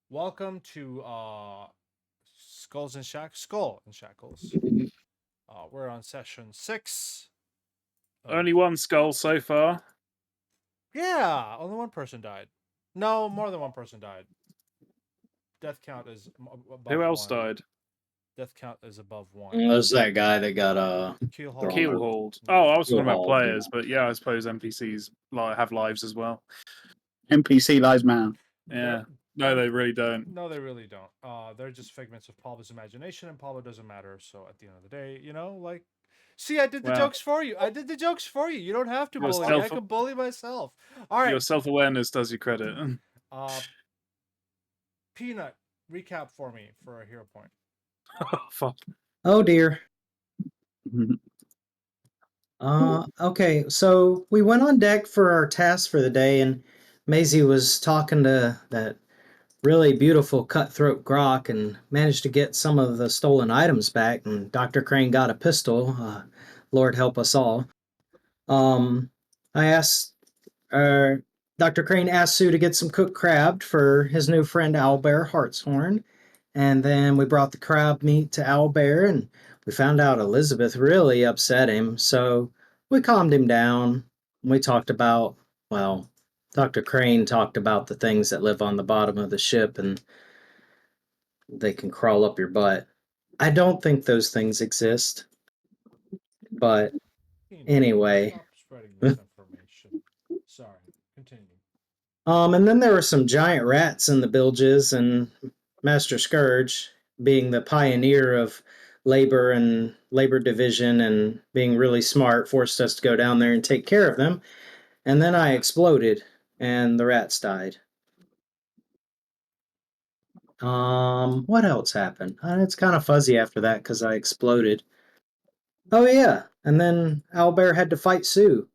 Welcome to Skull and Shackles. We're on session 6. Only one skull so far. Yeah, only one person died. No, more than one person died. Death count is above Who else 1. died? Death count is above 1. There's that guy that got Keel The haul. keel hauled. Oh, I was talking about players, but yeah, I suppose NPCs have lives as well. NPC lives matter. Yeah. No, they really don't. No, they really don't. They're just figments of Pablo's imagination, and Pablo doesn't matter. So at the end of the day, see, I did the Well, jokes for you. I did the jokes for you. You don't have to Your bully me. I self- can bully myself. All right. Your self-awareness does you credit. Peanut, recap for me for a hero point. Oh, fuck. Oh dear. Okay, so we went on deck for our task for the day, and Maisie was talking to that really beautiful cutthroat grok and managed to get some of the stolen items back. And Dr. Crane got a pistol. Lord help us all. I asked, Dr. Crane asked Sue to get some cooked crab for his new friend Owlbear Hartshorn. And then we brought the crab meat to Owlbear, and we found out Elizabeth really upset him. So we calmed him down. We talked about, well, Dr. Crane talked about the things that live on the bottom of the ship and they can crawl up your butt. I don't think those things exist. But anyway. Stop spreading misinformation. Sorry, continue. And then there were some giant rats in the bilges, and Master Scourge, being the pioneer of labor division and being really smart, forced us to go down there and take care of them. And then I exploded, and the rats died. What else happened? It's kind of fuzzy after that because I exploded. Oh yeah, and then Owlbear had to fight Sue,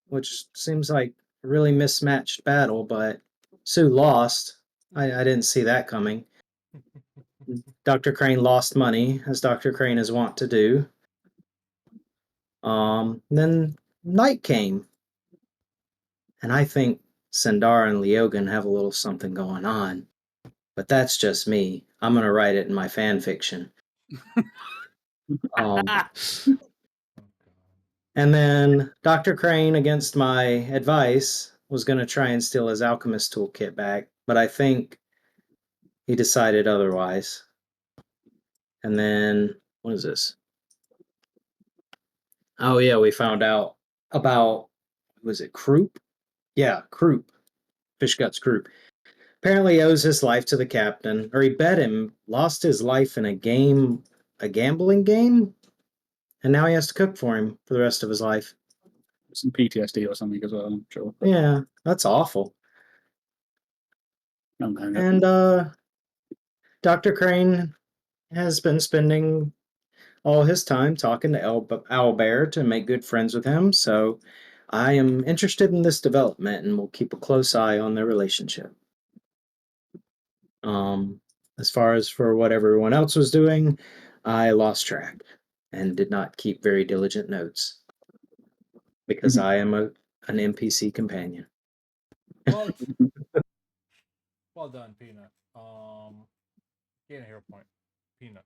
which seems like a really mismatched battle, but Sue lost. I didn't see that coming. Dr. Crane lost money, as Dr. Crane is wont to do. Then night came, and I think Sandara and Leogan have a little something going on. But that's just me. I'm gonna write it in my fan fiction. And then Dr. Crane, against my advice, was gonna try and steal his alchemist toolkit back, but I think he decided otherwise. And then what is this? Oh yeah, we found out about, was it Croup? Yeah, Croup. Fishguts Croup. Apparently owes his life to the captain, or he bet him, lost his life in a gambling game, and now he has to cook for him for the rest of his life. Some PTSD or something as well, I'm sure. Yeah, that's awful. And Dr. Crane has been spending all his time talking to Owlbear to make good friends with him, so I am interested in this development and will keep a close eye on their relationship. As far as for what everyone else was doing, I lost track and did not keep very diligent notes because I am an NPC companion. Well, well done, Peanut. Gain a hero point, Peanut.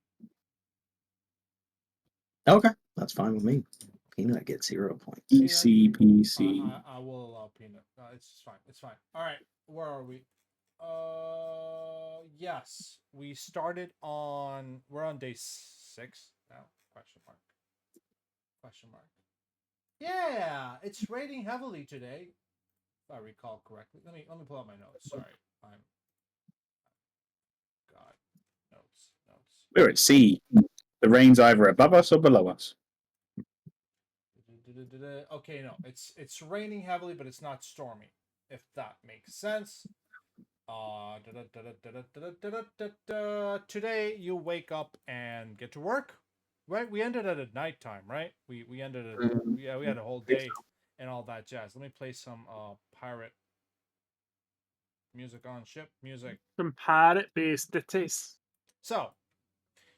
Okay, that's fine with me. Peanut gets 0 points. PC. I will allow Peanut. It's fine. It's fine. All right, where are we? Yes, we started on. We're on day 6 now. Question mark. Question mark. Yeah, it's raining heavily today. If I recall correctly. Let me pull out my notes. Sorry, I'm. God, notes. We're at sea. The rain's either above us or below us. Okay, no, it's raining heavily, but it's not stormy. If that makes sense. Today you wake up and get to work, right? We ended at nighttime, right? We ended at yeah, we had a whole day and all that jazz. Let me play some pirate music on ship music. Some pirate-based ditties. So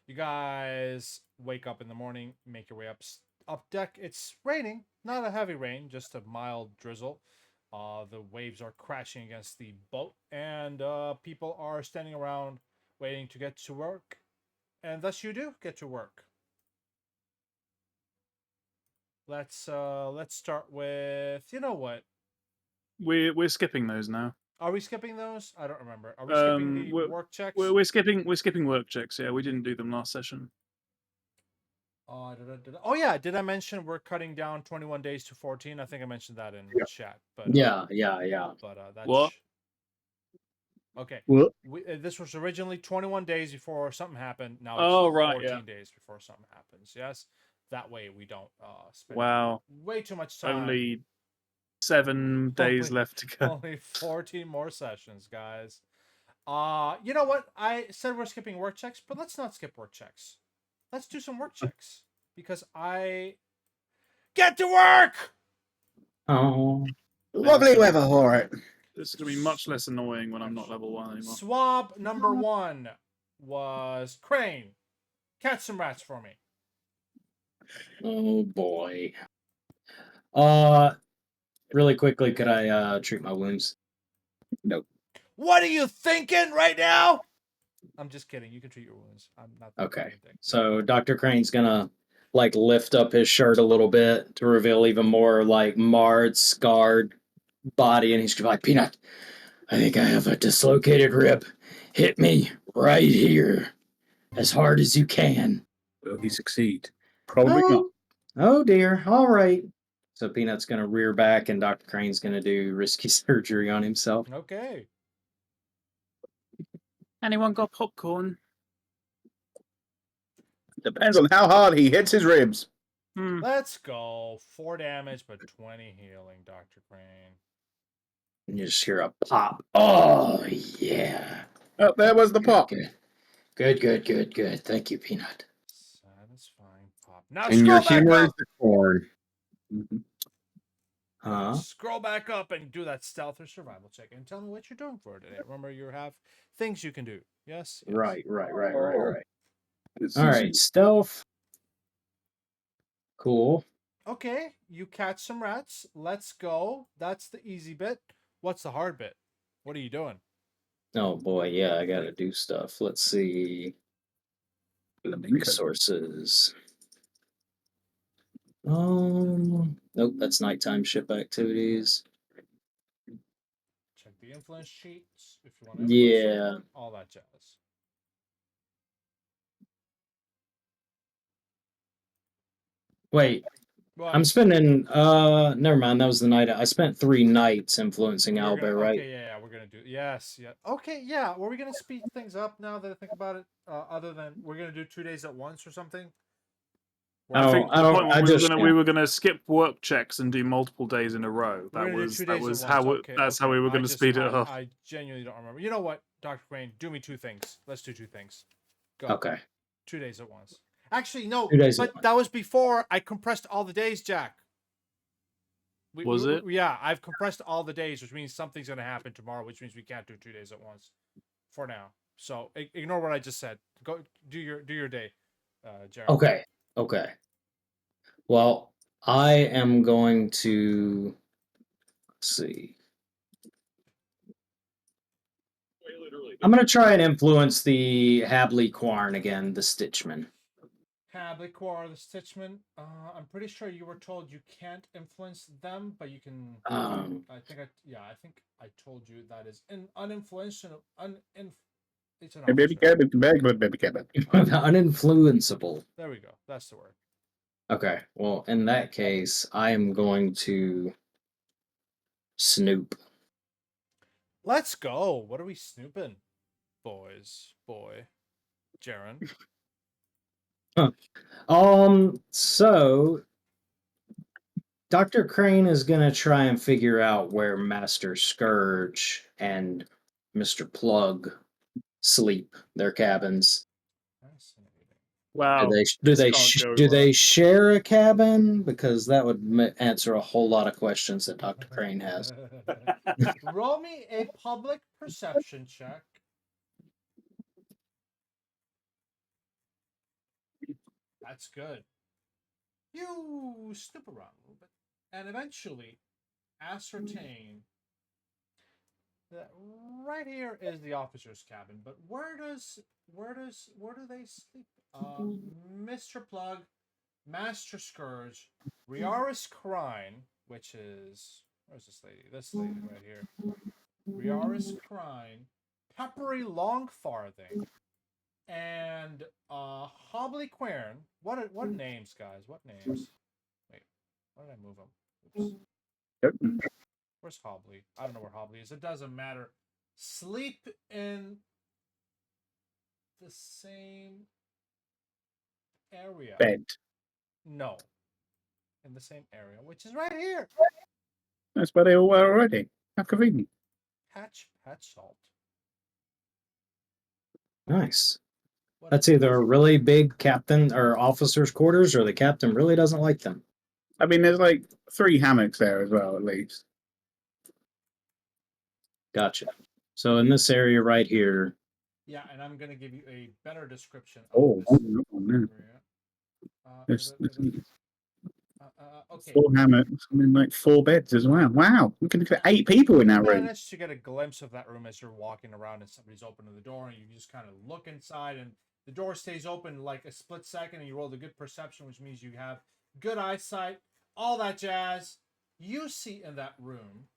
you guys wake up in the morning, make your way up deck. It's raining, not a heavy rain, just a mild drizzle. The waves are crashing against the boat, and people are standing around waiting to get to work. And thus you do get to work. Let's start with, you know what? We're skipping those now. Are we skipping those? I don't remember. Are we skipping the work checks? We're skipping work checks. Yeah, we didn't do them last session. Oh yeah, did I mention we're cutting down 21 days to 14? I think I mentioned that in chat. But Yeah. But that's What? okay. What? This was originally 21 days before something happened. Now it's Oh, right, 14 yeah. days before something happens. Yes, that way we don't spend Wow. way too much time. Only 7 days left to go. Only 14 more sessions, guys. You know what? I said we're skipping work checks, but let's not skip work checks. Let's do some work checks because I get to work. Oh, Lovely weather for it. This is going to be much less annoying when I'm not level 1 anymore. Swab number 1 was Crane. Catch some rats for me. oh boy. Really quickly, could I treat my wounds? Nope. What are you thinking right now? I'm just kidding. You can treat your wounds. I'm not. Okay. So Dr. Crane's gonna like lift up his shirt a little bit to reveal even more like marred, scarred body, and he's gonna be like, Peanut, I think I have a dislocated rib. Hit me right here as hard as you can. Will he succeed? Probably not. Oh dear. All right. So Peanut's gonna rear back, and Dr. Crane's gonna do risky surgery on himself. Okay. Anyone got popcorn? Depends on how hard he hits his ribs. Let's go. 4 damage, but 20 healing, Dr. Crane. And you just hear a pop. Oh yeah. Oh, there was the pop. Good. Thank you, Peanut. Satisfying pop. Now And your scroll back humor is up. the corn. Huh? Scroll back up and do that stealth or survival check and tell me what you're doing for today. Remember, you have things you can do. Yes? Right. This All is right, stealth. Cool. Okay, you catch some rats. Let's go. That's the easy bit. What's the hard bit? What are you doing? Oh boy, yeah, I gotta do stuff. Let's see. Resources. Nope, that's nighttime ship activities. Check the influence sheets if you want to influence someone, all that jazz. Wait, Well, I'm spending. Never mind. That was the night. I spent 3 nights influencing Albert, right? Okay, yeah, we're gonna do. Yes, yeah. Okay, yeah. Were we gonna speed things up now that I think about it? Other than we're gonna do 2 days at once or something. I think I the don't. point I was just. we were gonna skip work checks and do multiple days in a row. We're That gonna do was 2 that days was at how once. we, that's how we were gonna speed it up. I genuinely don't remember. You know what, Dr. Crane, do me 2 things. Let's do 2 things. Go. Okay. 2 days at once. Actually, no. 2 days at But once. that was before I compressed all the days, Jack. Was it? Yeah, I've compressed all the days, which means something's gonna happen tomorrow, which means we can't do 2 days at once, for now. So ignore what I just said. Go do your day, Jared. Okay. Well, I am going to. Let's see. I'm gonna try and influence the Habley Quarn again, the Stitchman. Habliquar, the Stitchman. I'm pretty sure you were told you can't influence them, but you can. I think I told you that is uninfluential. It's an Baby cabin, baby cabin. Uninfluenceable. There we go. That's the word. Okay. Well, in that case, I am going to snoop. Let's go. What are we snooping, boys? Jaren. So Dr. Crane is gonna try and figure out where Master Scourge and Mr. Plug sleep, their cabins. Fascinating. Wow. Do they share a cabin? Because that would answer a whole lot of questions that Dr. Crane has. Roll me a public perception check. That's good. You snoop around a little bit, and eventually ascertain that right here is the officer's cabin, but where do they sleep? Mr. Plug, Master Scourge, Riaris Crine, which is where's this lady? This lady right here. Riaris Crine, Peppery Longfarthing, and Hobbly Quern. What names, guys? What names? Wait, why did I move them? Oops. Yep. Where's Hobbly? I don't know where Hobbly is. It doesn't matter. Sleep in the same area. Bed. No. In the same area, which is right here. That's where they all were already. How convenient. Patch salt. Nice. What That's is either a this? really big captain or officer's quarters, or the captain really doesn't like them. I mean, there's like 3 hammocks there as well, at least. Gotcha. So in this area right here, Yeah, and I'm gonna give you a better description of Oh, this no. area. There's Okay. 4 hammocks and then like 4 beds as well. Wow, we can fit 8 people in that room. Managed to get a glimpse of that room as you're walking around and somebody's opening the door, and you just kind of look inside, and the door stays open like a split second, and you roll the good perception, which means you have good eyesight, all that jazz. You see in that room,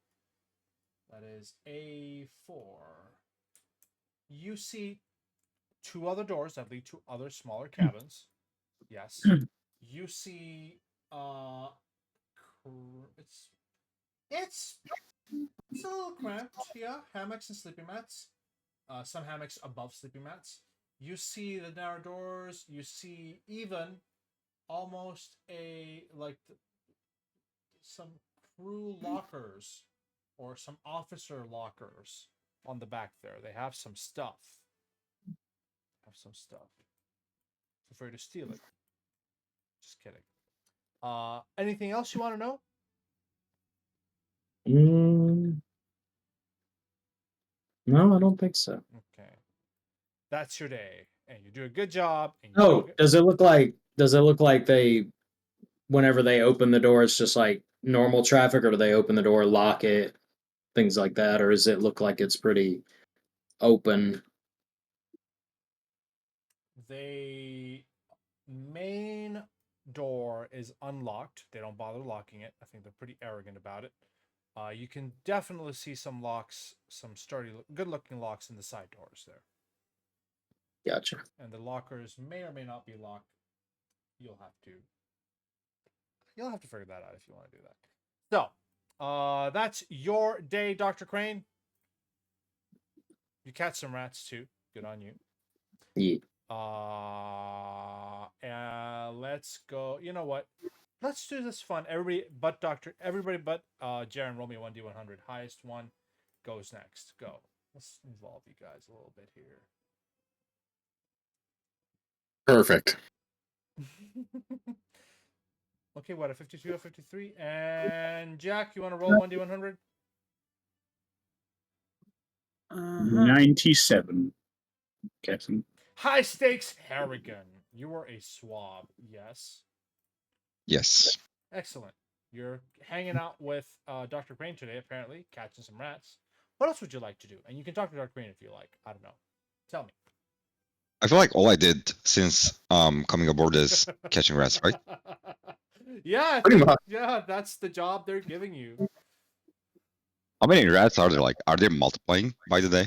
that is A4, you see 2 other doors that lead to other smaller cabins. Yes. You see it's a little cramped, yeah. Hammocks and sleeping mats. Some hammocks above sleeping mats. You see the narrow doors. You see even almost some crew lockers or some officer lockers on the back there. They have some stuff. Feel free to steal it. Just kidding. Anything else you want to know? No, I don't think so. Okay. That's your day. And you do a good job. And Oh, does it look like they, whenever they open the door, it's just like normal traffic, or do they open the door, lock it, things like that, or does it look like it's pretty open? The main door is unlocked. They don't bother locking it. I think they're pretty arrogant about it. You can definitely see some locks, some sturdy, good-looking locks in the side doors there. Gotcha. And the lockers may or may not be locked. You'll have to figure that out if you want to do that. So, that's your day, Dr. Crane. You catch some rats too. Good on you. Yeah. Let's go. You know what? Let's do this fun. Everybody but Jaren, roll me a 1d100. Highest one goes next. Go. Let's involve you guys a little bit here. Perfect. Okay, what, a 52 or 53? And Jack, you want to roll 1d100? 97. Guessing. High stakes Harrigan. You are a swab, yes. Yes. Excellent. You're hanging out with Dr. Crane today, apparently, catching some rats. What else would you like to do? And you can talk to Dr. Crane if you like. I don't know. Tell me. I feel like all I did since coming aboard is catching rats, right? Yeah, Pretty much. Yeah, that's the job they're giving you. How many rats are there? Like, are they multiplying by the day?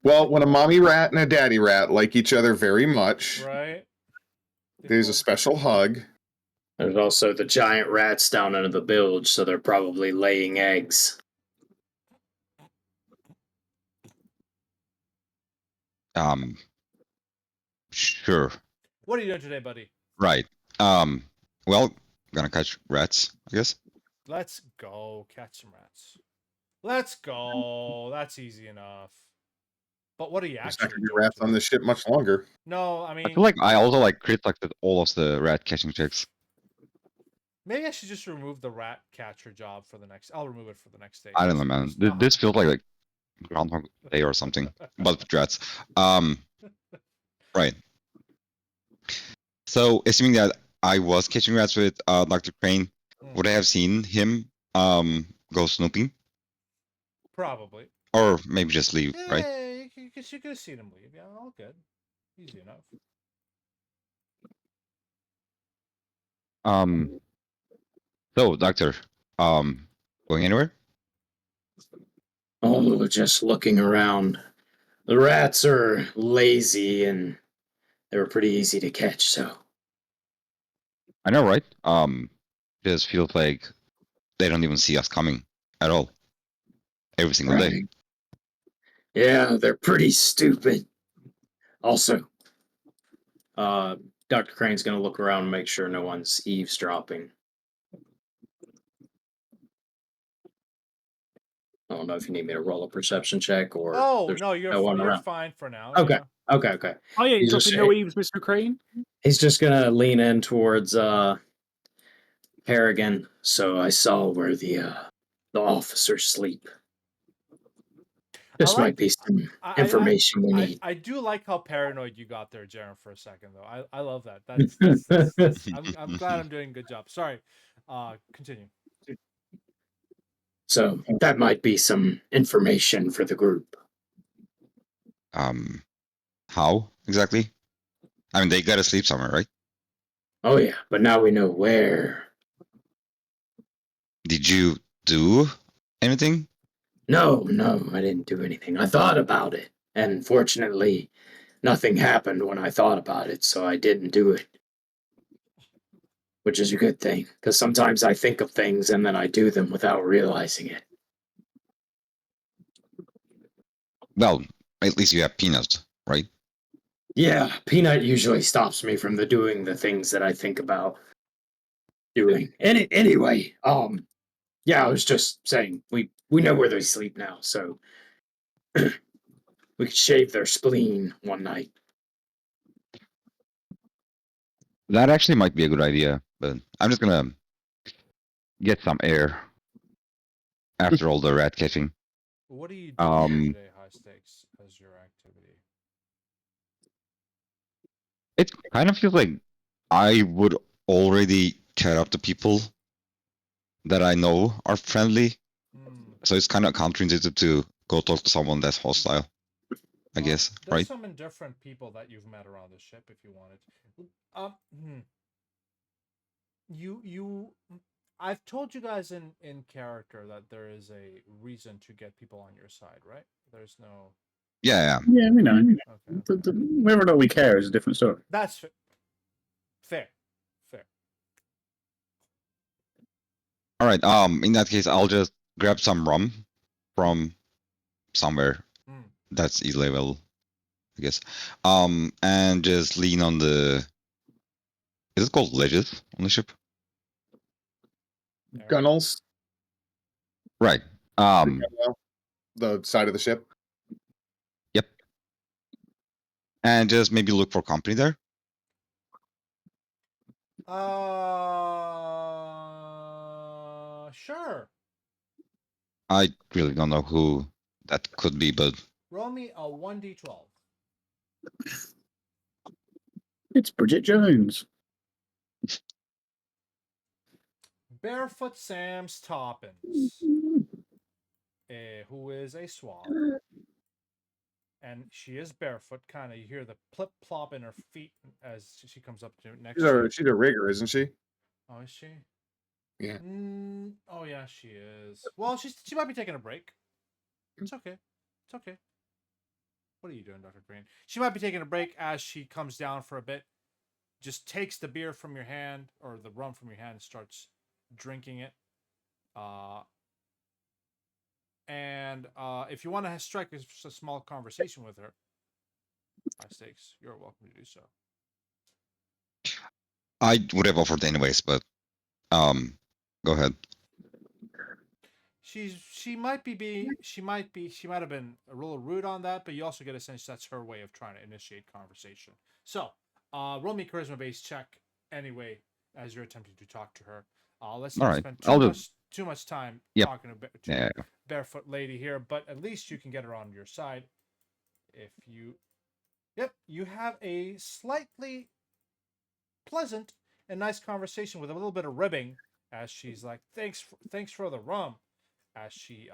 Well, when a mommy rat and a daddy rat like each other very much, Right? there's a special hug. There's also the giant rats down under the bilge, so they're probably laying eggs. Sure. What are you doing today, buddy? Right. Well, gonna catch rats, I guess. Let's go catch some rats. Let's go. That's easy enough. But what are you There's actually not gonna be doing rats on today? this ship much longer. No, I I mean, feel like I also like crit like all of the rat catching checks. maybe I should just remove the rat catcher job for the next. I'll remove it for the next day. I don't know, man. This feels like Groundhog Day or something, but with rats. Right. So, assuming that I was catching rats with Dr. Crane, would I have seen him go snooping, Probably. or maybe just leave, Yeah, right? you could have seen him leave. Yeah, all good. Easy enough. Um, so doctor, going anywhere? Oh, just looking around. The rats are lazy and they were pretty easy to catch, so. I know, right? Just feels like they don't even see us coming at all. Every single day. Right. Yeah, they're pretty stupid. Also, Dr. Crane's gonna look around and make sure no one's eavesdropping. I don't know if you need me to roll a perception check or Oh there's no, no one you're around. fine for now. Okay. Yeah. Okay. I ain't He's just- dropping no eaves, Mr. Crane. He's just gonna lean in towards Harrigan. So I saw where the officers sleep. This like- might be some I- information we need. I do like how paranoid you got there, Jaren, for a second though. I love that. That's I'm glad I'm doing a good job. Sorry. Continue. So that might be some information for the group. How exactly? I mean, they gotta sleep somewhere, right? Oh yeah, but now we know where. Did you do anything? No, I didn't do anything. I thought about it, and fortunately, nothing happened when I thought about it, so I didn't do it. Which is a good thing, because sometimes I think of things and then I do them without realizing it. Well, at least you have peanuts, right? Yeah, Peanut usually stops me from doing the things that I think about doing. Anyway, yeah, I was just saying we know where they sleep now, so we could shave their spleen one night. That actually might be a good idea, but I'm just gonna get some air after all the rat catching. What are you doing today, high stakes, as your activity? It kind of feels like I would already chat up to people that I know are friendly, so it's kind of counterintuitive to go talk to someone that's hostile. I guess, There's right? some indifferent people that you've met around the ship if you wanted. I've told you guys in character that there is a reason to get people on your side, right? There's no. Yeah. Yeah, we know. Okay. Whether or not we care is a different story. That's fair. All right. In that case, I'll just grab some rum from somewhere that's easily available, I guess. And just lean on the. Is it called ledges on the ship? Gunnels. Right. The side of the ship. Yep. And just maybe look for company there. Sure. I really don't know who that could be, but Roll me a 1d12. It's Bridget Jones. Barefoot Sam's Toppins, who is a swab, and she is barefoot. Kind of, you hear the plip plop in her feet as she comes up to next. She's a rigger, isn't she? Oh, is she? Yeah. Oh yeah, she is. Well, she might be taking a break. It's okay. It's okay. What are you doing, Dr. Green? She might be taking a break as she comes down for a bit. Just takes the beer from your hand or the rum from your hand and starts drinking it. And if you want to strike a small conversation with her, high stakes, you're welcome to do so. I would have offered anyways, but go ahead. She might have been a little rude on that, but you also get a sense that's her way of trying to initiate conversation. So, roll me charisma based check anyway as you're attempting to talk to her. Let's not spend too much time talking to barefoot lady here, but at least you can get her on your side. If you, you have a slightly pleasant and nice conversation with a little bit of ribbing as she's like, thanks for the rum. As she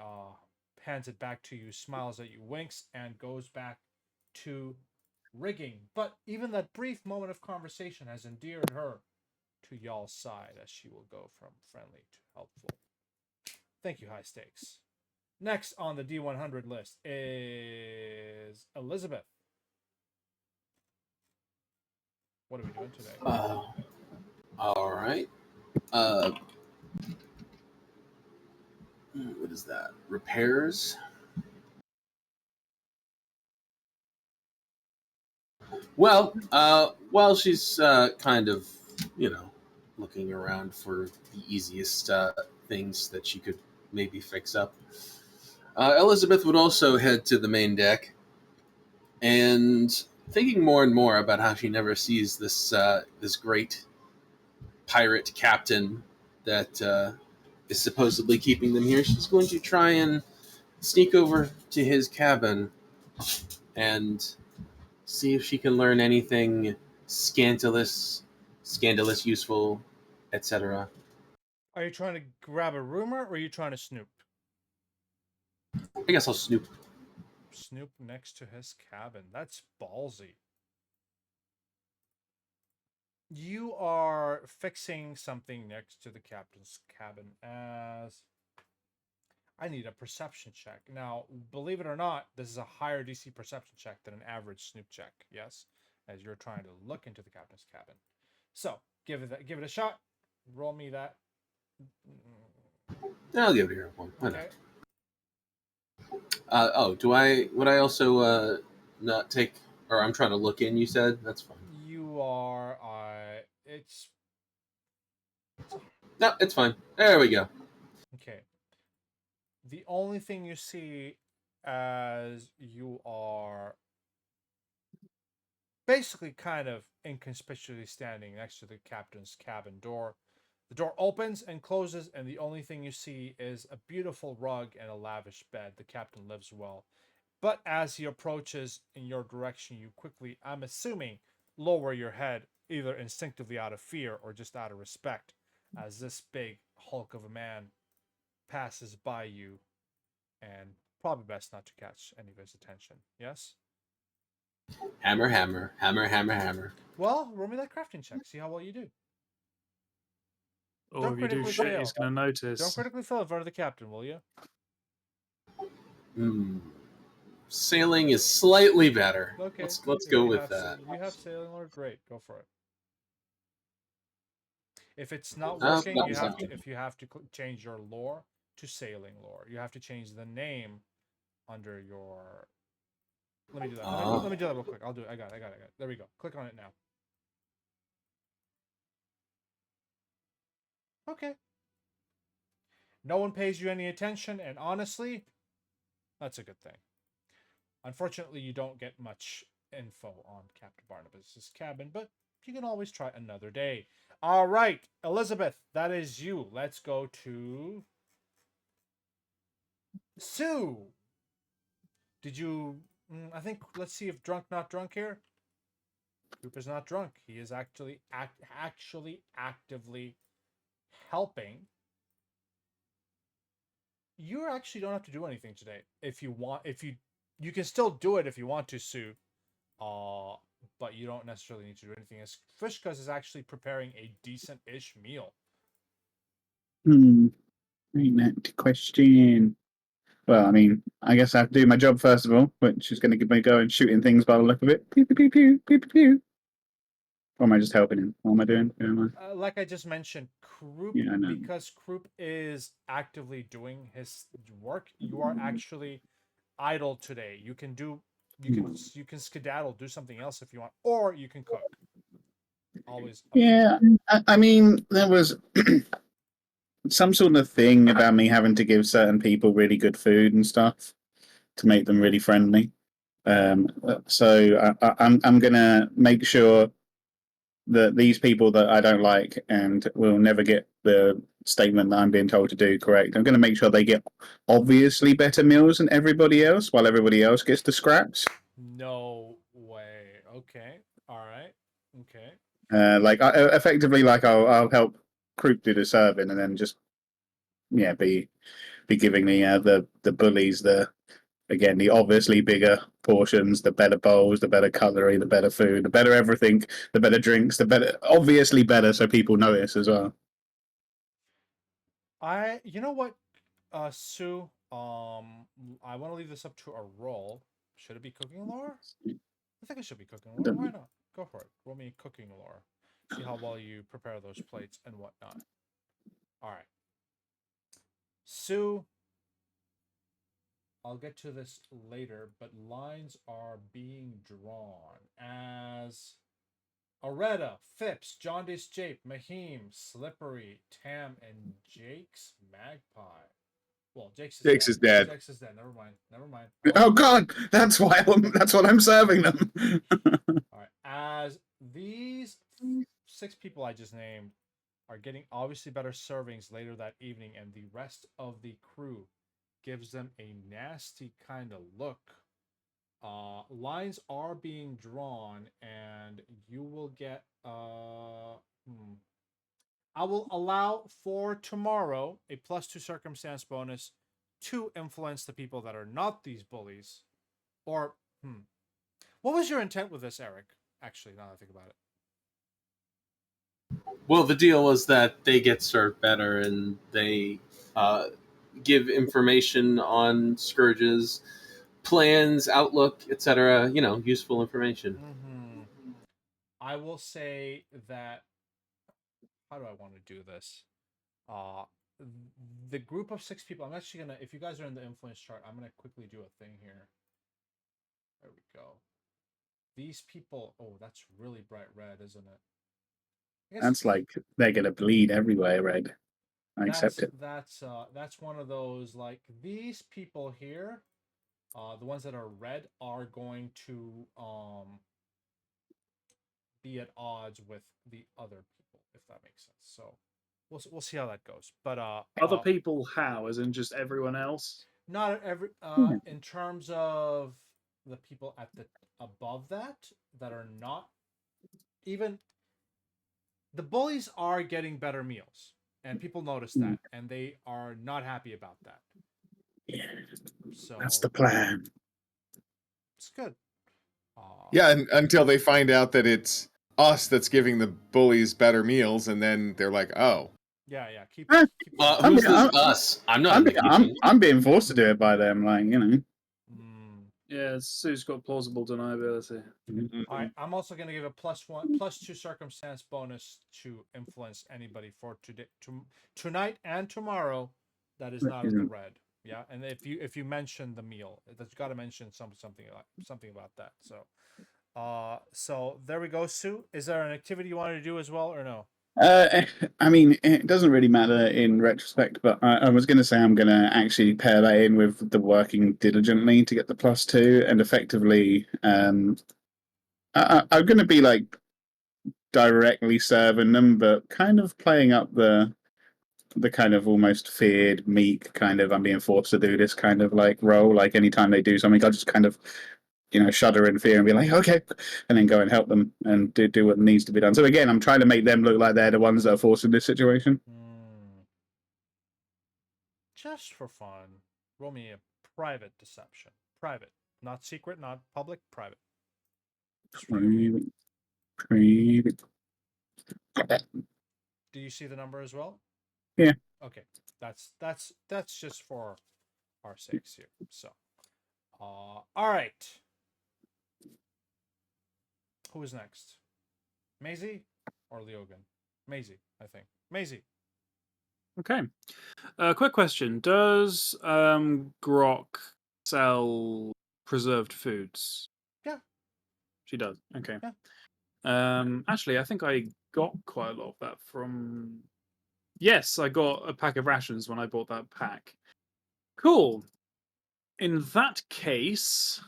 hands it back to you, smiles at you, winks, and goes back to rigging. But even that brief moment of conversation has endeared her to y'all's side, as she will go from friendly to helpful. Thank you, High Stakes. Next on the D100 list is Elizabeth. What are we doing today? All right. What is that? Repairs. Well, while she's kind of, looking around for the easiest things that she could maybe fix up, Elizabeth would also head to the main deck, and thinking more and more about how she never sees this great pirate captain that is supposedly keeping them here, she's going to try and sneak over to his cabin and see if she can learn anything scandalous, useful, etc. Are you trying to grab a rumor, or are you trying to snoop? I guess I'll snoop. Snoop next to his cabin. That's ballsy. You are fixing something next to the captain's cabin as... I need a perception check. Now, believe it or not, this is a higher DC perception check than an average snoop check, yes? As you're trying to look into the captain's cabin. So, give it a shot. Roll me that. I'll give it here one. Okay. Would I also not take, or I'm trying to look in, you said? That's fine. You are, No, it's fine. There we go. okay. The only thing you see as you are basically kind of inconspicuously standing next to the captain's cabin door, the door opens and closes, and the only thing you see is a beautiful rug and a lavish bed. The captain lives well. But as he approaches in your direction, you quickly, I'm assuming, lower your head, either instinctively out of fear or just out of respect, as this big hulk of a man passes by you, and probably best not to catch any of his attention. Yes? Hammer, hammer, hammer, hammer, hammer. Well, roll me that crafting check. See how well you do. Or Don't if you do critically shit, fail. he's going to notice. Don't critically fail in front of the captain, will you? Sailing is slightly better. Okay. Let's okay, go you with have that. You have sailing lore. Great, go for it. If it's not Oh, working, that you was have okay. to. If you have to change your lore to sailing lore, you have to change the name under your. Let me do that. Let me do that real quick. I'll do it. I got it. There we go. Click on it now. Okay. No one pays you any attention, and honestly, that's a good thing. Unfortunately, you don't get much info on Captain Barnabas's cabin, but you can always try another day. All right, Elizabeth, that is you. Let's go to Sue. Did you... I think, let's see if drunk, not drunk here. Group is not drunk. He is actually actively helping. You actually don't have to do anything today. If you want, you can still do it if you want to, Sue. But you don't necessarily need to do anything. As Fishkas is actually preparing a decent-ish meal. Next question. Well, I mean, I guess I have to do my job first of all, which is going to give me a go and shooting things by the look of it. Pew, pew, pew, pew, pew, pew, pew. Or am I just helping him? What am I doing? Who am I? Like I just mentioned, Krupp, Yeah, I know. because Krupp is actively doing his work, you are actually idle today. You can do, you can skedaddle, do something else if you want, or you can cook. Always. Yeah, I mean, there was some sort of thing about me having to give certain people really good food and stuff to make them really friendly. So I'm gonna make sure that these people that I don't like and will never get the statement that I'm being told to do correct. I'm going to make sure they get obviously better meals than everybody else, while everybody else gets the scraps. No way. Okay. All right. Okay. Effectively, like I'll help Croup do the serving, and then just be giving the bullies the obviously bigger portions, the better bowls, the better cutlery, the better food, the better everything, the better drinks, the better, obviously better, so people notice as well. You know what, Sue, I want to leave this up to a roll. Should it be cooking lore? I think it should be cooking lore. Why not? Go for it. Roll me cooking lore. See how well you prepare those plates and whatnot. All right. Sue, I'll get to this later, but lines are being drawn as Areta, Phipps, Jaundice Jape, Mahim, Slippery, Tam, and Jake's Magpie. Well, Jake's is dead. Jake's is dead. Never mind. Never mind. Oh God, that's what I'm serving them. All right. As these 6 people I just named are getting obviously better servings later that evening, and the rest of the crew gives them a nasty kind of look. Lines are being drawn, and you will get I will allow for tomorrow a +2 circumstance bonus to influence the people that are not these bullies. Or what was your intent with this, Eric? Actually, now that I think about it. Well, the deal was that they get served better, and they give information on scourges, plans, outlook, etc. Useful information. I will say that. How do I want to do this? The group of 6 people. I'm actually gonna. If you guys are in the influence chart, I'm gonna quickly do a thing here. There we go. These people. Oh, that's really bright red, isn't it? That's like they're gonna bleed everywhere, red. I accept it. That's one of those, like, these people here, the ones that are red are going to be at odds with the other people, if that makes sense. So we'll see how that goes. But other people, how? As in just everyone else? Not every in terms of the people at the above that are not even. The bullies are getting better meals, and people notice that, and they are not happy about that. Yeah, so that's the plan. It's good. Yeah, until they find out that it's us that's giving the bullies better meals, and then they're like, "Oh, yeah." Keep Who's this us? I'm not. I'm being forced to do it by them, like, Yeah, Sue's got plausible deniability. All right, I'm also going to give a +2 circumstance bonus to influence anybody for tonight and tomorrow that is not in the red. Yeah, and if you mention the meal, that's got to mention something about that. So there we go, Sue. Is there an activity you wanted to do as well, or no? I mean, it doesn't really matter in retrospect, but I was going to say I'm going to actually pair that in with the working diligently to get the +2, and effectively, I'm going to be like directly serving them, but kind of playing up the kind of almost feared, meek kind of I'm being forced to do this kind of like role. Like anytime they do something, I'll just kind of shudder in fear and be like, okay, and then go and help them and do what needs to be done. So again, I'm trying to make them look like they're the ones that are forced in this situation. Just for fun, roll me a private deception. Private, not secret, not public. Private. Private. Do you see the number as well? Yeah. Okay, that's just for our sakes here. So, all right. Who is next? Maisie or Leogan? Maisie, I think. Maisie. Okay. Quick question: does Grok sell preserved foods? Yeah. She does. Okay. Yeah. Actually, I think I got quite a lot of that from. Yes, I got a pack of rations when I bought that pack. Cool. In that case,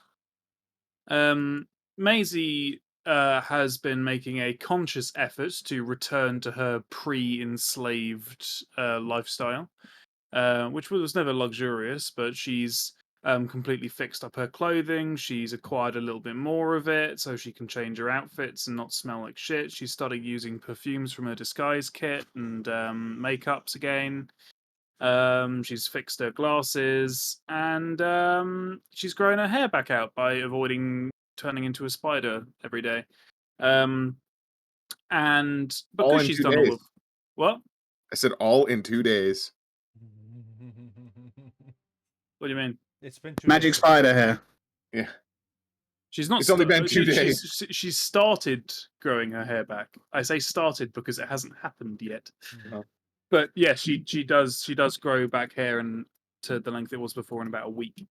Maisie has been making a conscious effort to return to her pre-enslaved lifestyle, which was never luxurious, but she's completely fixed up her clothing. She's acquired a little bit more of it so she can change her outfits and not smell like shit. She started using perfumes from her disguise kit and makeups again. She's fixed her glasses and she's grown her hair back out by avoiding turning into a spider every day. And All because in she's 2 done all days. of what? I said all in 2 days. What do you mean? It's been 2 Magic days. spider hair. Yeah. She's not. It's only been 2 days. She's started growing her hair back. I say started because it hasn't happened yet. Oh. But yeah, she does grow back hair and to the length it was before in about a week,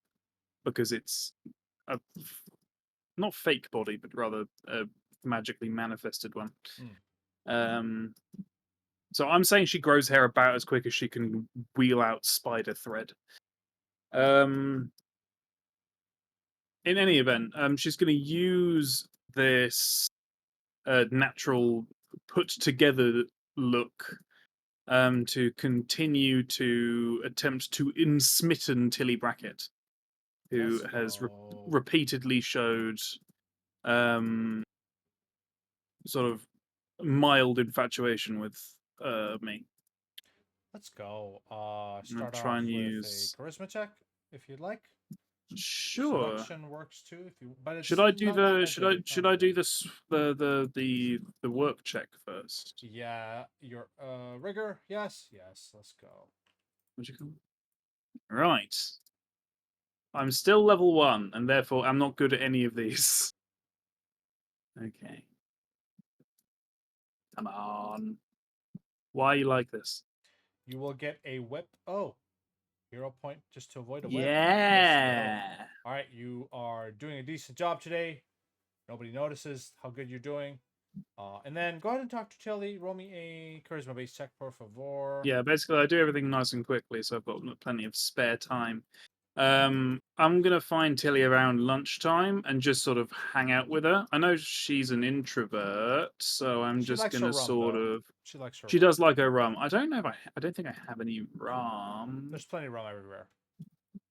because it's a not fake body, but rather a magically manifested one. So I'm saying she grows hair about as quick as she can wheel out spider thread. In any event, she's going to use this natural put together look to continue to attempt to insmitten Tilly Brackett, who Let's has go. repeatedly showed sort of mild infatuation with me. Let's go. I'm gonna Start try off and with use. a charisma check if you'd like. Sure. Seduction works too if you. But it's Should I do not the that should I great, should not I that do great. this the work check first? Yeah, your rigor. Yes, yes. Let's go. What'd you call it? Right. I'm still level 1, and therefore I'm not good at any of these. Okay. Come on. Why are you like this? You will get a whip. Oh, hero point just to avoid a whip. Yeah. All right, you are doing a decent job today. Nobody notices how good you're doing. And then go ahead and talk to Tilly. Roll me a charisma based check, por favor. Yeah, basically I do everything nice and quickly, so I've got plenty of spare time. I'm gonna find Tilly around lunchtime and just sort of hang out with her. I know she's an introvert, so I'm She just likes her gonna rum, sort though. of. She likes her She rum. does like her rum. I don't know if I don't think I have any rum. There's plenty of rum everywhere.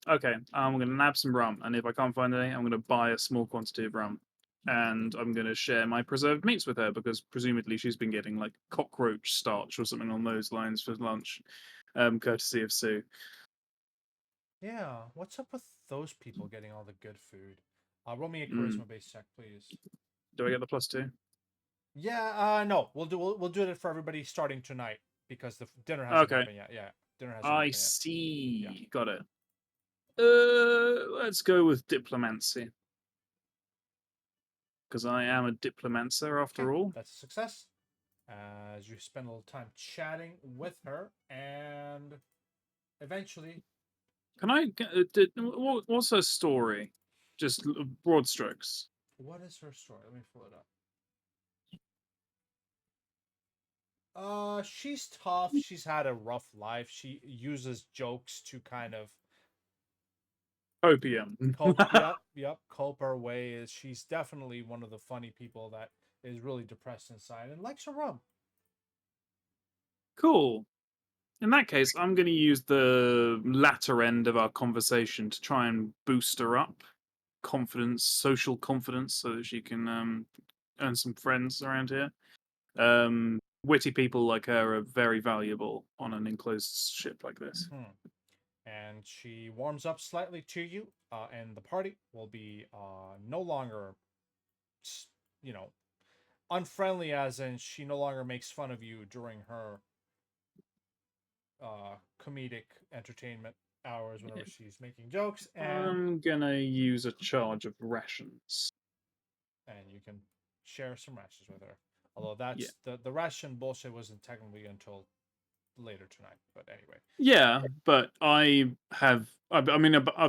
Okay, I'm gonna nab some rum, and if I can't find any, I'm gonna buy a small quantity of rum, and I'm gonna share my preserved meats with her because presumably she's been getting like cockroach starch or something on those lines for lunch, courtesy of Sue. Yeah, what's up with those people getting all the good food? Roll me a Mm. charisma based check, please. Do I get the +2? Yeah, no, we'll do it for everybody starting tonight because the dinner hasn't Okay. happened yet. Yeah, dinner hasn't I happened yet. see. Yeah. Got it. Let's go with diplomancy. Because I am a diplomancer after all. That's a success. As you spend a little time chatting with her, and eventually. Can I get. What's her story? Just broad strokes. What is her story? Let me pull it up. She's tough. She's had a rough life. She uses jokes to kind of Opium. cope. Yep. Cope her way. Is she's definitely one of the funny people that is really depressed inside and likes her rum. Cool. In that case, I'm going to use the latter end of our conversation to try and boost her up. Confidence, social confidence, so that she can earn some friends around here. Witty people like her are very valuable on an enclosed ship like this. And she warms up slightly to you, and the party will be no longer, unfriendly, as in she no longer makes fun of you during her comedic entertainment hours whenever she's making jokes. And I'm gonna use a charge of rations. And you can share some rations with her. Although that's the ration bullshit wasn't technically until later tonight. But anyway. Yeah, but I've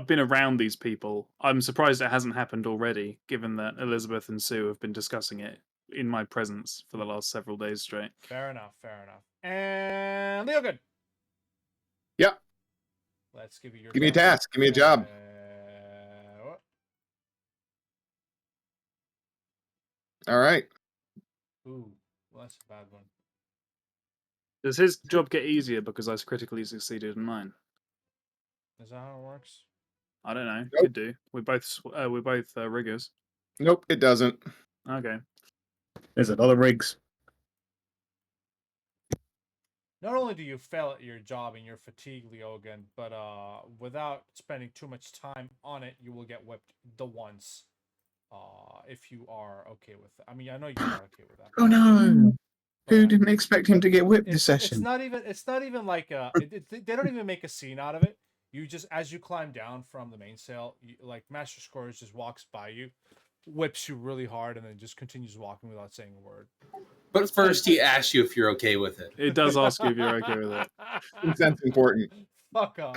been around these people. I'm surprised it hasn't happened already, given that Elizabeth and Sue have been discussing it in my presence for the last several days straight. Fair enough. And Leo, good. Yep. Let's give you your. Give me a task. Give me a job. All right. Ooh, well, that's a bad one. Does his job get easier because I critically succeeded in mine? Is that how it works? I don't know. Nope. Could do. We're both riggers. Nope, it doesn't. Okay. There's a lot of rigs. Not only do you fail at your job and you're fatigued, Leogan, but without spending too much time on it, you will get whipped the once. If you are okay with it. I mean, I know you are okay with that. Oh no! but, Who didn't expect him to get whipped this It's session? not even like they don't even make a scene out of it. You just, as you climb down from the mainsail, like Master Scourge just walks by you, whips you really hard, and then just continues walking without saying a word. But first, he asks you if you're okay with it. It does ask you if you're okay with it. Consent's important. Fuck off.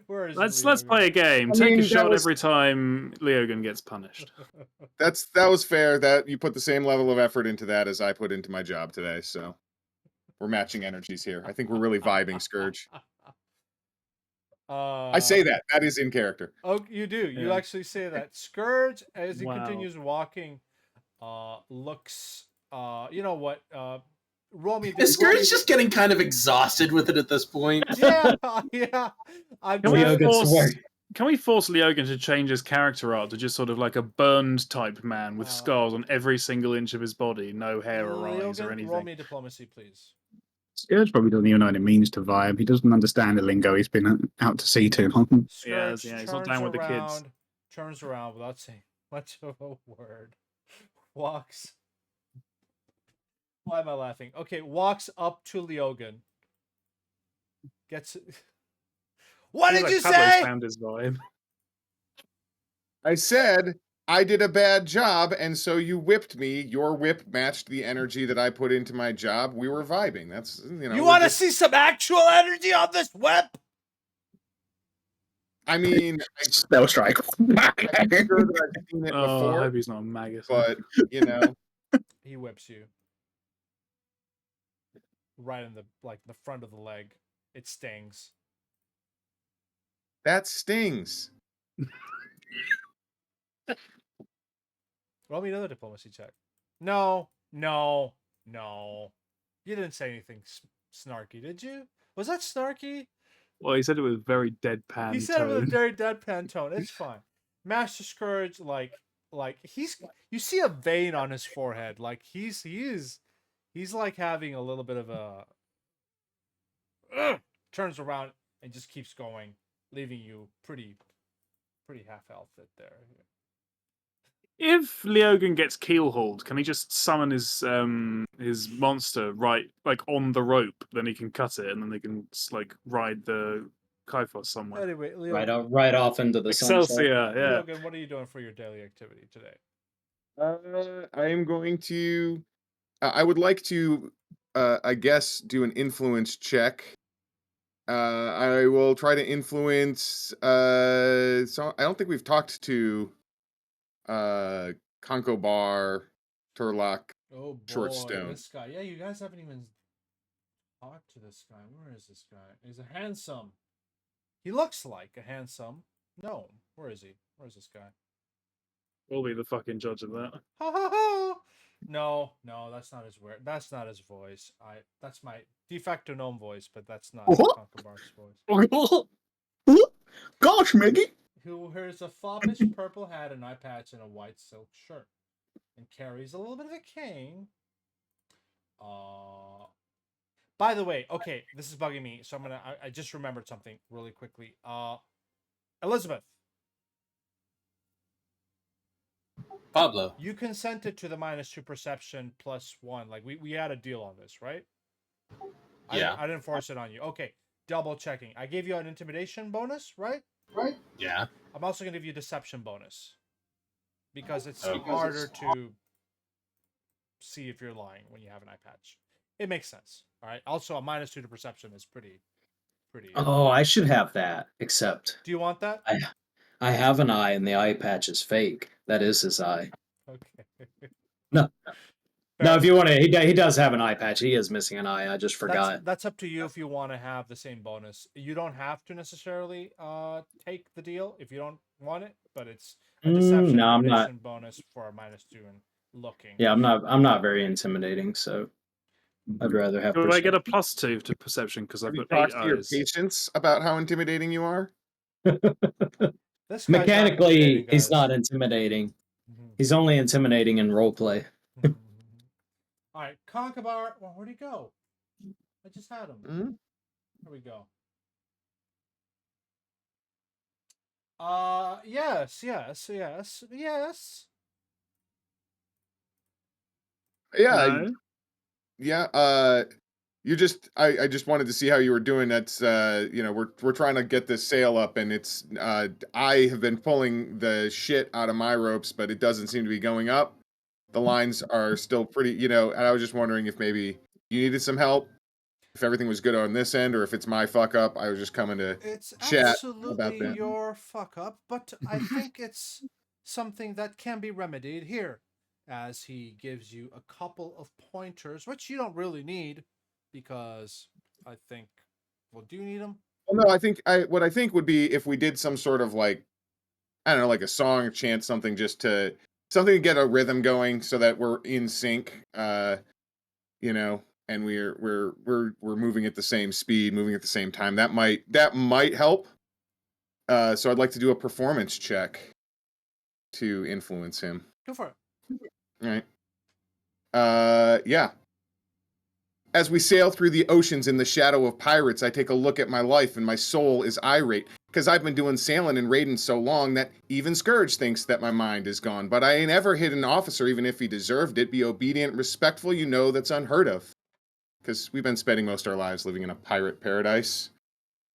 Where is Let's play a game. I Take mean, a that shot was- every time Leogan gets punished. That was fair. That you put the same level of effort into that as I put into my job today. So we're matching energies here. I think we're really vibing, Scourge. I say that. That is in character. Oh, you do. You Yeah. actually say that. Scourge, as he Wow. continues walking, looks. You know what? Roll me. Is Scourge just getting kind of exhausted with it at this point? Yeah, yeah. I'm Can we trying- force? Can we force Leogan to change his character art to just sort of like a burned type man with scars on every single inch of his body, no hair or eyes or Leogan, anything? roll me diplomacy, please. Scourge probably doesn't even know what it means to vibe. He doesn't understand the lingo. He's been out to sea too long. Scourge Yeah, he's not turns down with the kids. around, turns around without saying much of a word. Walks. Why am I laughing? Okay, walks up to Leogan. Gets. What Feels did like you Pablo's say? found his vibe. I said I did a bad job, and so you whipped me. Your whip matched the energy that I put into my job. We were vibing. That's You want to see some actual energy on this whip? I mean, Spell strike. I'm sure that I've seen it Oh, I before, hope he's not a maggot. but you know, He whips you right in the front of the leg. It stings. that stings. Roll me another diplomacy check. No. You didn't say anything snarky, did you? Was that snarky? Well, he said it with a very deadpan He said it with a tone. very deadpan tone. It's fine. Master Scourge, like you see a vein on his forehead. Like he's like having a little bit of a turns around and just keeps going, leaving you pretty half health there. If Leogan gets keelhauled, can he just summon his monster right like on the rope? Then he can cut it, and then they can like ride the Kyphos somewhere. Anyway, Leo, Right off into the sunset. Excelsior, yeah. Logan, what are you doing for your daily activity today? I am going to. I would like to, I guess, do an influence check. I will try to influence. So I don't think we've talked to Concobar, Turlock. Oh boy, Short stone. this guy. Yeah, you guys haven't even talked to this guy. Where is this guy? He's a handsome. He looks like a handsome gnome. Where is he? Where's this guy? We'll be the fucking judge of that. Ha ha ha! No, that's not his word. That's not his voice. That's my de facto gnome voice, but that's not Concobar's voice. Gosh, Maggie. Who wears a foppish purple hat, an eye patch, and a white silk shirt, and carries a little bit of a cane. By the way, okay, this is bugging me, so I just remembered something really quickly. Elizabeth, Pablo. you consented to the -2 perception +1. Like we had a deal on this, right? Yeah. I didn't force it on you. Okay, double checking. I gave you an intimidation bonus, right? Yeah. I'm also gonna give you a deception bonus because it's Oh. harder to see if you're lying when you have an eye patch. It makes sense. All right. Also, a -2 to perception is pretty. Oh, I should have that. Except Do you want that? I have an eye, and the eye patch is fake. That is his eye. Okay. No. Fair No, if enough. you want to, he does have an eye patch. He is missing an eye. I just forgot. That's up to you if you want to have the same bonus. You don't have to necessarily take the deal if you don't want it, but it's a deception no, I'm not. intimidation bonus for a -2 and looking. Yeah, I'm not very intimidating, so I'd rather have. Could I get a perception. +2 to perception because I've Have you got 8 talked to your eyes? patients about how intimidating you are? This guy's Mechanically, not he's intimidating, not guys. intimidating. Mhm. He's only intimidating in roleplay. Mhm. All right, Conkabar. Well, where'd he go? I just had him. Mhm. Here we go. Yes. Yeah, No. you just I just wanted to see how you were doing. That's we're trying to get this sail up, and it's I have been pulling the shit out of my ropes, but it doesn't seem to be going up. The lines are still pretty, and I was just wondering if maybe you needed some help, if everything was good on this end, or if it's my fuck up. I was just coming to It's chat absolutely about that. your fuck up, but I think it's something that can be remedied here, as he gives you a couple of pointers, which you don't really need, because I think. Well, do you need them? Well, no, what I think would be if we did some sort of like, I don't know, like a song, chant, something, just to something to get a rhythm going, so that we're in sync. And we're moving at the same speed, moving at the same time. That might help. So I'd like to do a performance check to influence him. Go for it. All right. Yeah. As we sail through the oceans in the shadow of pirates, I take a look at my life, and my soul is irate, because I've been doing sailing and raiding so long that even Scourge thinks that my mind is gone. But I ain't ever hit an officer, even if he deserved it. Be obedient, respectful, that's unheard of. Because we've been spending most of our lives living in a pirate paradise.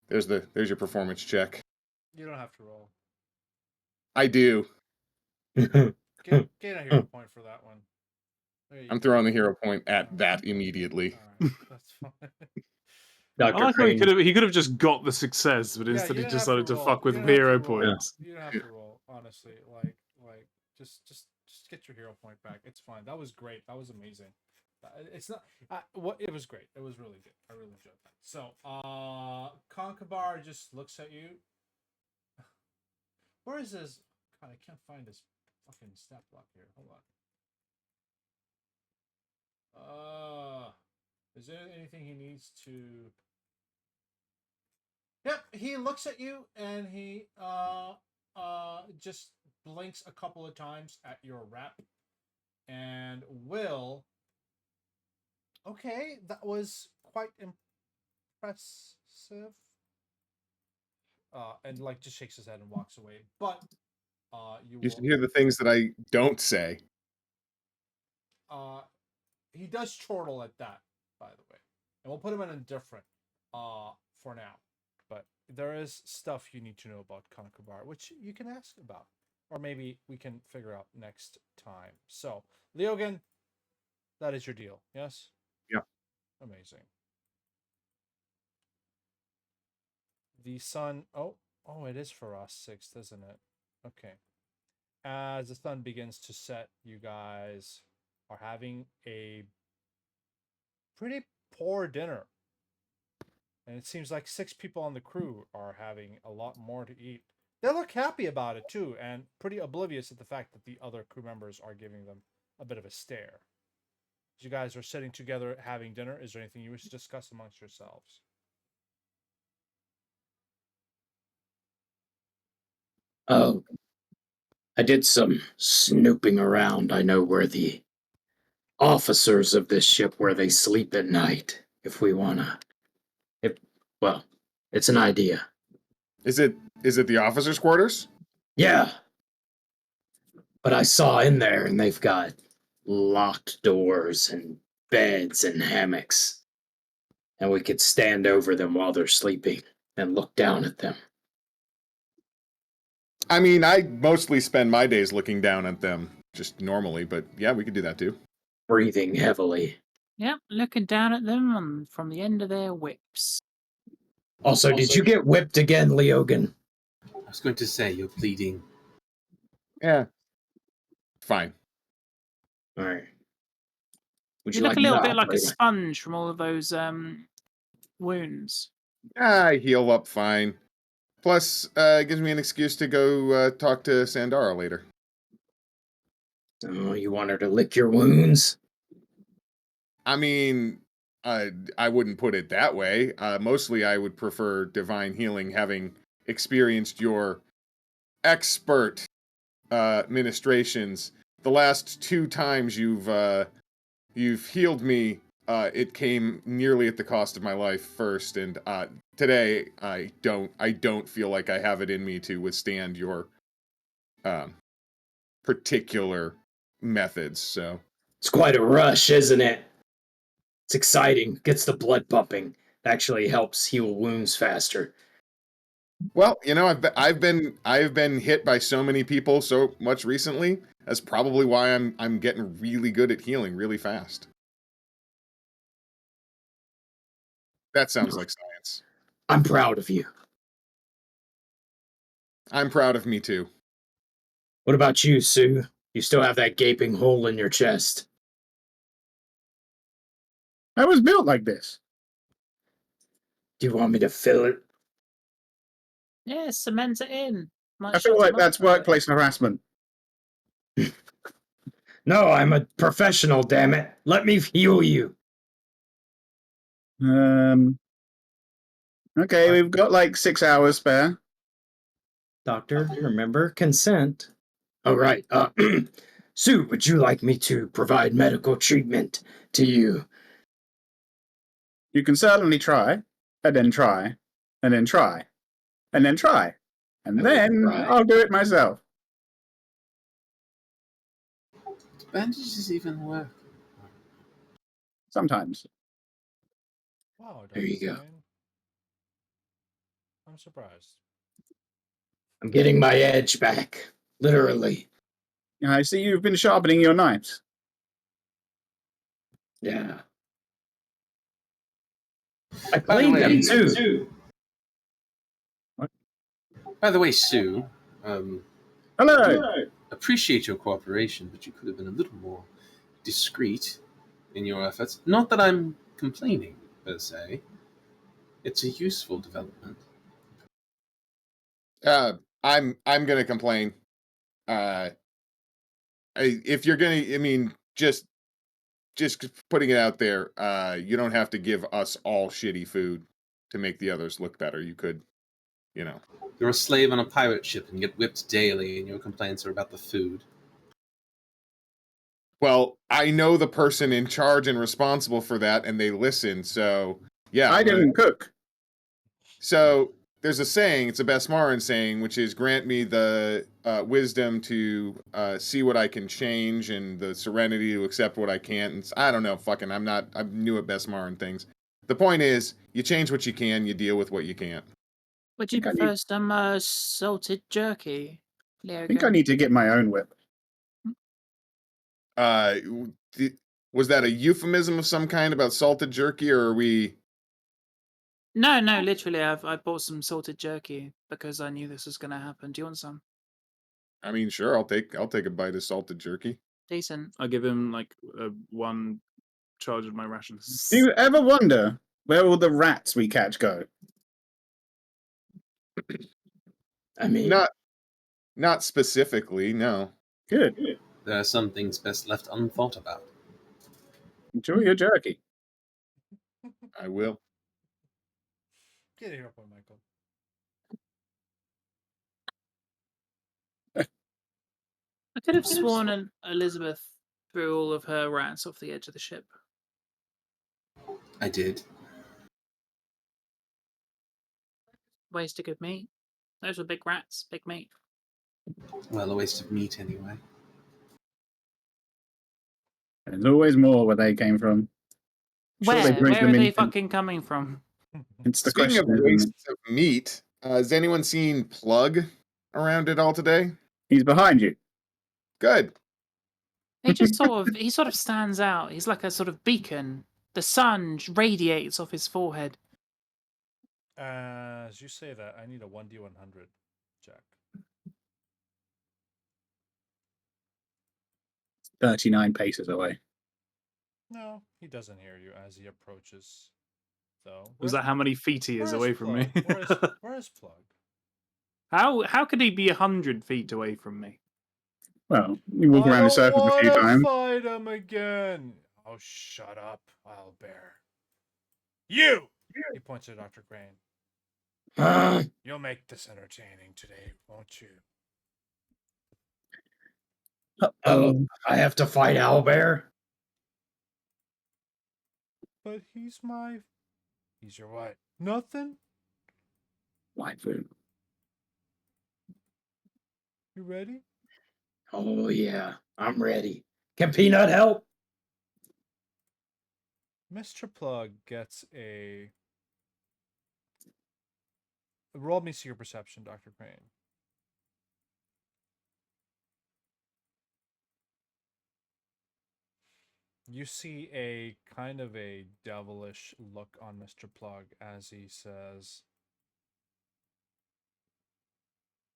There's your performance check. You don't have to roll. I do. Gain a hero point for that one. I'm throwing the hero point at that immediately. All right, that's fine. I Dr. like how he Crane. could have just got the success, but Yeah, instead you he didn't have to decided to roll. fuck You with didn't have to hero roll. points. You don't have to roll, honestly. Like, just get your hero point back. It's fine. That was great. That was amazing. It's not. What it was great. It was really good. I really enjoyed that. So, Conkabar just looks at you. Where is this? God, I can't find this fucking stat block here. Hold on. Is there anything he needs to? Yep, he looks at you and he just blinks a couple of times at your rep and will. Okay, that was quite impressive. And like just shakes his head and walks away. But You should hear the things that I don't say. He does chortle at that, by the way, and we'll put him in indifferent for now. But there is stuff you need to know about Conkabar, which you can ask about, or maybe we can figure out next time. So, Leogan, that is your deal, yes? Yeah. Amazing. The sun. Oh, it is for us 6th, isn't it? Okay. As the sun begins to set, you guys are having a pretty poor dinner. And it seems like 6 people on the crew are having a lot more to eat. They look happy about it too, and pretty oblivious at the fact that the other crew members are giving them a bit of a stare. As you guys are sitting together having dinner, is there anything you wish to discuss amongst yourselves? Oh, I did some snooping around. I know where the officers of this ship where they sleep at night. If we wanna, well, it's an idea. Is it the officers' quarters? Yeah, but I saw in there, and they've got locked doors and beds and hammocks, and we could stand over them while they're sleeping and look down at them. I mean, I mostly spend my days looking down at them, just normally, but yeah, we could do that too. Breathing heavily. Yep, looking down at them from the end of their whips. Also, did you get whipped again, Leogan? I was going to say, you're bleeding. Yeah. Fine. All right. Would You you look like a little me to bit like a operate? sponge from all of those wounds. I heal up fine. Plus, it gives me an excuse to go talk to Sandara later. Oh, you want her to lick your wounds? I mean, I wouldn't put it that way. Mostly, I would prefer divine healing having experienced your expert ministrations. The last 2 times you've healed me, it came nearly at the cost of my life first, and today I don't feel like I have it in me to withstand your particular methods. So It's quite a rush, isn't it? It's exciting, gets the blood pumping. Actually helps heal wounds faster. well, I've been hit by so many people so much recently. That's probably why I'm getting really good at healing really fast. That sounds like science. I'm proud of you. I'm proud of me too. What about you, Sue? You still have that gaping hole in your chest. I was built like this. Do you want me to fill it? Yeah, cement it in. Might I feel shut like him up that's for a bit. workplace harassment. No, I'm a professional, damn it. Let me heal you. Okay, we've got like 6 hours spare. Doctor, remember, consent. All right. Sue, would you like me to provide medical treatment to you? You can certainly try, and then try, and then try, and then try, and I then will try. I'll do it myself. Do bandages even work? Sometimes. Wow, There you go. Crane. I'm surprised. I'm getting my edge back. Literally. I see you've been sharpening your knives. Yeah. I By the played way, them too. By the way, Sue, Hello! appreciate your cooperation, but you could have been a little more discreet in your efforts. Not that I'm complaining, per se. It's a useful development. I'm gonna complain. If you're gonna, I mean, just putting it out there. You don't have to give us all shitty food to make the others look better. You could, You're a slave on a pirate ship and get whipped daily, and your complaints are about the food. Well, I know the person in charge and responsible for that, and they listen. So yeah, I didn't cook. So there's a saying, it's a Besmaran saying, which is grant me the wisdom to see what I can change and the serenity to accept what I can't. And I don't know, I'm new at Besmaran things. The point is, you change what you can, you deal with what you can't. Would you think I prefer some salted jerky? I think I need to get my own whip. Was that a euphemism of some kind about salted jerky, or are we... No, literally, I bought some salted jerky because I knew this was going to happen. Do you want some? I mean, sure, I'll take a bite of salted jerky. Decent. I give him like one charge of my rations. Do you ever wonder where all the rats we catch go? I mean, Not specifically, no. Good. There are some things best left unthought about. Enjoy your jerky. I will. Get here, boy, Michael. I could have sworn Elizabeth threw all of her rats off the edge of the ship. I did. Waste of good meat. Those were big rats, big meat. Well, a waste of meat anyway. There's always more where they came from. Sure, they Where? bring Where them are they in. fucking coming from? It's the Speaking question. of isn't it? wastes of meat, has anyone seen Plug around at all today? He's behind you. Good. He just he sort of stands out. He's like a sort of beacon. The sun radiates off his forehead. As you say that, I need a 1d100 check. 39 paces away. No, he doesn't hear you as he approaches. So Was that how many feet he is where's away from me? Plug? Where's Plug? How could he be 100 feet away from me? Well, you walk around in circles a few I don't times. wanna fight him again. Oh, shut up, Owlbear. You! He points to Dr. Crane. You'll make this entertaining today, won't you? Oh, I have to fight Owlbear. But he's your what? Nothing? My food. You ready? Oh yeah, I'm ready. Can Peanut help? Mr. Plug gets a... Roll me see your perception, Dr. Crane. You see a kind of a devilish look on Mr. Plug as he says,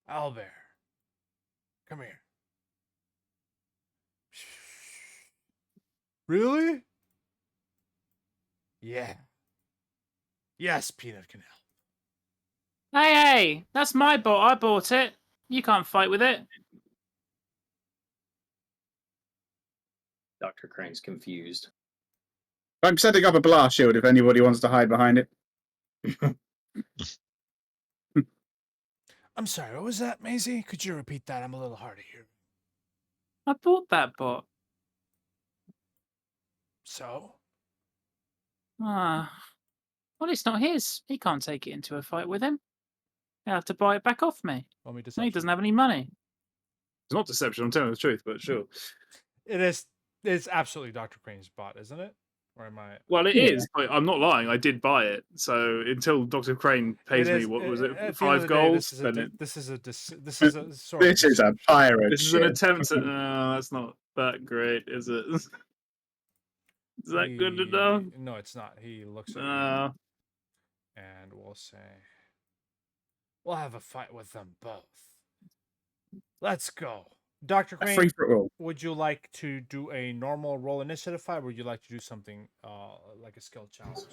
Owlbear, come here. Really? Yeah. Yes, Peanut can help. Hey, that's my boat. I bought it. You can't fight with it. Dr. Crane's confused. I'm setting up a blast shield if anybody wants to hide behind it. I'm sorry, what was that, Maisie? Could you repeat that? I'm a little hard to hear. I bought that bot. So? Ah, well, it's not his. He can't take it into a fight with him. He'll have to buy it back off me. Roll me And he deception. doesn't have any money. It's not deception. I'm telling the truth, but sure. It is. It's absolutely Dr. Crane's bot, isn't it? Or am I? Well, it Yeah. is, but I'm not lying. I did buy it. So until Dr. Crane pays me, what was it, at the end of the day, 5 gold? This is a sort This of is a pirate This is an ship. attempt at. That's not that great, is it? Is that good enough? No, it's not. He looks at you and we'll say, we'll have a fight with them both. Let's go. Dr. A Crane, free for all. would you like to do a normal roll initiative fight, or would you like to do something like a skill challenge?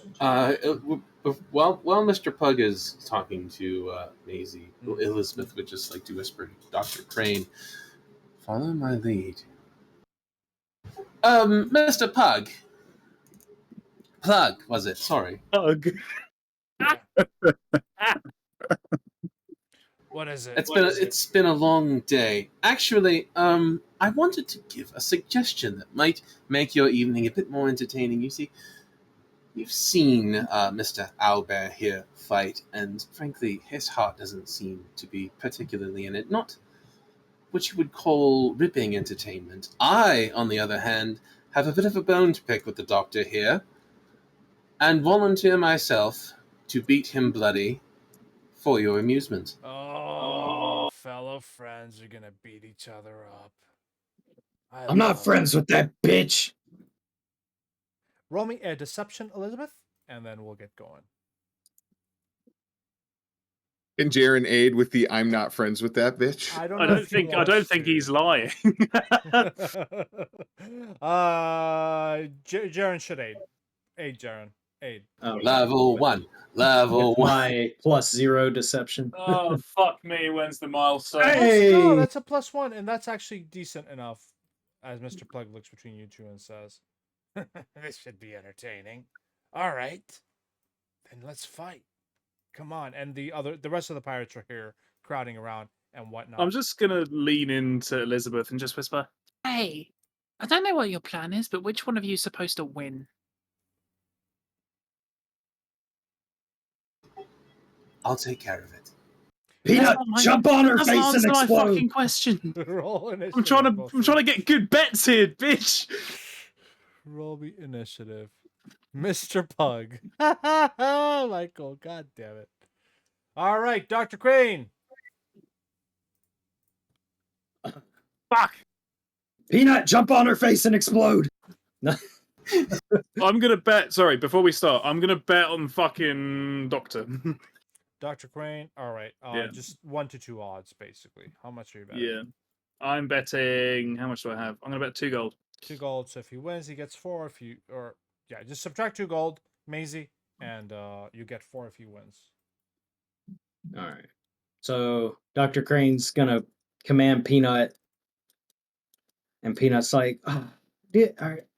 While Mr. Pug is talking to Maisie, Elizabeth would just like to whisper to Dr. Crane, "Follow my lead." Mr. Pug. Plug, was it? Sorry. Ugh. What is it? It's been a long day. Actually, I wanted to give a suggestion that might make your evening a bit more entertaining. You see, you've seen Mr. Owlbear here fight, and frankly, his heart doesn't seem to be particularly in it. Not what you would call ripping entertainment. I, on the other hand, have a bit of a bone to pick with the doctor here, and volunteer myself to beat him bloody for your amusement. Oh, fellow friends are gonna beat each other up. I'm not friends with that bitch. Roll me a deception, Elizabeth, and then we'll get going. Can Jaren aid with the "I'm not friends with that bitch"? I don't I know don't if he think. I wants don't think to. he's lying. Jaren should aid. Aid, Jaren. Aid. Oh, Level 1. Level with 1. my +0 deception. Oh, fuck me. When's the milestone? Hey! No, that's a +1, and that's actually decent enough. As Mr. Plug looks between you two and says, "This should be entertaining. All right, then let's fight. Come on!" And the rest of the pirates are here, crowding around and whatnot. I'm just going to lean into Elizabeth and just whisper, Hey, I don't know what your plan is, but which one of you is supposed to win? I'll take care of it. Peanut, jump on her That's face not and answer my explode. fucking question. Roll I'm initiative. trying to get good bets here, bitch. Roll me initiative, Mr. Pug. Michael, god damn it! All right, Dr. Crane. Fuck. Peanut, jump on her face and explode. I'm gonna bet. Sorry, before we start, I'm gonna bet on fucking Doctor. Dr. Crane. All right. Yeah. Just 1 to 2 odds, basically. How much are you betting? Yeah, I'm betting. How much do I have? I'm gonna bet 2 gold. 2 gold. So if he wins, he gets 4. Just subtract 2 gold, Maisie, and you get 4 if he wins. All right. So Dr. Crane's gonna command Peanut, and Peanut's like, "Oh,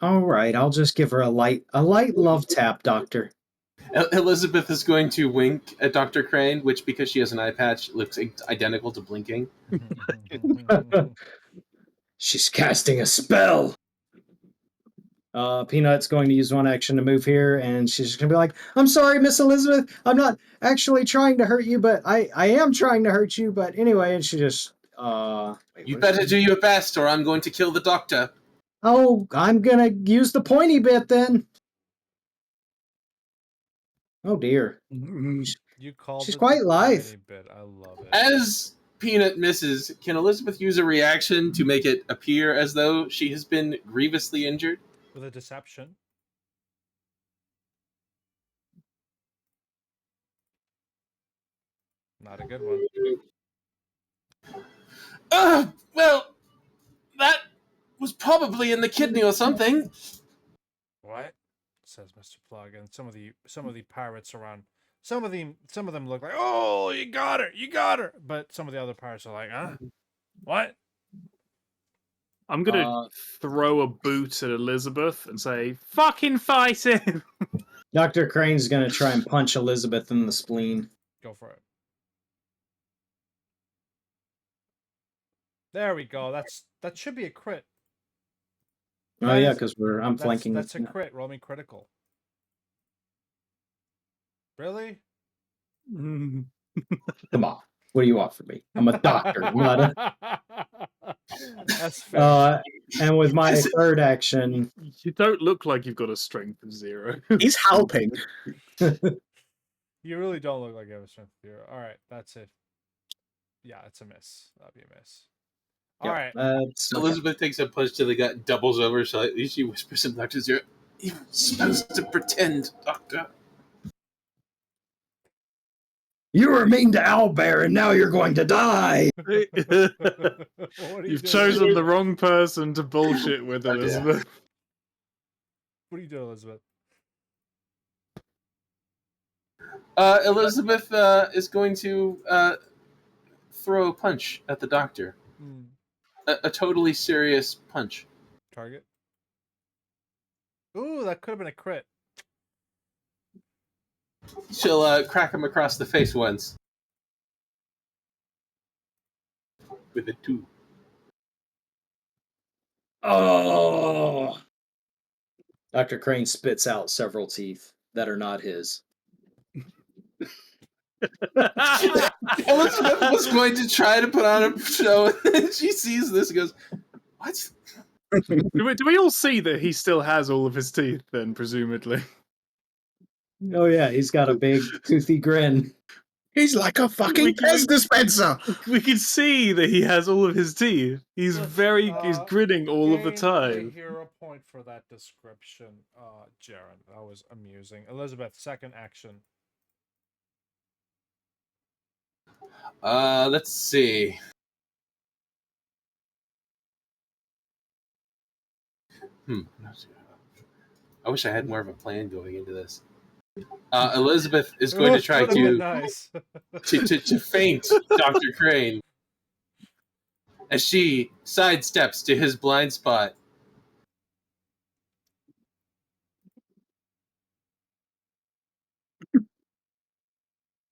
all right, I'll just give her a light love tap, Doctor." Elizabeth is going to wink at Dr. Crane, which, because she has an eye patch, looks identical to blinking. She's casting a spell. Peanut's going to use one action to move here, and she's just going to be like, I'm sorry, Miss Elizabeth. I'm not actually trying to hurt you, but I am trying to hurt you. But anyway, and she just... You better do your best, or I'm going to kill the doctor. Oh, I'm going to use the pointy bit then. Oh, dear. You called She's it quite the lithe. tiny bit. I love it. As Peanut misses, can Elizabeth use a reaction to make it appear as though she has been grievously injured? With a deception. Not a good one. Well, that was probably in the kidney or something. What? Says Mr. Plug, and some of the pirates around. Some of them look like, oh, you got her, but some of the other pirates are like, huh? What? I'm gonna throw a boot at Elizabeth and say, "Fucking fight him!" Dr. Crane's going to try and punch Elizabeth in the spleen. Go for it. There we go. That should be a crit. Oh That yeah, is- because I'm flanking. That's a crit. Roll me critical. Really? Come on. What do you want from me? I'm a doctor, not a... That's fair. And with my third action... You don't look like you've got a strength of 0. He's helping. You really don't look like you have a strength of 0. All right, that's it. Yeah, it's a miss. That'd be a miss. All right. Elizabeth takes a punch to the gut, doubles over slightly. She whispers in Doctor's ear, "You're supposed to pretend, Doctor." You were mean to Owlbear, and now you're going to die. You've chosen the wrong person to bullshit with, Elizabeth. What are you doing, Elizabeth? Elizabeth is going to throw a punch at the doctor. A totally serious punch. Target. Ooh, that could have been a crit. She'll crack him across the face once. With a 2. Oh! Dr. Crane spits out several teeth that are not his. Elizabeth was going to try to put on a show, and then she sees this and goes, "What?" Do we all see that he still has all of his teeth, then, presumably? Oh yeah, he's got a big toothy grin. He's like a fucking Pez dispenser. We can see that he has all of his teeth. He's he's grinning all of the time. A hero point for that description, Jaren. That was amusing. Elizabeth, second action. Let's see. I wish I had more of a plan going into this. Elizabeth is going to try to feint Dr. Crane as she sidesteps to his blind spot.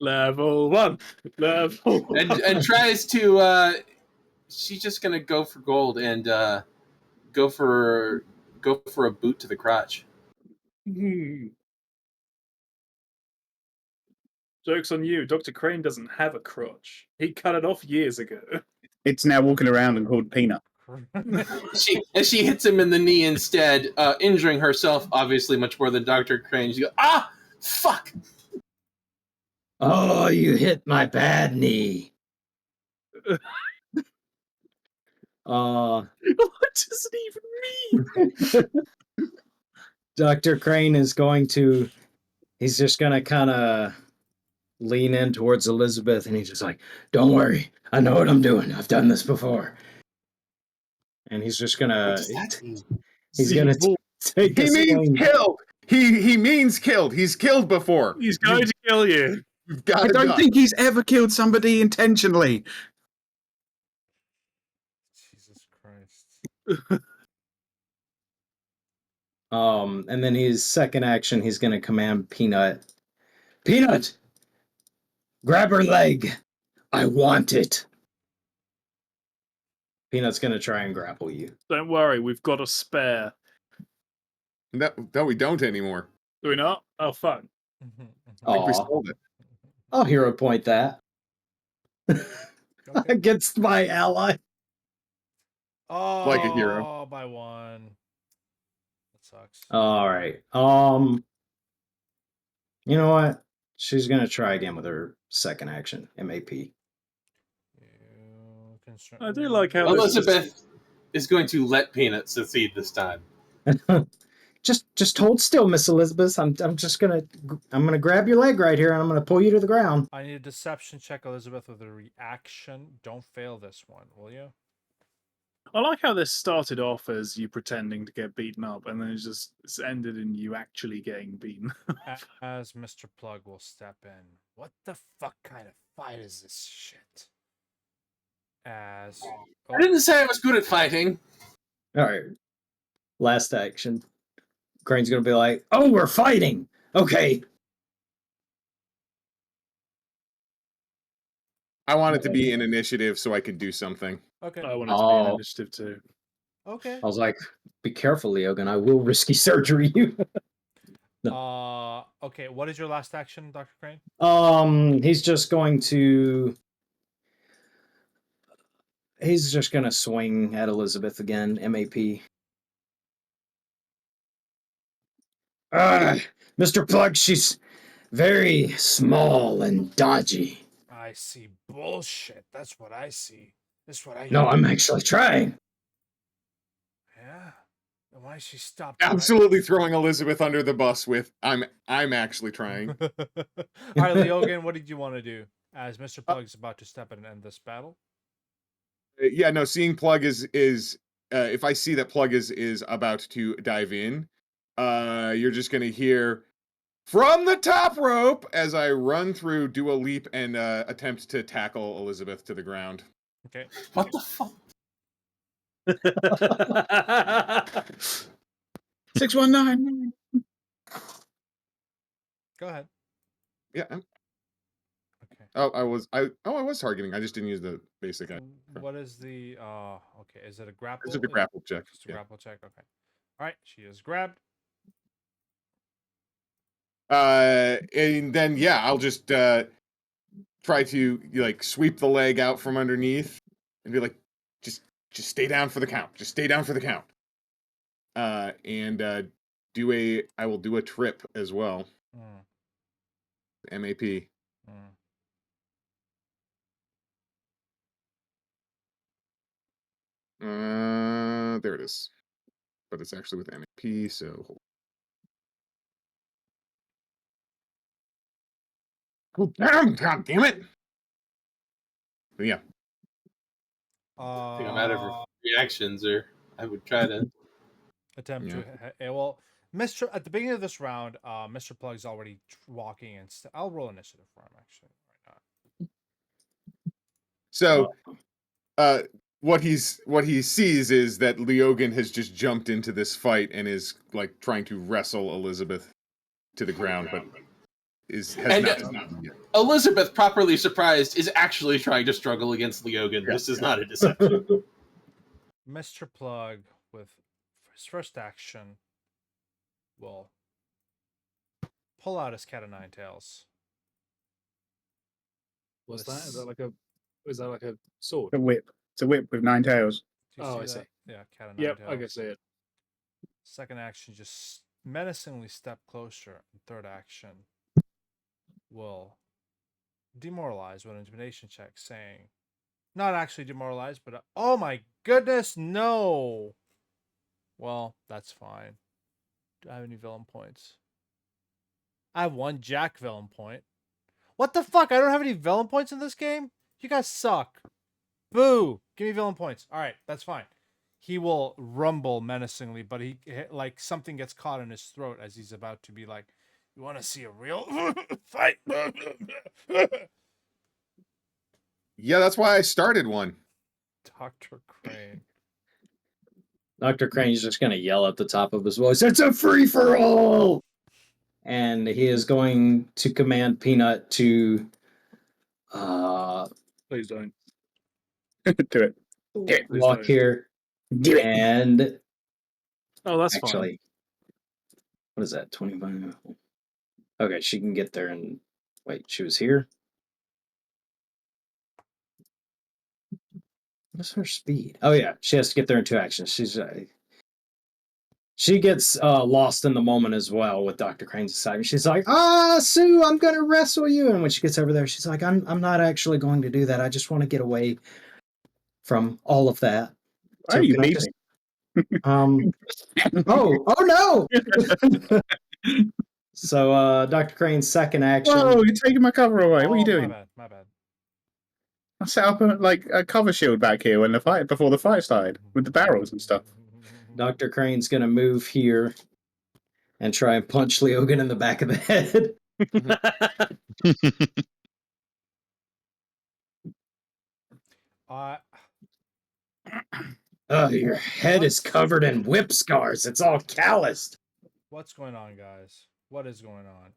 Level 1. Level 1. And tries to she's just gonna go for gold and go for a boot to the crotch. Joke's on you. Dr. Crane doesn't have a crotch. He cut it off years ago. It's now walking around and called Peanut. She hits him in the knee instead, injuring herself obviously much more than Dr. Crane. She goes, "Ah, fuck!" Oh, you hit my bad knee. What does it even mean? Dr. Crane is he's just going to kind of lean in towards Elizabeth, and he's just like, don't worry, I know what I'm doing. I've done this before. And he's just going to... He's going to take He means swing. killed. He means killed. He's killed before. He's going to kill you. You've got I don't think he's ever killed somebody intentionally. Jesus Christ. And then his second action, he's going to command Peanut Peanut! Grab her leg. I want it. Peanut's gonna try and grapple you. Don't worry, we've got a spare. No, we don't anymore. Do we not? Oh, fuck. I think we Aw. sold it. I'll hero point that. Okay. Against my ally. Oh, Like a hero. by 1. That sucks. All right. You know what? She's gonna try again with her second action, MAP. I do like how this Elizabeth is going to let Peanut succeed this time. Just hold still, Miss Elizabeth. I'm gonna grab your leg right here and I'm gonna pull you to the ground. I need a deception check, Elizabeth, with a reaction. Don't fail this one, will you? I like how this started off as you pretending to get beaten up, and then it's ended in you actually getting beaten. As Mr. Plug will step in. What the fuck kind of fight is this shit? As I didn't say I was good at fighting. All right. Last action. Crane's gonna be like, "Oh, we're fighting. Okay." I want it to be an initiative so I can do something. Okay. I want it to be an initiative too. Okay. I was like, "Be careful, Leogan. I will risky surgery you." Okay. What is your last action, Dr. Crane? He's just going to. He's just gonna swing at Elizabeth again. MAP. Mr. Plug, she's very small and dodgy. I see bullshit. That's what I see. That's what I No, hear. I'm actually trying. Yeah. Then why she stopped? Absolutely throwing Elizabeth under the bus with I'm actually trying. All right, Leogan, what did you want to do as Mr. Plug's about to step in and end this battle? Yeah, no, seeing Plug is if I see that Plug is about to dive in, you're just gonna hear from the top rope as I run through, do a leap, and attempt to tackle Elizabeth to the ground. Okay. What the fuck? 619. Go ahead. Yeah. Okay. I was targeting. I just didn't use the basic. What is the okay, is it a grapple? It's a grapple check. Just a grapple check, okay. All right, she is grabbed. And then yeah, I'll just try to like sweep the leg out from underneath and be like, just stay down for the count. Just stay down for the count. And I will do a trip as well. MAP. There it is. But it's actually with MAP, so oh, God damn it! But yeah. I think I'm out of reactions, or I would try to attempt to. Well, at the beginning of this round, Mr. Plug's already walking, and I'll roll initiative for him actually right now. So, what he sees is that Leogan has just jumped into this fight and is like trying to wrestle Elizabeth to the ground, but has not. Elizabeth, properly surprised, is actually trying to struggle against Leogan. This is not a deception. Mr. Plug, with his first action, will pull out his cat o' nine tails. What's that? Is that like a sword? A whip. It's a whip with 9 tails. Oh, I see. Yeah, cat o' nine tails. I can see it. Second action, just menacingly step closer. And third action will demoralize with an intimidation check, saying, not actually demoralize, but oh my goodness, no. Well, that's fine. Do I have any villain points? I have 1 Jack villain point. What the fuck? I don't have any villain points in this game? You guys suck. Boo! Give me villain points. All right, that's fine. He will rumble menacingly, but he like something gets caught in his throat as he's about to be like, "You want to see a real fight?" Yeah, that's why I started one. Dr. Crane. Dr. Crane's just gonna yell at the top of his voice, "It's a free for all!" and he is going to command Peanut to Please don't. Do it. Please walk don't. here. Do it. And Oh, that's fine. actually, what is that? 25. Okay, she can get there and wait. She was here. What's her speed? Oh yeah, she has to get there in 2 actions. She gets lost in the moment as well with Dr. Crane's assignment. She's like, Sue, I'm gonna wrestle you. And when she gets over there, she's like, I'm not actually going to do that. I just want to get away from all of that. Why are you can I leaving? Oh no! So Dr. Crane's second action. Whoa, you're taking my cover away. What are you doing? My bad. I set up a cover shield back here when before the fight started with the barrels and stuff. Dr. Crane's gonna move here and try and punch Leogan in the back of the head. Oh, your head is covered in whip scars. It's all calloused. What's going on, guys? What is going on?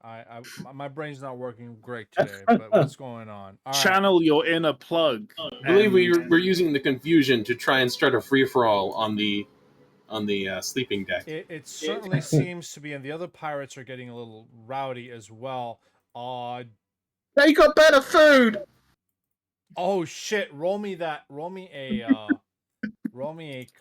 My brain's not working great today, but what's going on? All right. Channel your inner plug. I believe we're using the confusion to try and start a free-for-all on the sleeping deck. It certainly seems to be, and the other pirates are getting a little rowdy as well. They got better food. Oh shit! Roll me a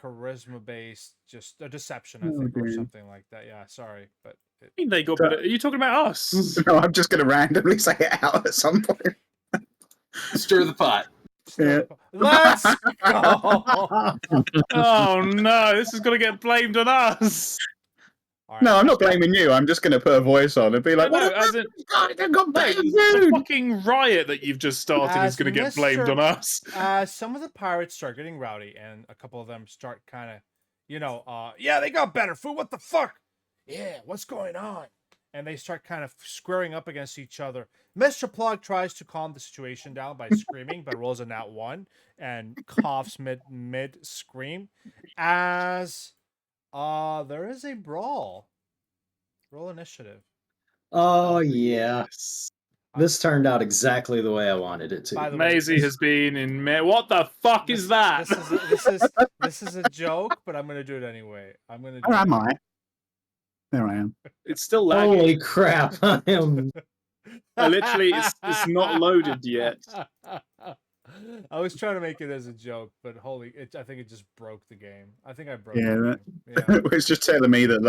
charisma based, just a deception, I think, or something like that. Yeah, sorry, but I mean, they got better. Are you talking about us? No, I'm just going to randomly say it out at some point. Stir the pot. Yeah. Let's go. Oh no, this is going to get blamed on us. All right. No, I'm not blaming you. I'm just going to put a voice on and be like, No, "What? as in- They got better The food." fucking riot that you've just started is As going to get blamed on us. Some of the pirates start getting rowdy, and a couple of them start kind of, yeah, they got better food. What the fuck? Yeah, what's going on? And they start kind of squaring up against each other. Mr. Plug tries to calm the situation down by screaming, but rolls a nat 1 and coughs mid scream. As there is a brawl. Roll initiative. Oh yeah. This turned out exactly the way I wanted it to. By the way, Maisie has been in. What the fuck is that? This is a joke, but I'm gonna do it anyway. I'm gonna. Do Where it am anyway. I? There I am. It's still lagging. Holy crap! I am. Literally, it's not loaded yet. I was trying to make it as a joke, but I think it just broke the game. I think I broke Yeah, the game. Yeah. It's just telling me that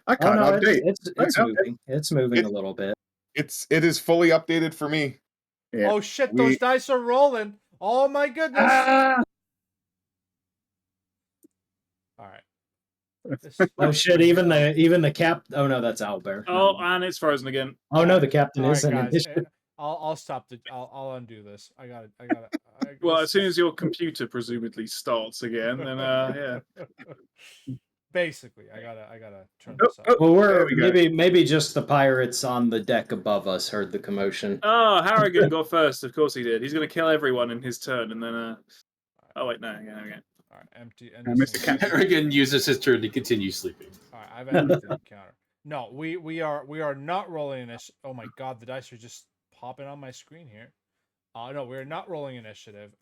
I can't update. It's moving. It's moving a little bit. It is fully updated for me. Yeah. Oh shit! Those dice are rolling. Oh my goodness! All right. Oh shit! Even the cap. Oh no, that's Owlbear. Oh, and it's frozen again. Oh no, the captain All right, is an guys, initiative. I'll stop I'll undo this. I got it. Well, as soon as your computer presumably starts again, then yeah. Basically, I gotta turn this up. Well, maybe just the pirates on the deck above us heard the commotion. Oh, Harrigan got first. Of course he did. He's going to kill everyone in his turn, and then. Oh wait, no, okay. All right, empty. Harrigan uses his turn to continue sleeping. All right, I've emptied the counter. No, we are not rolling this. Oh my god, the dice are just popping on my screen here. No, we're not rolling initiative.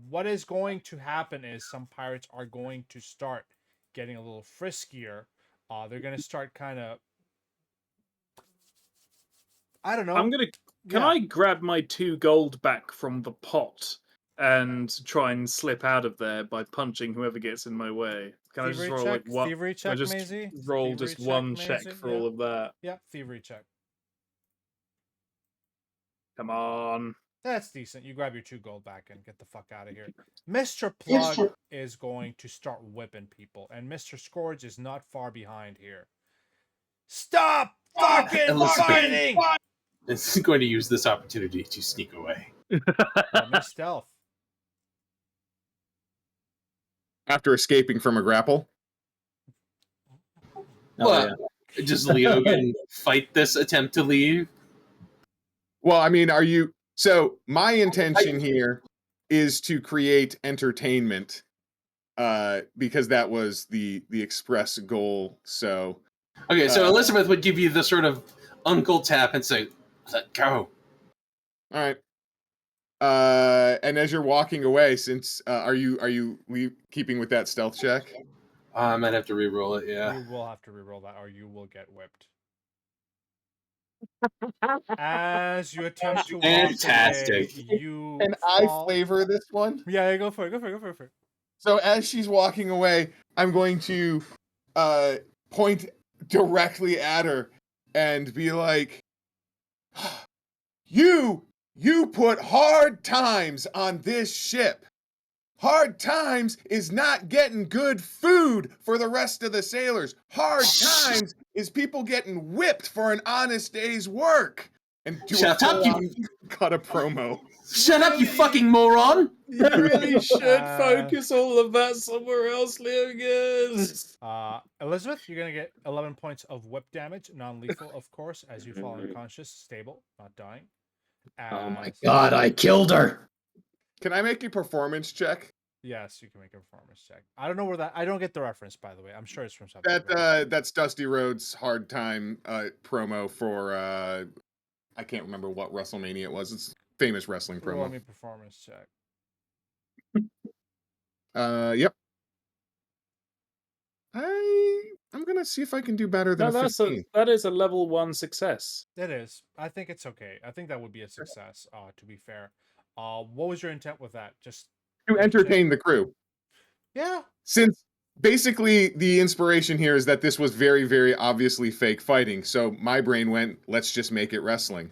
What is going to happen is some pirates are going to start getting a little friskier. They're going to start kind of. I don't know. Can I grab my 2 gold back from the pot and try and slip out of there by punching whoever gets in my way? Can thievery I just roll check, like one? Thievery check, I just Maisie? roll Thievery just one check Maisie? for all of that. Yeah, thievery check. Come on. That's decent. You grab your 2 gold back and get the fuck out of here. Mr. Plug is going to start whipping people, and Mr. Scourge is not far behind here. Stop fucking fighting! It's going to use this opportunity to sneak away. Miss Stealth. After escaping from a grapple. Well, does Leogan fight this attempt to leave? Well, I mean, so my intention here is to create entertainment, because that was the express goal. So okay, so Elizabeth would give you the sort of Uncle tap and say, "Let go." All right. And as you're walking away, since are you keeping with that stealth check? I might have to re-roll it. Yeah. You will have to reroll that, or you will get whipped. As you attempt to walk away, Fantastic. you And I fall. flavor this one. Yeah, go for it. Go for it. Go for it. Go for it. So as she's walking away, I'm going to point directly at her and be like, You put hard times on this ship. Hard times is not getting good food for the rest of the sailors. Hard times is people getting whipped for an honest day's work. And do Shut a up, cut a promo. Shut up, you fucking moron! You really should Uh, focus all of that somewhere else, Logan. Elizabeth, you're gonna get 11 points of whip damage, non-lethal, of course, as you fall unconscious, stable, not dying. Oh my As- god, I killed her. Can I make a performance check? Yes, you can make a performance check. I don't know where that. I don't get the reference, by the way. I'm sure it's from something. That's Dusty Rhodes' hard time promo for I can't remember what WrestleMania it was. It's a famous wrestling Roll promo. me performance check. Yep. I'm gonna see if I can do better than No, a 15. that is a level 1 success. It is. I think it's okay. I think that would be a success. To be fair, what was your intent with that? Just To entertain the crew. yeah. Since basically the inspiration here is that this was very, very obviously fake fighting, so my brain went, let's just make it wrestling.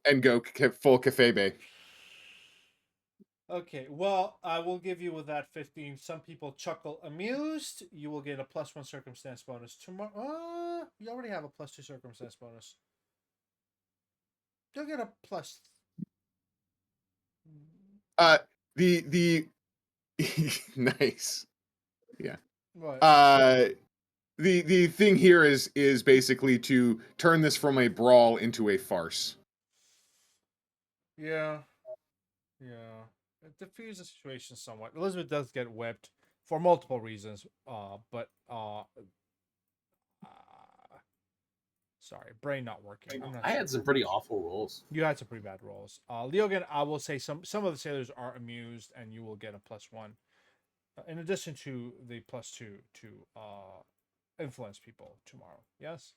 And go full kayfabe. Okay, well, I will give you with that 15. Some people chuckle amused. You will get a +1 circumstance bonus tomorrow. You already have a +2 circumstance bonus. You'll get a plus. The nice. Yeah. What? The thing here is basically to turn this from a brawl into a farce. Yeah. Yeah. It diffuses the situation somewhat. Elizabeth does get whipped for multiple reasons. Sorry, brain not working. I had some pretty awful rolls. You had some pretty bad rolls. Leogan, I will say some of the sailors are amused, and you will get a +1. In addition to the +2 to influence people tomorrow. Yes.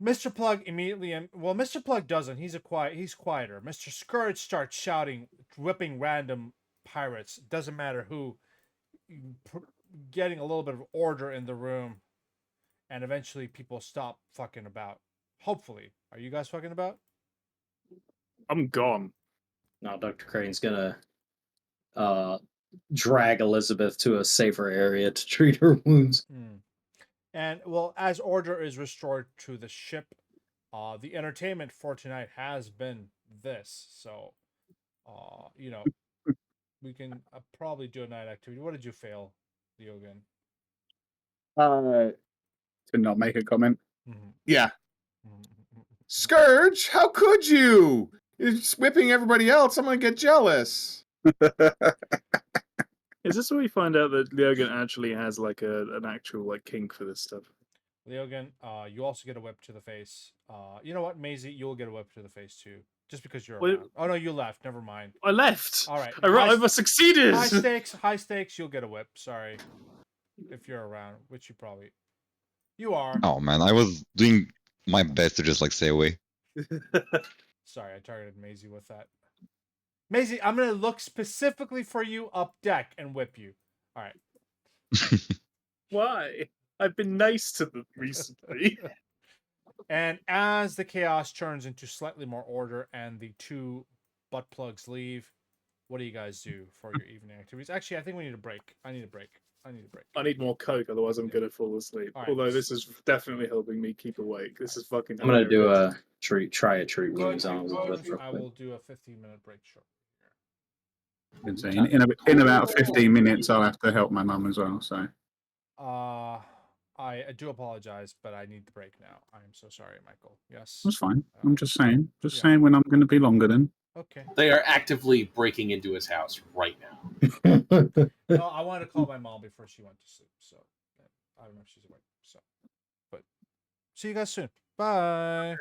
Mr. Plug immediately, Mr. Plug doesn't. He's quieter. Mr. Scourge starts shouting, whipping random pirates. Doesn't matter who. Getting a little bit of order in the room, and eventually people stop fucking about. Hopefully, are you guys fucking about? I'm gone. Now Dr. Crane's gonna drag Elizabeth to a safer area to treat her wounds. And well, as order is restored to the ship, the entertainment for tonight has been this. So, we can probably do a night activity. What did you fail, Leogan? To not make a comment. Yeah. Scourge, how could you? You're just whipping everybody else. I'm gonna get jealous. Is this where we find out that Leogan actually has like an actual like kink for this stuff? Leogan, you also get a whip to the face. You know what, Maisie, you'll get a whip to the face too, just because you're around. Oh no, you left. Never mind. I left. All right. I succeeded. High stakes. You'll get a whip. Sorry, if you're around, which you are. Oh man, I was doing my best to just like stay away. Sorry, I targeted Maisie with that. Maisie, I'm gonna look specifically for you up deck and whip you. All right. Why? I've been nice to them recently. And as the chaos turns into slightly more order and the two butt plugs leave, what do you guys do for your evening activities? Actually, I think we need a break. I need a break. I need more coke, otherwise I'm gonna fall asleep. All right. Although this is definitely helping me keep awake. This is fucking. I'm gonna do hilarious. try a treat wounds on Elizabeth real I quick. will do a 15-minute break short. In about 15 minutes, I'll have to help my mum as well. So. I do apologize, but I need the break now. I am so sorry, Michael. Yes. That's fine. I'm just saying. yeah. Saying when I'm going to be longer then. Okay. They are actively breaking into his house right now. No, I wanted to call my mom before she went to sleep, so I don't know if she's awake. So, but see you guys soon. Bye.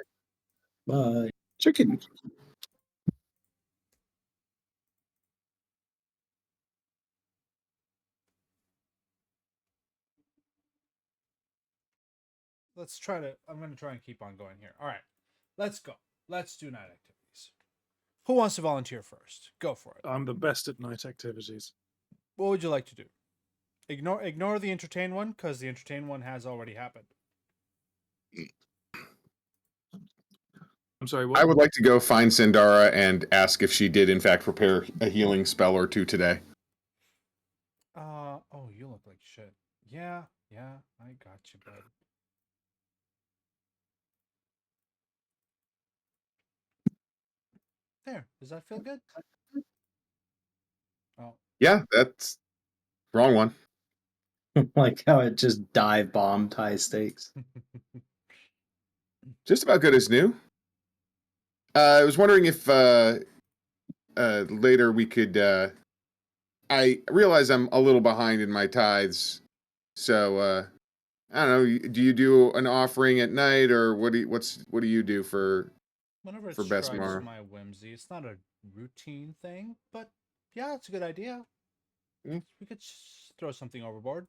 Bye. Chicken. Let's try to. I'm going to try and keep on going here. All right. Let's go. Let's do night activities. Who wants to volunteer first? Go for it. I'm the best at night activities. What would you like to do? Ignore the entertain one, because the entertain one has already happened. I'm sorry, what? I would like to go find Sindara and ask if she did in fact prepare a healing spell or two today. Oh, you look like shit. Yeah, I got you, bud. There. Does that feel good? Oh. Yeah, that's wrong one. Like how it just dive bombed high stakes. Just about good as new. I was wondering if later we could. I realize I'm a little behind in my tithes, so I don't know. Do you do an offering at night, or what do you do for Whenever it for strikes Besmar? my whimsy, it's not a routine thing, but yeah, it's a good idea. Mm. We could throw something overboard.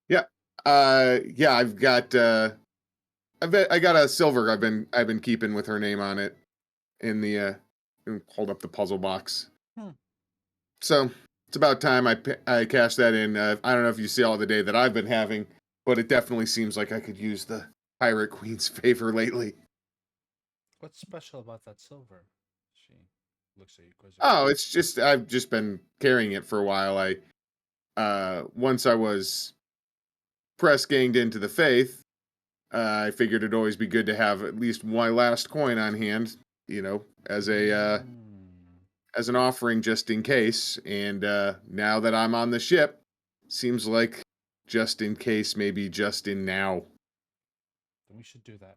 Yeah, yeah. I got a silver. I've been keeping with her name on it in the hold up the puzzle box. So it's about time I cash that in. I don't know if you see all the day that I've been having, but it definitely seems like I could use the Pirate Queen's favor lately. What's special about that silver? She looks at you quizzically. Oh, it's just I've just been carrying it for a while. Once I was press ganged into the faith, I figured it'd always be good to have at least my last coin on hand, as as an offering just in case. And now that I'm on the ship, seems like just in case, maybe just in now. Then we should do that.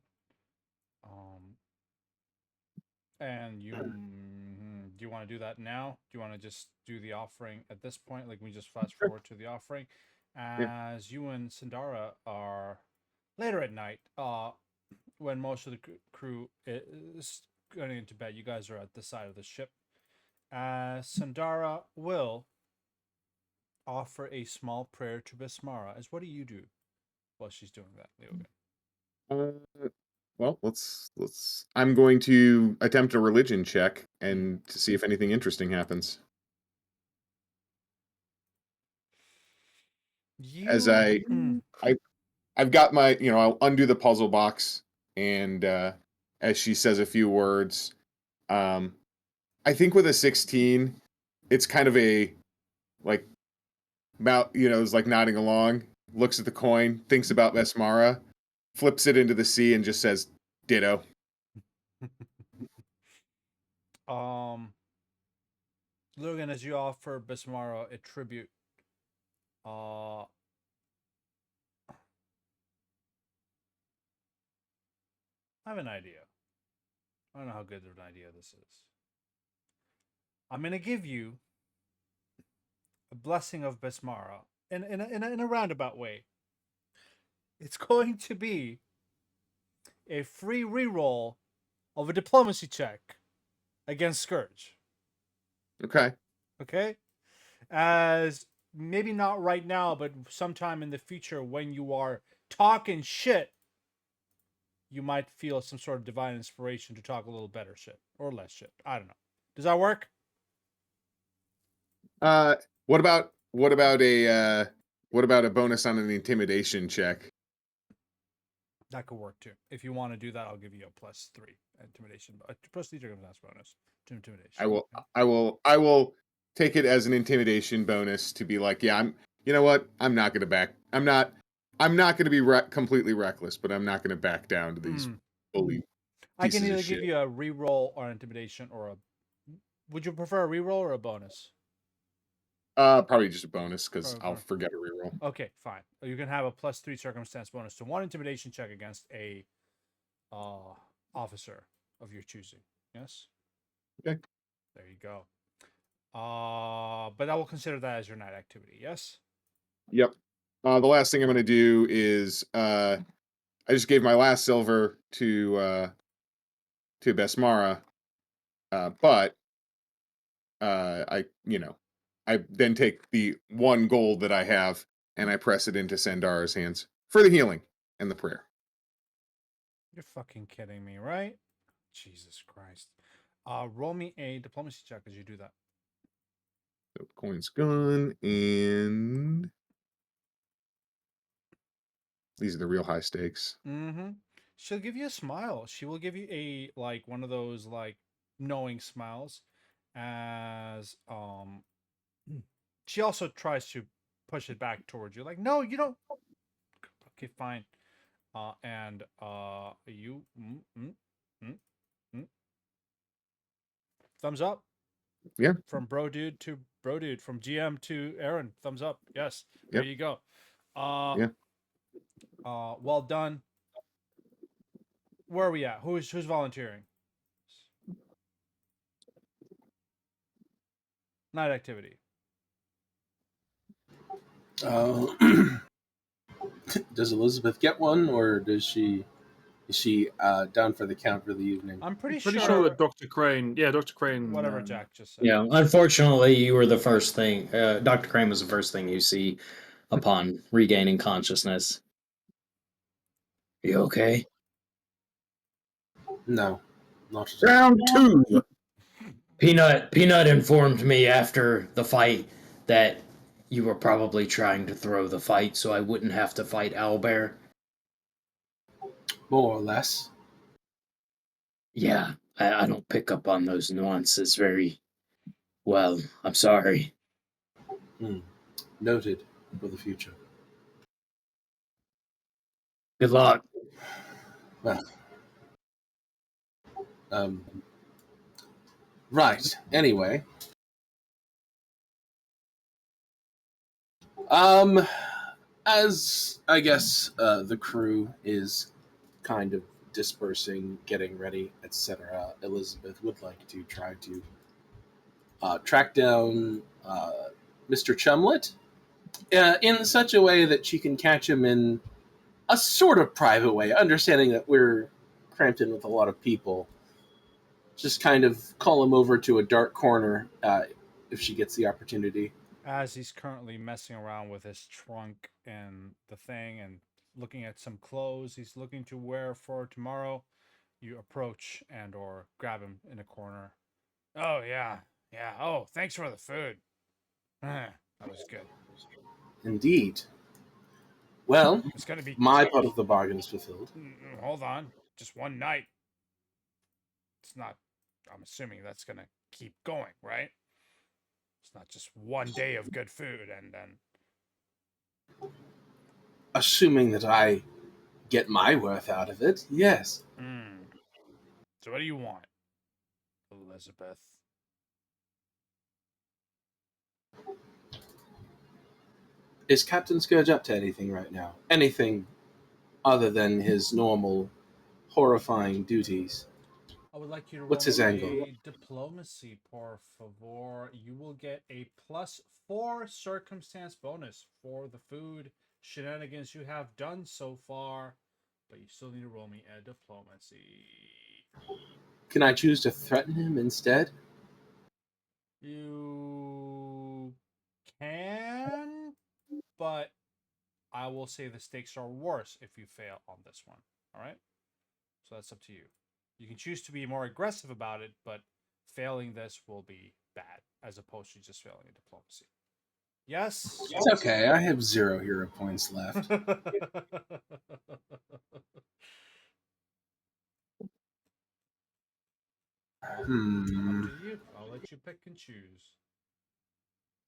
And you, do you want to do that now? Do you want to just do the offering at this point? Like we just flash forward to the offering, as you and Sindara are later at night. When most of the crew is going into bed, you guys are at the side of the ship. Sindara will offer a small prayer to Besmara. As what do you do while she's doing that, Leogan? Well, let's. I'm going to attempt a religion check and to see if anything interesting happens. As I've got my, I'll undo the puzzle box, and as she says a few words, I think with a 16, it's kind of a like, is like nodding along, looks at the coin, thinks about Besmara, flips it into the sea, and just says, "Ditto." Logan, as you offer Besmara a tribute, I have an idea. I don't know how good of an idea this is. I'm gonna give you a blessing of Besmara in a roundabout way. It's going to be a free reroll of a diplomacy check against Scourge. Okay. Okay? As maybe not right now, but sometime in the future when you are talking shit, you might feel some sort of divine inspiration to talk a little better shit or less shit. I don't know. Does that work? What about a bonus on an intimidation check? That could work too. If you want to do that, I'll give you a +3 intimidation, plus the circumstance bonus to intimidation. I will take it as an intimidation bonus to be like, yeah, you know what? I'm not going to back. I'm not going to be completely reckless, but I'm not going to back down to these bully. I can either give you a reroll or intimidation or a. Would you prefer a reroll or a bonus? Probably just a bonus because I'll forget a reroll. Okay, fine. You can have a +3 circumstance bonus to one intimidation check against a officer of your choosing. Yes. Okay. There you go. But I will consider that as your night activity. Yes. Yep. The last thing I'm going to do is I just gave my last silver to Besmara, but I then take the 1 gold that I have and I press it into Sandara's hands for the healing and the prayer. You're fucking kidding me, right? Jesus Christ. Roll me a diplomacy check as you do that. So coin's gone, and these are the real high stakes. Mm-hmm. She'll give you a smile. She will give you a one of those knowing smiles, as she also tries to push it back towards you. Like, no, you don't. Okay, fine. And you mm, mm. Thumbs up. Yeah. From bro dude to bro dude, from GM to Aaron. Thumbs up. Yes. There Yep. you go. Yeah. Well done. Where are we at? Who's volunteering? Night activity. Does Elizabeth get one, or is she down for the count for the evening? I'm pretty Pretty sure sure that Dr. Crane. Yeah, Dr. Crane. whatever Jack just said. Yeah, unfortunately, you were the first thing. Dr. Crane was the first thing you see upon regaining consciousness. You okay? No, not at all. Round 2. Peanut informed me after the fight that you were probably trying to throw the fight so I wouldn't have to fight Owlbear. More or less. Yeah, I don't pick up on those nuances very well. I'm sorry. Noted for the future. Good luck. Well, right. Anyway, as I guess the crew is kind of dispersing, getting ready, etc., Elizabeth would like to try to track down Mr. Chumlet in such a way that she can catch him in a sort of private way, understanding that we're cramped in with a lot of people. Just kind of call him over to a dark corner if she gets the opportunity. As he's currently messing around with his trunk and the thing and looking at some clothes he's looking to wear for tomorrow, you approach and or grab him in a corner. Oh yeah. Yeah. Oh, thanks for the food. That was good. Indeed. Well, It's gonna be my part of the bargain is fulfilled. hold on. Just one night. It's not I'm assuming that's gonna keep going, right? It's not just one day of good food and then Assuming that I get my worth out of it, yes. So what do you want, Elizabeth? Is Captain Scourge up to anything right now? Anything other than his normal horrifying duties? I would like you to roll What's his angle? a diplomacy, por favor. You will get a +4 circumstance bonus for the food shenanigans you have done so far, but you still need to roll me a diplomacy. Can I choose to threaten him instead? You can, but I will say the stakes are worse if you fail on this one. All right? So that's up to you. You can choose to be more aggressive about it, but failing this will be bad, as opposed to just failing a diplomacy. Yes? It's okay. I have 0 hero points left. Up to you. I'll let you pick and choose.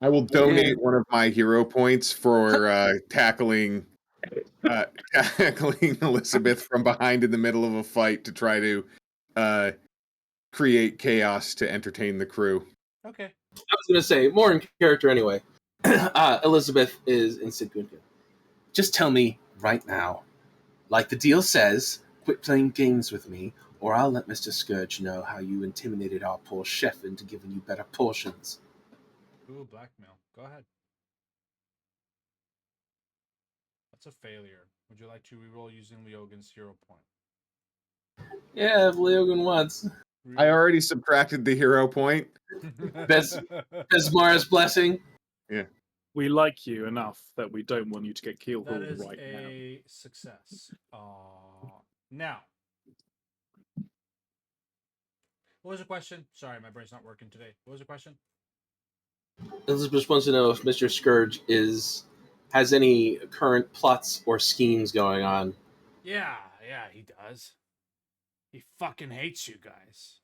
I will donate one of my hero points for tackling Elizabeth from behind in the middle of a fight to try to create chaos to entertain the crew. Okay. I was going to say, more in character anyway. Elizabeth is in Sidgunka. Just tell me right now, like the deal says, quit playing games with me, or I'll let Mr. Scourge know how you intimidated our poor chef into giving you better portions. Ooh, blackmail. Go ahead. That's a failure. Would you like to reroll using Leogan's hero point? Yeah, if Leogan wants. I already subtracted the hero point. Besmara's blessing. Yeah. We like you enough that we don't want you to get keel That hauled is right now. a success. Now, what was the question? Sorry, my brain's not working today. What was the question? Elizabeth wants to know if Mr. Scourge has any current plots or schemes going on. Yeah, he does. He fucking hates you guys.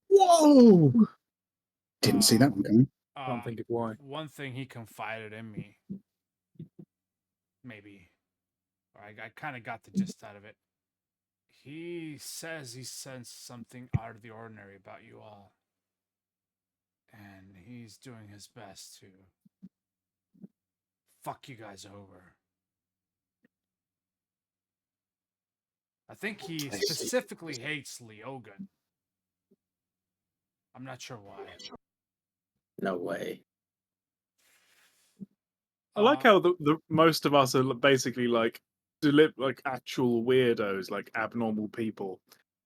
Whoa! Didn't see that one coming. Can't think of why. One thing he confided in me, maybe, or I kind of got the gist out of it. He says he sensed something out of the ordinary about you all. And he's doing his best to fuck you guys over. I think he specifically hates Leogan. I'm not sure why. No way. I like how the most of us are basically like actual weirdos, like abnormal people.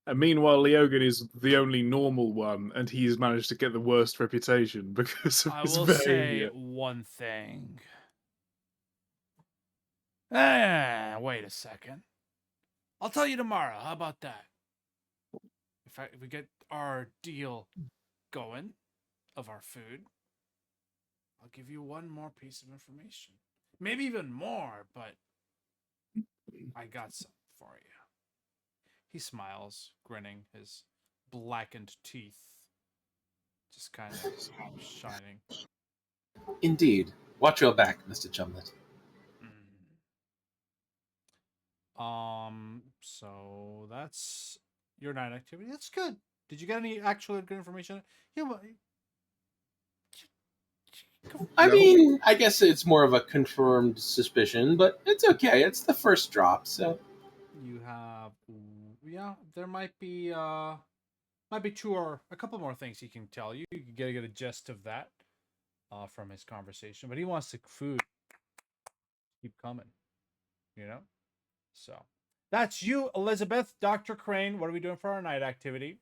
And meanwhile, Leogan is the only normal one, and he's managed to get the worst reputation because of I his will behavior. say one thing. Wait a second. I'll tell you tomorrow. How about that? If we get our deal going of our food, I'll give you one more piece of information. Maybe even more, but I got something for you. He smiles, grinning, his blackened teeth just kind of shining. Indeed. Watch your back, Mr. Chumlet. So that's your night activity. That's good. Did you get any actual good information? Yeah, I mean, I guess it's more of a confirmed suspicion, but it's okay. It's the first drop, so. You have, there might be two or a couple more things he can tell you. You can get a gist of that from his conversation, but he wants the food keep coming, So that's you, Elizabeth. Dr. Crane, what are we doing for our night activity?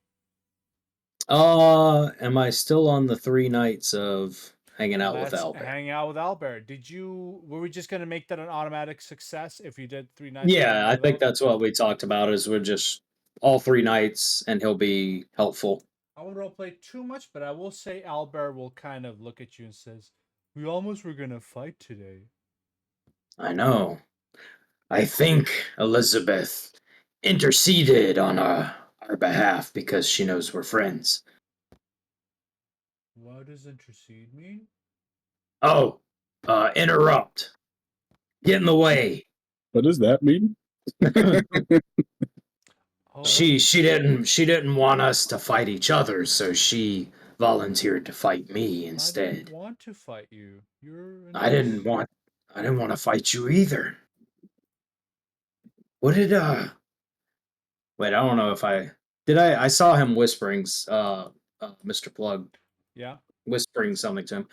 Am I still on the 3 nights of hanging out with Albert? Hang out with Albert. Were we just going to make that an automatic success if you did 3 nights? Yeah, I think that's what we talked about, is we're just all 3 nights and he'll be helpful. I won't roleplay too much, but I will say Albert will kind of look at you and says, we almost were going to fight today. I know. I think Elizabeth interceded on our behalf because she knows we're friends. What does intercede mean? Oh, interrupt. Get in the way. What does that mean? She didn't want us to fight each other, so she volunteered to fight me instead. I didn't want to fight you. I didn't want to fight you either. What did wait, I don't know if I saw him whispering Mr. Plug. Yeah. Whispering something to him.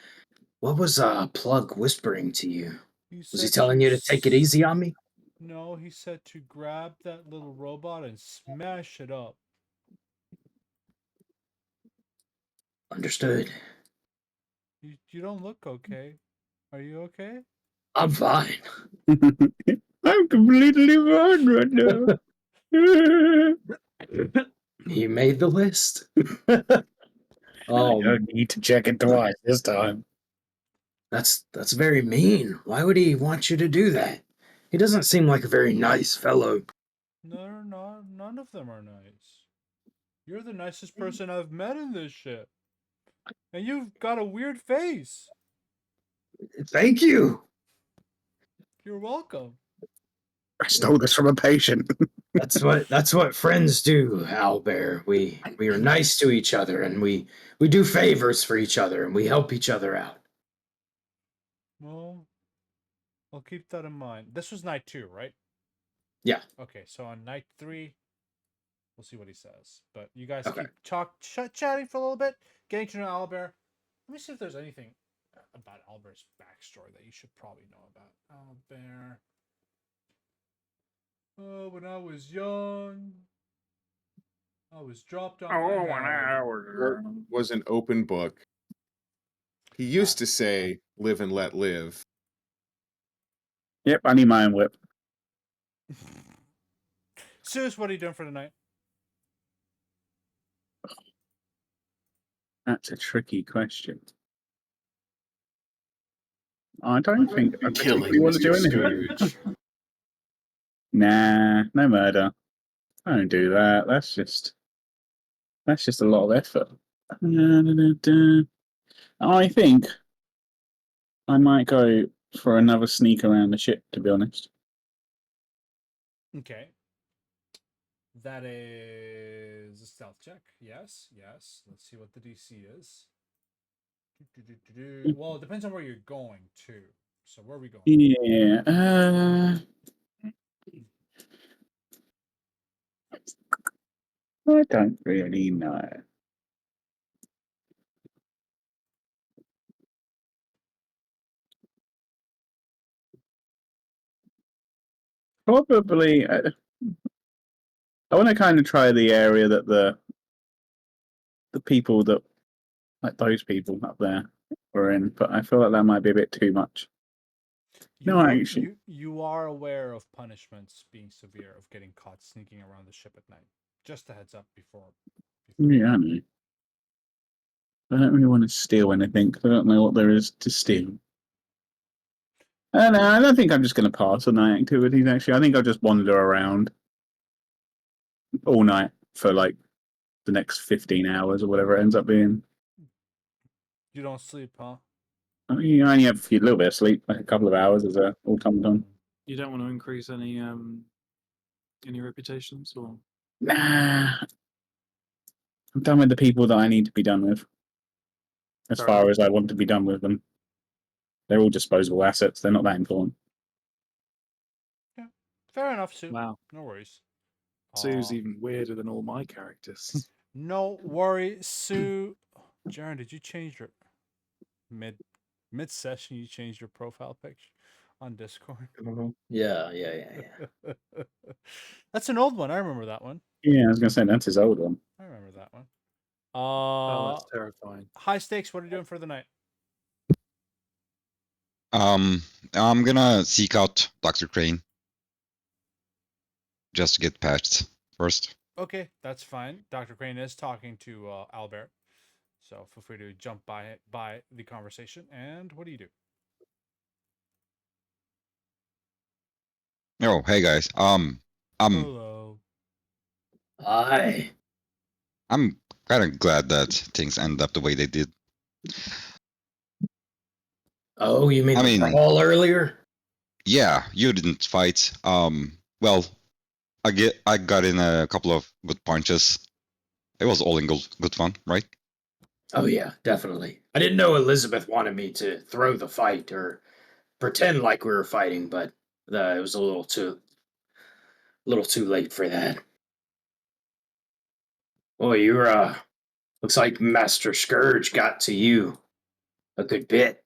What was Plug whispering to you? Was he said telling you to take it easy on me? No, he said to grab that little robot and smash it up. Understood. You don't look okay. Are you okay? I'm fine. I'm completely fine right now. He made the list. I don't need to check it twice this time. That's very mean. Why would he want you to do that? He doesn't seem like a very nice fellow. No, none of them are nice. You're the nicest person I've met in this ship. And you've got a weird face. Thank you. You're welcome. I stole this from a patient. That's what friends do, Albert. We are nice to each other, and we do favors for each other, and we help each other out. Well, I'll keep that in mind. This was night 2, right? Yeah. Okay, so on night 3, we'll see what he says. But you guys Okay. keep chatting for a little bit, getting to know Albert. Let me see if there's anything about Albert's backstory that you should probably know about. Albert. Oh, when I was young, I was dropped on my head. Art was an open book. He used to say, "Live and let live." Yep, I need my own whip. Sus, what are you doing for tonight? That's a tricky question. I don't think I Killing particularly want to do Mr. anything. Scrooge. Nah, no murder. I don't do that. That's just a lot of effort. I think I might go for another sneak around the ship, to be honest. Okay. That is a stealth check. Yes, yes. Let's see what the DC is. Well, it depends on where you're going to. So where are we going? Yeah. I don't really know. Probably. I want to kind of try the area that the people that like those people up there were in, but I feel like that might be a bit too much. You are aware of punishments being severe of getting caught sneaking around the ship at night. Just a heads up before. Yeah, I know. I don't really want to steal anything. I don't know what there is to steal. I don't think I'm just going to pass on night activities, actually. I think I'll just wander around all night for like the next 15 hours or whatever it ends up being. You don't sleep, huh? I mean, you only have a little bit of sleep, like a couple of hours as a automaton. You don't want to increase any reputations, or? Nah. I'm done with the people that I need to be done with. As far as I want to be done with them. They're all disposable assets. They're not that important. Yeah. Fair enough, Sue. Wow. No worries. Sue's even weirder than all my characters. No worry, Sue. Jaren, did you change your mid session? You changed your profile picture on Discord. Yeah. That's an old one. I remember that one. Yeah, I was gonna say that's his old one. I remember that one. Oh, that's terrifying. High stakes. What are you doing for the night? I'm gonna seek out Dr. Crane. Just to get patched first. Okay, that's fine. Dr. Crane is talking to Albert. So feel free to jump by the conversation. And what do you do? Oh, hey guys. Hello. Hi. I'm kind of glad that things end up the way they did. Oh, you mean I the mean- brawl earlier? Yeah, you didn't fight. Well, I got in a couple of good punches. It was all in good fun, right? Oh yeah, definitely. I didn't know Elizabeth wanted me to throw the fight or pretend like we were fighting, but it was a little too late for that. Well, you're looks like Master Scourge got to you a good bit.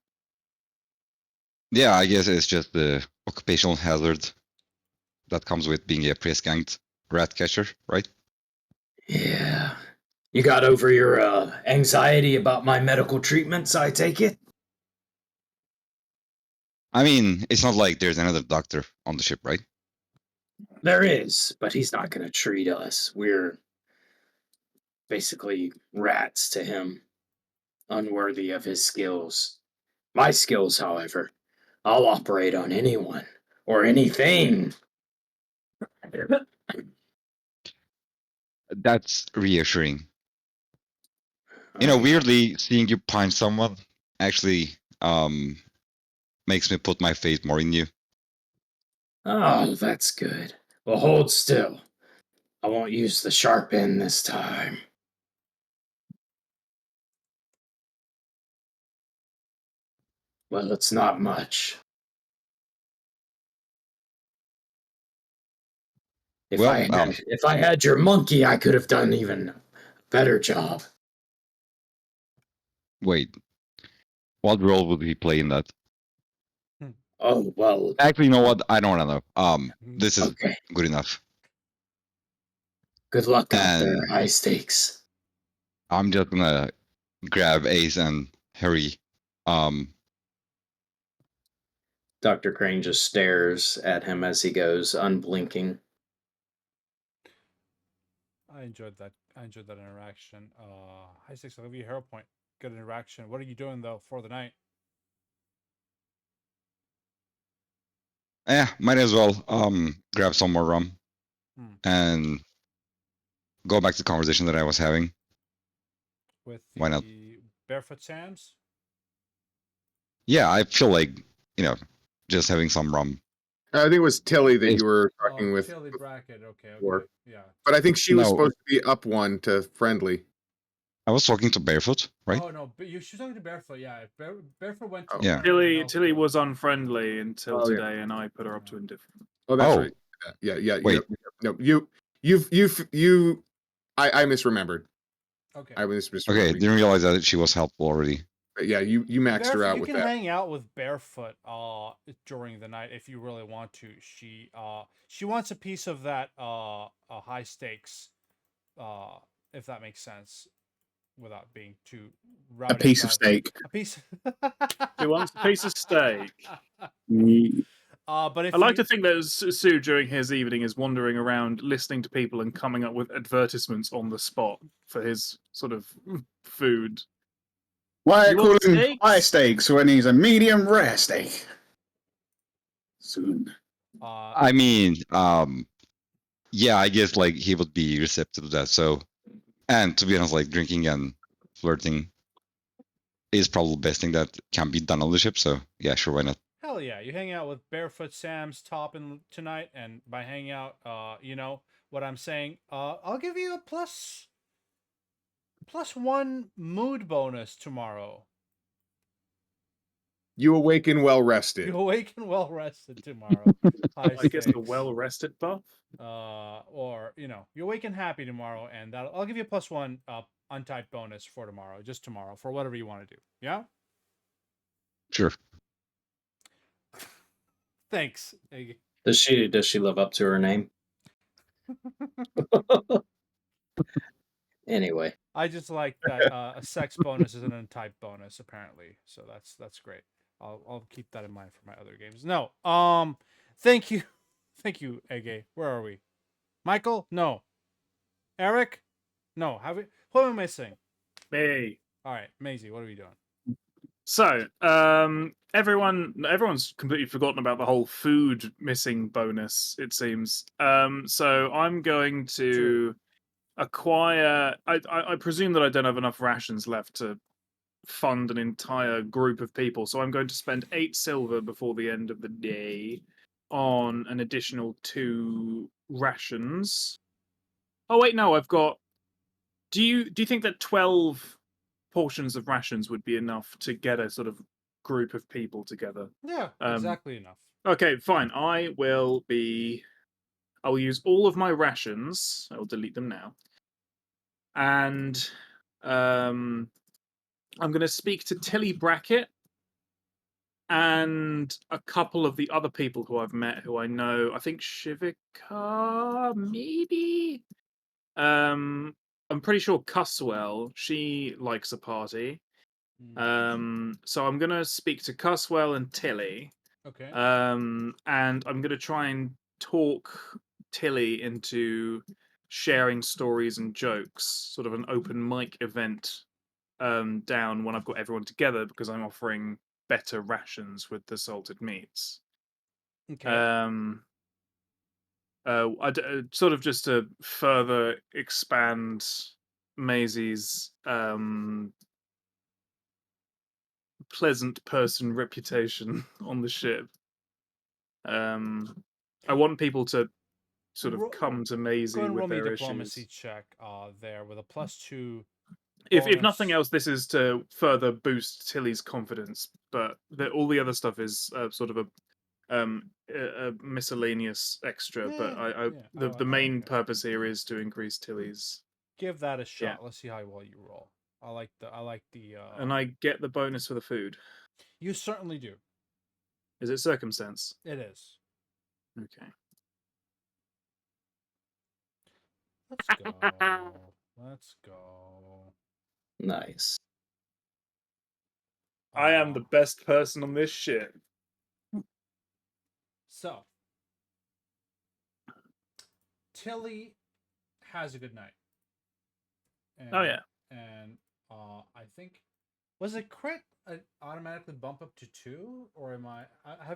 Yeah, I guess it's just the occupational hazard that comes with being a press-ganged rat catcher, right? Yeah. You got over your anxiety about my medical treatments, I take it? I mean, it's not like there's another doctor on the ship, right? There is, but he's not going to treat us. We're basically rats to him, unworthy of his skills. My skills, however, I'll operate on anyone or anything. That's reassuring. You know, weirdly, seeing you punch someone actually makes me put my faith more in you. Oh, that's good. Well, hold still. I won't use the sharp end this time. Well, it's not much. If I had your monkey, I could have done even a better job. Wait, What role would he play in that? Oh well. Actually, you know what? I don't want to know. This is Okay. good enough. Good luck out there. And High stakes. I'm just gonna grab Ace and hurry. Dr. Crane just stares at him as he goes, unblinking. I enjoyed that. I enjoyed that interaction. High stakes. I'll give you a hero point. Good interaction. What are you doing though for the night? Might as well grab some more rum and go back to the conversation that I was having. With Why not? the Barefoot Sams? Yeah, I feel like, just having some rum. I think it was Tilly that It's- you were talking with. Tilly Brackett. Okay. before. Yeah. But I think she was No. supposed to be up one to friendly. I was talking to Barefoot, right? Oh no, but you should talk to Barefoot. Yeah, Barefoot went to. Yeah. Tilly was unfriendly until Oh, yeah. today, and I put her up to indifferent. Oh, that's Oh. right. Yeah. Wait. No, I misremembered. Okay. I was Okay, misremembering. didn't realize that she was helpful already. But yeah, you maxed her Barefoot, out you with can that. hang out with Barefoot during the night if you really want to. She wants a piece of that high stakes, if that makes sense, without being too A piece of steak. A piece. She wants a piece of steak. But if I like you- to think that Sue, during his evening, is wandering around listening to people and coming up with advertisements on the spot for his sort of food. Why You call want him steaks? high steaks when he's a medium rare steak? Soon. I mean, yeah, I guess like he would be receptive to that. So, and to be honest, like drinking and flirting is probably the best thing that can be done on the ship. So yeah, sure, why not? Hell yeah, you hang out with Barefoot Sam's topping tonight, and by hang out, you know what I'm saying. I'll give you a +1 mood bonus tomorrow. You awaken well rested. You awaken well rested tomorrow. I guess the well-rested buff. Or you awaken happy tomorrow, and I'll give you a +1 untyped bonus for tomorrow, just tomorrow, for whatever you want to do. Yeah. Sure. Thanks. Iggy. Does she live up to her name? Anyway. I just like that a sex bonus is an untyped bonus, apparently. So that's great. I'll keep that in mind for my other games. No. Thank you. Thank you, Ege. Where are we? Michael? No. Eric? No. Who am I missing? Me. All right, Maisie, what are we doing? So, everyone's completely forgotten about the whole food missing bonus, it seems. So I'm going to acquire. I presume that I don't have enough rations left to fund an entire group of people, so I'm going to spend 8 silver before the end of the day on an additional 2 rations. Oh wait, no, I've got. Do you think that 12 portions of rations would be enough to get a sort of group of people together? Yeah, exactly enough. Okay, fine. I will use all of my rations. I will delete them now. And I'm going to speak to Tilly Brackett and a couple of the other people who I've met who I know. I think Shivika, maybe? I'm pretty sure Cuswell, she likes a party. So I'm gonna speak to Cuswell and Tilly. Okay. And I'm gonna try and talk Tilly into sharing stories and jokes, sort of an open mic event down when I've got everyone together, because I'm offering better rations with the salted meats. Okay. Sort of just to further expand Maisie's pleasant person reputation on the ship. I want people to sort of come to Maisie Go and roll with me a their diplomacy issues. check there with a +2. If nothing bonus. else, this is to further boost Tilly's confidence. But all the other stuff is sort of a miscellaneous extra. But the main purpose here is to increase Tilly's. Give that a shot. Yeah. Let's see how well you roll. I like the. And I get the bonus for the food. You certainly do. Is it circumstance? It is. Okay. Let's go. Let's go. Nice. I am the best person on this ship. So, Tilly has a good night. And, Oh yeah. And I think was it crit automatically bump up to 2, or am I?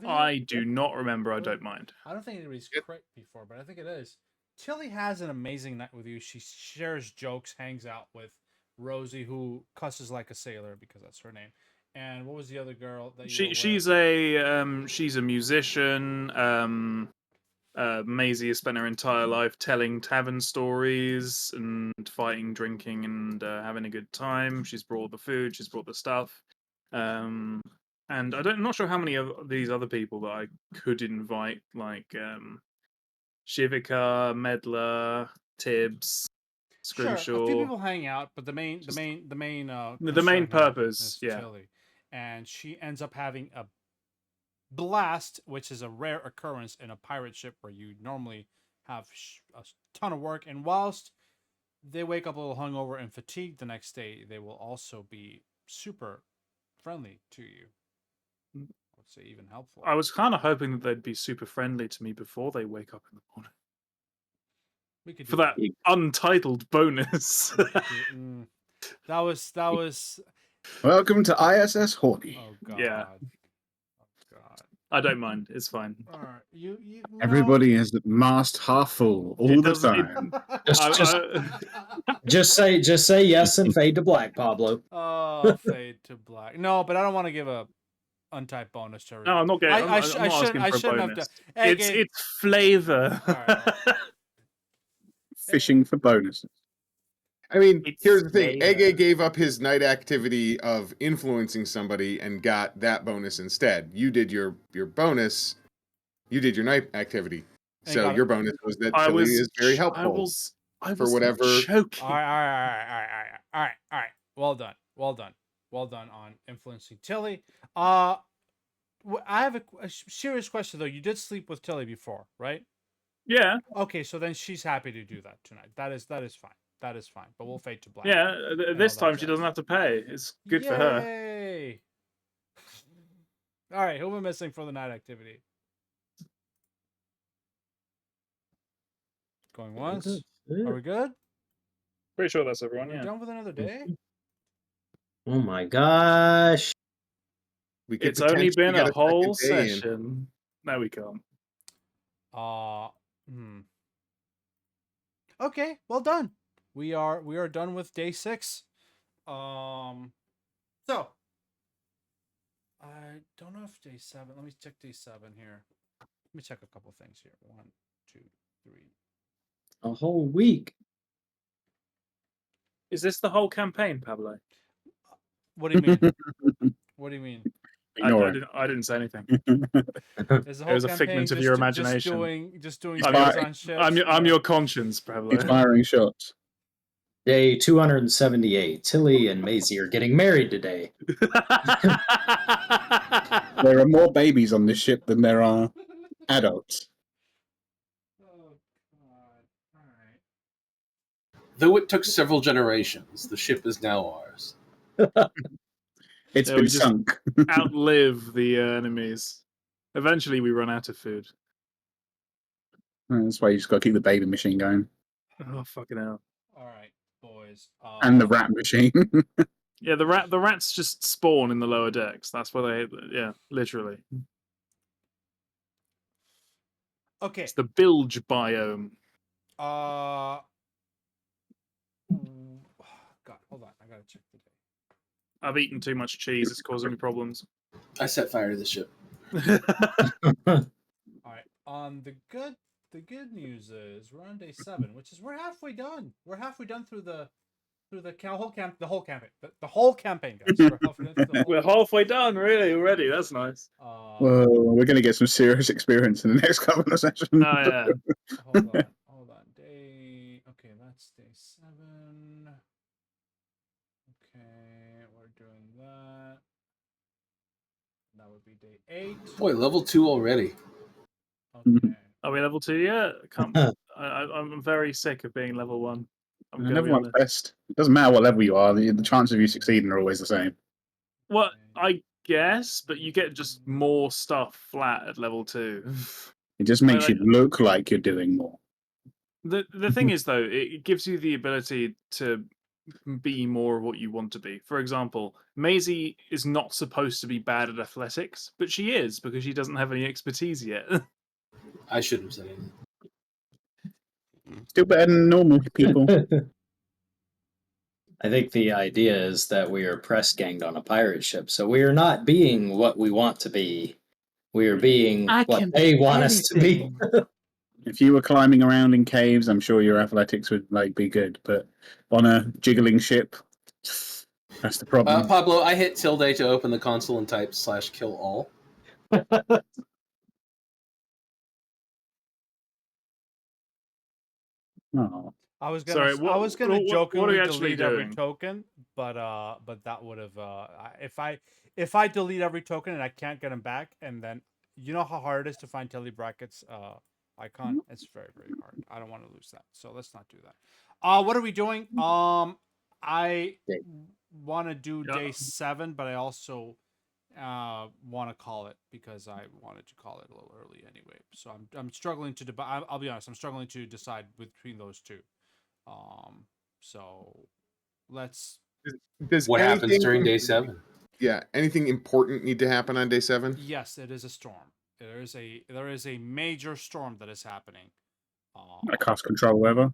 I do not remember. I don't mind. I don't think anybody's crit before, but I think it is. Tilly has an amazing night with you. She shares jokes, hangs out with Rosie, who cusses like a sailor because that's her name. And what was the other girl that you she's a musician. Maisie has spent her entire life telling tavern stories and fighting, drinking, and having a good time. She's brought the food. She's brought the stuff. And I'm not sure how many of these other people that I could invite, like Shivika, Medler, Tibbs, Scrimshaw. Sure, a few people hang out, but the main the concern main here purpose, is yeah. Tilly, and she ends up having a blast, which is a rare occurrence in a pirate ship where you normally have a ton of work. And whilst they wake up a little hungover and fatigued the next day, they will also be super friendly to you. I would say even helpful. I was kind of hoping that they'd be super friendly to me before they wake up in the morning. We could do For that untitled bonus. That was. Welcome to ISS Horny. Oh God. Yeah. Oh God. I don't mind. It's fine. All right. You Everybody is mast half full all the time. Just say yes and fade to black, Pablo. Oh, fade to black. No, but I don't want to give a untyped bonus to everybody. No, I'm not getting. I'm not asking for a shouldn't bonus. have done. It's flavor. All right. Fishing for bonuses. I mean, It's here's the thing. flavor. Ege gave up his night activity of influencing somebody and got that bonus instead. You did your bonus. You did your night activity. And So got your it. bonus was that I Tilly was is very I helpful was for whatever. joking. All right. Well done on influencing Tilly. I have a serious question though. You did sleep with Tilly before, right? Yeah. Okay, so then she's happy to do that tonight. That is fine. That is fine. But we'll fade to black. Yeah. This all that time she doesn't have to pay. It's good for her. Yay! All right, who am I missing for the night activity? Going once. Are we good? Pretty sure that's everyone. We're Yeah. done with another day. Oh my gosh. We could It's only potentially been get a whole second day in. session. No, we can't. Okay, well done. We are done with day 6. So I don't know if day 7. Let me check day 7 here. Let me check a couple things here. 1, 2, 3. A whole week. Is this the whole campaign, Pablo? What do you mean? What do you mean? I didn't say anything. Is the It whole was a campaign figment of just your imagination. Just doing I'm things your- on ships? I'm your conscience, Pablo. He's firing shots. Day 278. Tilly and Maisie are getting married today. There are more babies on this ship than there are adults. Oh God! All right. Though it took several generations, the ship is now ours. It's Yeah, been we just- sunk. Outlive the enemies. Eventually, we run out of food. That's why you just got to keep the baby machine going. Oh fucking hell! All right, boys. And the rat machine. Yeah, the rats just spawn in the lower decks. That's where they. Yeah, literally. Okay. It's the bilge biome. God, hold on. I gotta check the day. I've eaten too much cheese. It's causing me problems. I set fire to the ship. All right. The good news is we're on day 7, which is we're halfway done. We're halfway done through the whole campaign. The whole campaign, guys. We're halfway done through the whole. We're halfway done, really already. That's nice. Whoa, we're going to get some serious experience in the next couple of sessions. Oh yeah. Hold on. Okay, that's day 7. Okay. would be day 8. Boy, level 2 already. Okay. Are we level 2 yet? I'm very sick of being level 1. I'm And going to be everyone's honest. best. It doesn't matter what level you are. The chances of you succeeding are always the same. Well, I guess, but you get just more stuff flat at level 2. It just makes Like- you look like you're doing more. The thing is, though, it gives you the ability to be more of what you want to be. For example, Maisie is not supposed to be bad at athletics, but she is because she doesn't have any expertise yet. I shouldn't have said anything. Still better than normal people. I think the idea is that we are press ganged on a pirate ship, so we are not being what we want to be. We are being I what can they be want us to be. anything. If you were climbing around in caves, I'm sure your athletics would be good. But on a jiggling ship, that's the problem. Pablo, I hit tilde to open the console and type /kill all. Oh. I was Sorry, gonna what are jokingly you actually delete every doing? token, but that would have if I delete every token and I can't get them back, and then you know how hard it is to find Telly Brackets icon. It's very hard. I don't want to lose that, so let's not do that. What are we doing? I want to do Yeah. day 7, but I also want to call it because I wanted to call it a little early anyway. So I'm struggling to I'll be honest, I'm struggling to decide between those two. So let's. Does What happens anything- during day 7? Yeah, anything important need to happen on day 7? Yes, it is a storm. There is a major storm that is happening. I cast control weather.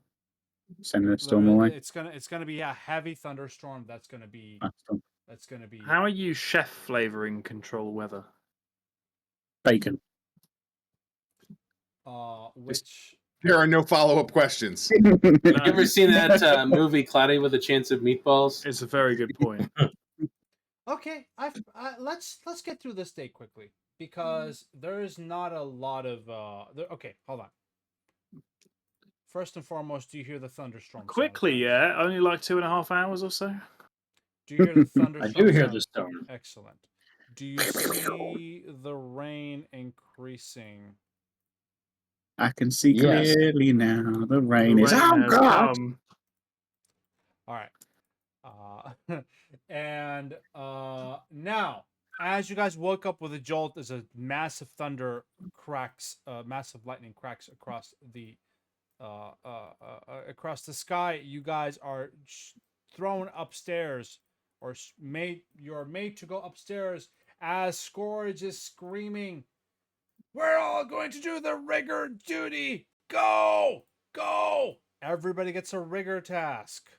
Send the storm away. It's gonna be a heavy thunderstorm. That's gonna be. How are you chef flavoring control weather? Bacon. Which There are no follow-up questions. You ever seen that movie Cloudy with a Chance of Meatballs? It's a very good point. Okay, let's get through this day quickly because there is not a lot of okay, hold on. First and foremost, do you hear the thunderstorm? Quickly, yeah. Only like 2.5 hours or so. Do you hear the thunderstorm? I do hear sound? the storm. Excellent. Do you see the rain increasing? I can see Yes. clearly now. The rain The is. rain Oh has God! come. All right. And now, as you guys woke up with a jolt, as a massive thunder cracks, massive lightning cracks across the sky. You guys are thrown upstairs, or you're made to go upstairs as Scourge is screaming, "We're all going to do the rigger duty! Go! Go!" Everybody gets a rigger task.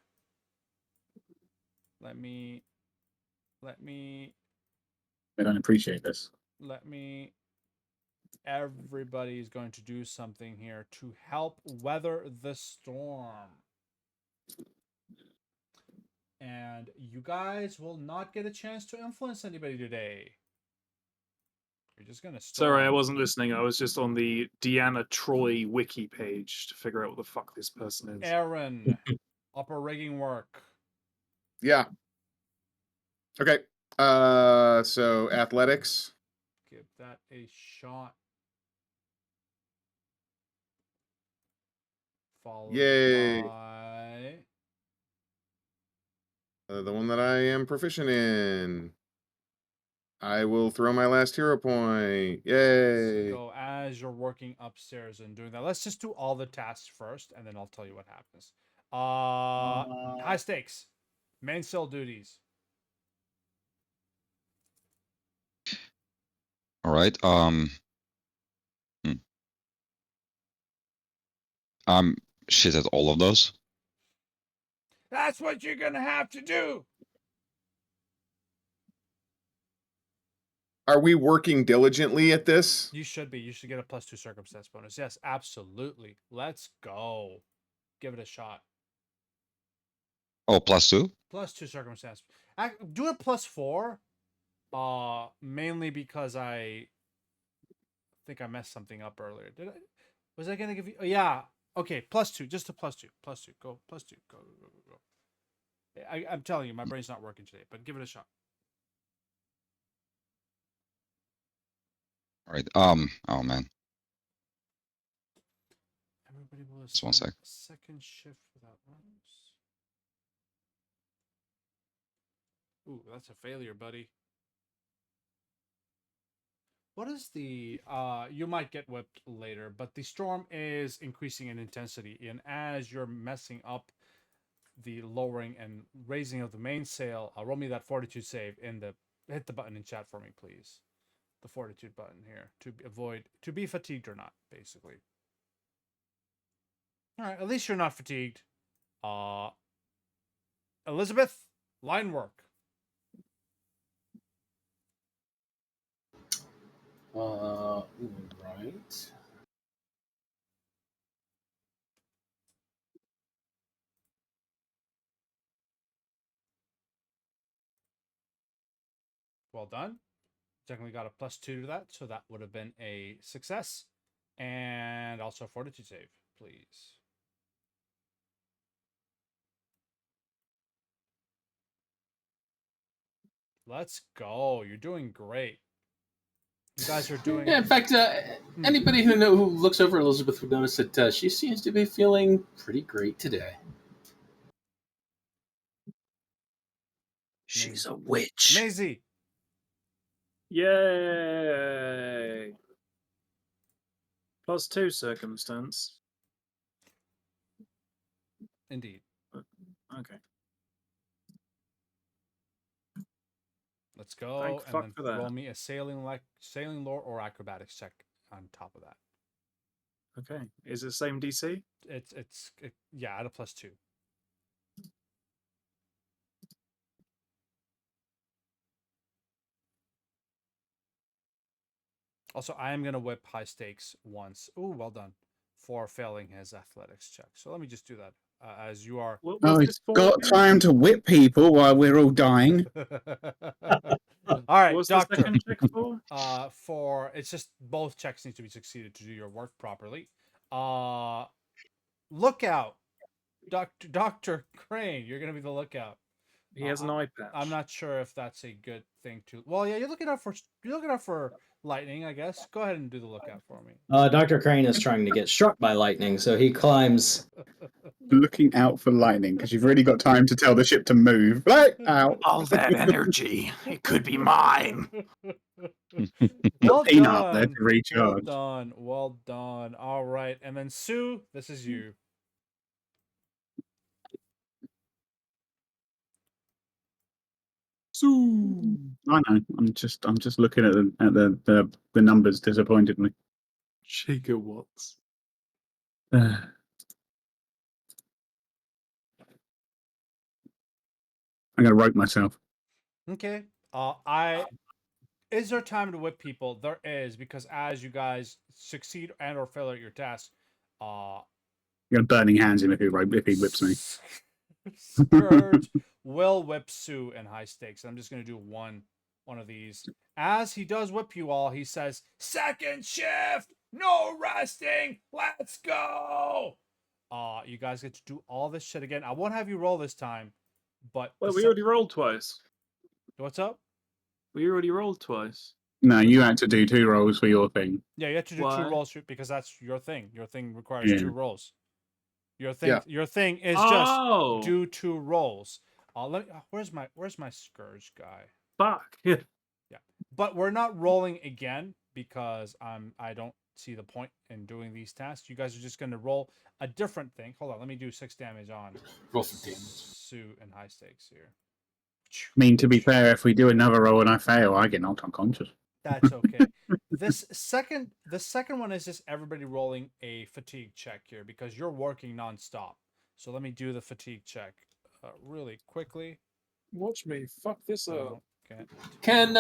Let me. I don't appreciate this. Everybody's going to do something here to help weather the storm. And you guys will not get a chance to influence anybody today. You're just gonna storm. Sorry, I wasn't listening. I was just on the Deanna Troy wiki page to figure out what the fuck this person is. Aaron, upper rigging work. Yeah. Okay. So athletics. Give that a shot. Followed Yay. by The one that I am proficient in. I will throw my last hero point. Yay. So as you're working upstairs and doing that, let's just do all the tasks first, and then I'll tell you what happens. High stakes, mainsail duties. All right. I'm shit at all of those. That's what you're gonna have to do. Are we working diligently at this? You should be. You should get a +2 circumstance bonus. Yes, absolutely. Let's go. Give it a shot. Oh, +2. +2 circumstance. Do it +4. Mainly because I think I messed something up earlier. Did I? Was I gonna give you? Oh, yeah. Okay, +2. Just a +2. +2. Go. +2. Go. I'm telling you, my brain's not working today. But give it a shot. All right. Oh man. Everybody will Just one assign sec. a second shift without runs. Ooh, that's a failure, buddy. What is the you might get whipped later, but the storm is increasing in intensity, and as you're messing up the lowering and raising of the mainsail, roll me that fortitude save in the hit the button in chat for me, please. The fortitude button here to avoid to be fatigued or not, basically. All right, at least you're not fatigued. Elizabeth, line work. Right. Well done. Technically got a +2 to that, so that would have been a success. And also fortitude save, please. Let's go. You're doing great. You guys are doing. Yeah, in fact, anybody who looks over Elizabeth would notice that she seems to be feeling pretty great today. She's a witch. Maisie. Yay! +2 circumstance. Indeed. Okay. Let's go. Thank and fuck then for that. roll me a sailing lore or acrobatics check on top of that. Okay. Is it the same DC? Yeah, at a +2. Also, I am gonna whip high stakes once. Ooh, well done. For failing his athletics check. So let me just do that as you are. What Oh, was he's this for got again? time to whip people while we're all dying. All right, What's the doctor. second check for? For it's just both checks need to be succeeded to do your work properly. Lookout, Doctor Crane. You're gonna be the lookout. He has an eye patch. I'm not sure if that's a good thing to. Well, yeah, you're looking out for lightning, I guess. Go ahead and do the lookout for me. Dr. Crane is trying to get struck by lightning, so he climbs. Looking out for lightning because you've really got time to tell the ship to move. Right out. All that energy. It could be mine. Well Peanut up there done. to recharge. Well done. Well done. All right, and then Sue, this is you. Sue. I know. I'm just looking at the numbers disappointedly. Gigawatts. I'm gonna rope myself. Okay. Is there time to whip people? There is, because as you guys succeed and or fail at your task, You're burning hands him if he whips me. Scourge will whip Sue in high stakes. I'm just gonna do one of these. As he does whip you all, he says, "Second shift, no resting, let's go." You guys get to do all this shit again. I won't have you roll this time, but Well, we already rolled twice. what's up? We already rolled twice. No, you had to do 2 rolls for your thing. Yeah, you have to do Why? 2 rolls because that's your thing. Your thing requires Yeah. 2 rolls. Your thing is Oh. just do 2 rolls. Where's my Scourge guy? Fuck. Yeah. But we're not rolling again because I don't see the point in doing these tasks. You guys are just gonna roll a different thing. Hold on, let me do 6 damage on Roll for damage. Sue and high stakes here. I mean, to be fair, if we do another roll and I fail, I get knocked unconscious. That's okay. The second one is just everybody rolling a fatigue check here because you're working nonstop. So let me do the fatigue check really quickly. Watch me fuck this up. Okay. Can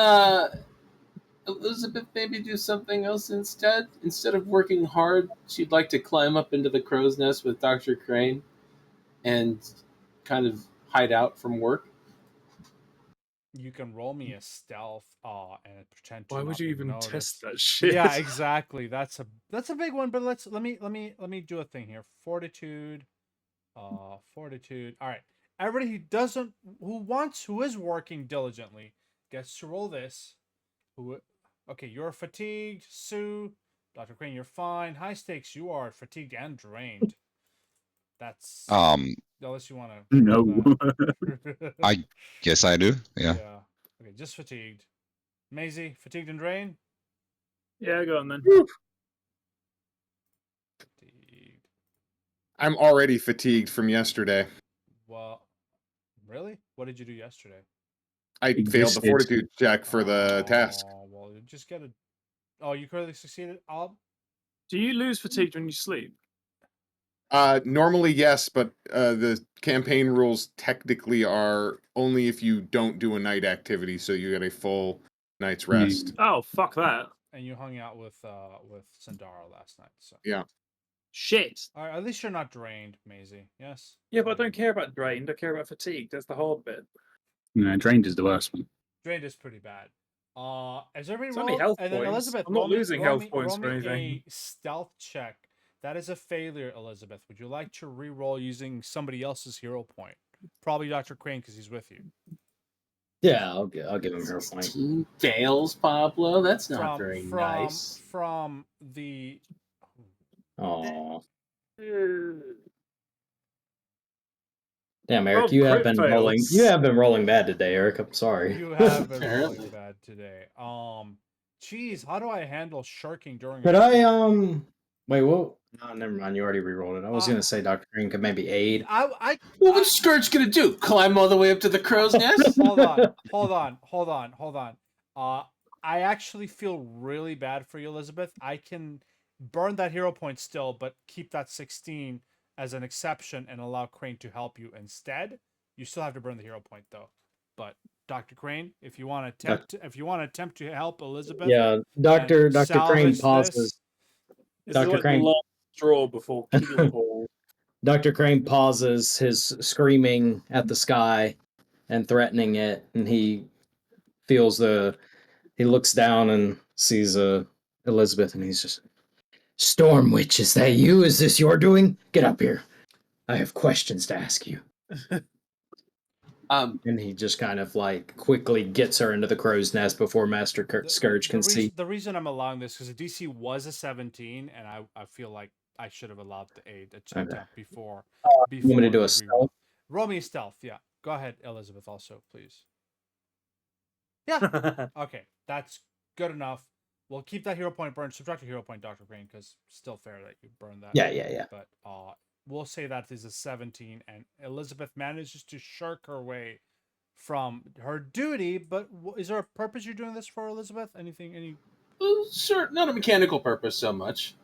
Elizabeth maybe do something else instead? Instead of working hard, she'd like to climb up into the crow's nest with Dr. Crane and kind of hide out from work. You can roll me a stealth and pretend to Why would not you even notice. test that shit? Yeah, exactly. That's a big one, but let me do a thing here. Fortitude. Fortitude. All right. Everybody who is working diligently gets to roll this. Okay, you're fatigued. Sue, Dr. Crane, you're fine. High stakes, you are fatigued and drained. That's unless you want to. No. I guess I do. Yeah. Yeah. Okay, just fatigued. Maisie, fatigued and drained. Yeah, go on then. Fatigued. I'm already fatigued from yesterday. Well, really? What did you do yesterday? I failed the Existed. fortitude check for the task. Well, you just get a. Oh, you clearly succeeded. Do you lose fatigue when you sleep? Normally yes, but the campaign rules technically are only if you don't do a night activity, so you get a full night's rest. Oh, fuck that. And you hung out with Sandara last night. So Yeah. Shit. all right, at least you're not drained, Maisie. Yes. Yeah, but I don't care about drained. I care about fatigue. That's the hard bit. No, drained is the worst one. Drained is pretty bad. Is everybody It's only rolled? health And then points. Elizabeth, I'm not roll me- losing roll health me- points roll for me anything. a stealth check. That is a failure, Elizabeth. Would you like to re-roll using somebody else's hero point? Probably Dr. Crane because he's with you. Yeah, I'll give him her point. 16 fails, Pablo. That's not very from nice. from the. Oh, damn, Eric, Oh, you have crit been rolling. fails. You have been rolling bad today, Eric. I'm sorry. You have been Apparently. rolling bad today. Geez, how do I handle sharking during? Could I wait? Well, no, never mind. You already re-rolled it. I was gonna say Dr. Green could maybe aid. What was Scourge gonna do? Climb all the way up to the crow's nest? Hold on. I actually feel really bad for you, Elizabeth. I can burn that hero point still, but keep that 16 as an exception and allow Crane to help you instead. You still have to burn the hero point though. But Dr. Crane, if you want to attempt to help Elizabeth, Yeah, Dr. Crane salvage pauses. this. This Dr. is like Crane- the last straw before Keel Ball. Dr. Crane pauses his screaming at the sky and threatening it, and he feels he looks down and sees Elizabeth, and he's just, Storm Witch, is that you? Is this your doing? Get up here. I have questions to ask you. And he just kind of like quickly gets her into the crow's nest before Master Scourge can see. The reason I'm allowing this because the DC was a 17, and I feel like I should have allowed the aid attempt before. You want me to do a the stealth? reroll. Roll me a stealth. Yeah, go ahead, Elizabeth. Also, please. Yeah. Okay, that's good enough. We'll keep that hero point burned. Subtract a hero point, Dr. Crane, because still fair that you burn that. Yeah. But we'll say that is a 17, and Elizabeth manages to shirk her way from her duty. But is there a purpose you're doing this for, Elizabeth? Anything? Any? Well, sure, not a mechanical purpose so much.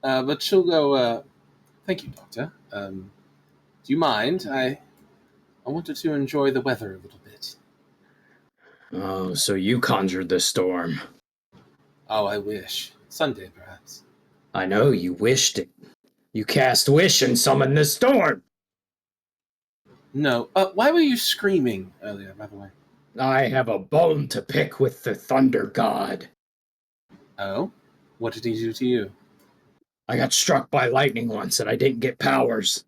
But she'll go, thank you, Doctor. Do you mind? I wanted to enjoy the weather a little bit. Oh, so you conjured the storm. Oh, I wish. Sunday, perhaps. I know, you wished it. You cast wish and summoned the storm. No. Why were you screaming earlier, by the way? I have a bone to pick with the Thunder God. Oh? What did he do to you? I got struck by lightning once and I didn't get powers.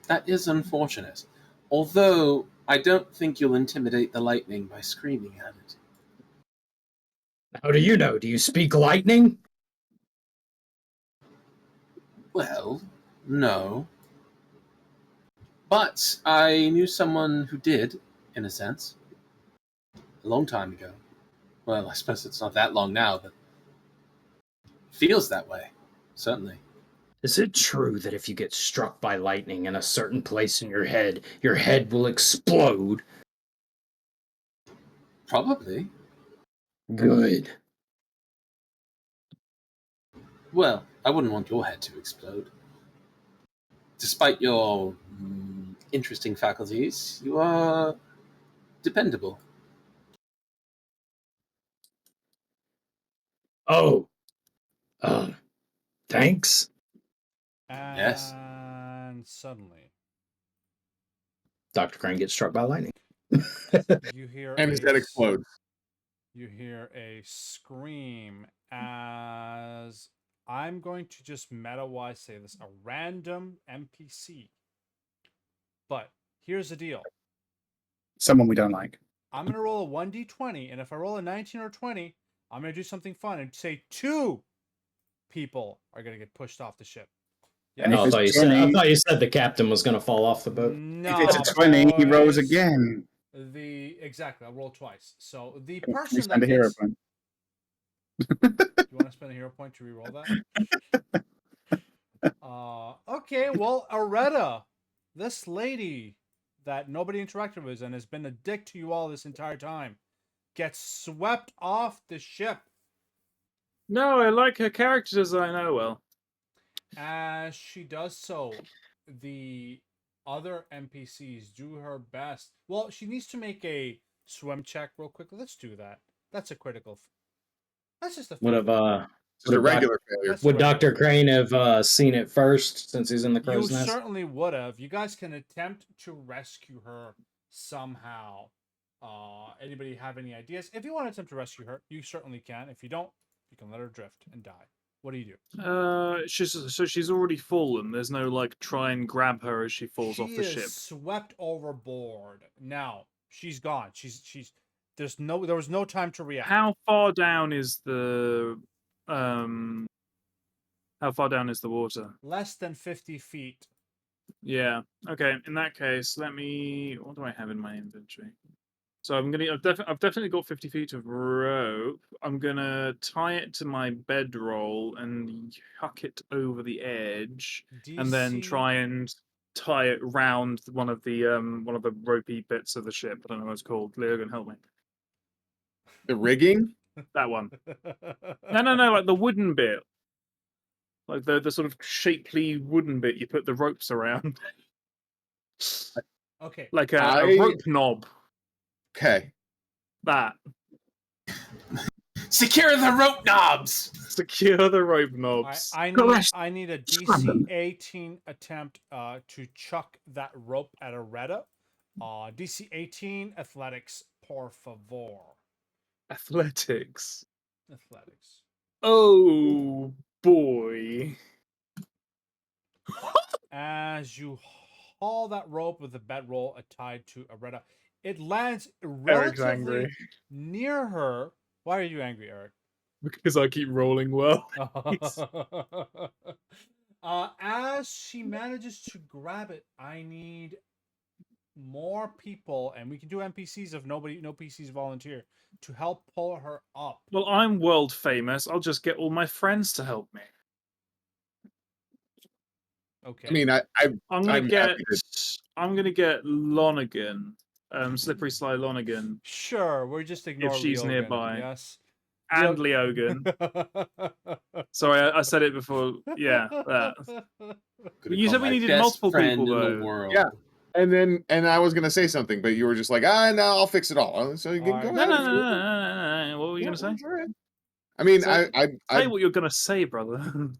That is unfortunate. Although, I don't think you'll intimidate the lightning by screaming at it. How do you know? Do you speak lightning? Well, no. But I knew someone who did, in a sense. A long time ago. Well, I suppose it's not that long now, but it feels that way. Certainly. Is it true that if you get struck by lightning in a certain place in your head will explode? Probably. Good. Well, I wouldn't want your head to explode. Despite your interesting faculties, you are dependable. Oh. Thanks. And Yes. suddenly, Dr. Crane gets struck by lightning. you hear And his head explodes. You hear a scream as I'm going to just meta-wise say this, a random NPC. But here's the deal. Someone we don't like. I'm gonna roll a 1d20, and if I roll a 19 or 20, I'm gonna do something fun and say 2 people are gonna get pushed off the ship. And No, if Yes? it's 20, I thought you said the captain was going to fall off the boat. if it's No, a 20, he rolls boys. again. Exactly. I'll roll twice. So the Can we person spend that a hero gets. point? Do you want to spend a hero point to re-roll that? Okay. Well, Aretta, this lady that nobody interacted with and has been a dick to you all this entire time, gets swept off the ship. No, I like her character design. Oh well. As she does so, the other NPCs do her best. Well, she needs to make a swim check real quick. Let's do that. That's a critical. That's just a. Would have Just a Would Doc- regular failure. That's would regular Dr. failure. Crane have seen it first since he's in the You crow's nest? certainly would have. You guys can attempt to rescue her somehow. Anybody have any ideas? If you want to attempt to rescue her, you certainly can. If you don't, you can let her drift and die. What do you do? She's already fallen. There's no like try and grab her as she falls off the She ship. is swept overboard. Now she's gone. There was no time to react. How far down is the How far down is the water? Less than 50 feet. Yeah. Okay. In that case, let me. What do I have in my inventory? So I've definitely got 50 feet of rope. I'm gonna tie it to my bedroll and huck it over the edge, and then try and tie it round one of the ropey bits of the ship. I don't know what it's called. Leo can help me. The rigging? That one. No, like the wooden bit. Like the sort of shapely wooden bit you put the ropes around. Okay. Like a rope knob. Okay. That. Secure the rope knobs. Secure the rope knobs. I need a DC 18 attempt to chuck that rope at Aretta. DC 18 athletics, por favor. Athletics. Athletics. Oh boy. As you haul that rope with the bedroll tied to Aretta, it lands relatively near her. Why are you angry, Eric? Because I keep rolling well. As she manages to grab it, I need more people, and we can do NPCs if no PCs volunteer, to help pull her up. Well, I'm world famous. I'll just get all my friends to help me. Okay. I mean, I'm gonna get Lonergan, Slippery Sly Lonergan. Sure, we're just ignoring if she's Leogan, nearby. Yes. And Leogan. Sorry, I said it before. Yeah, that. You said we needed multiple people, though. Yeah. And I was gonna say something, but you were just like, no, I'll fix it all. So you can go ahead. No. What were you gonna say? I mean, say what you're gonna say, brother.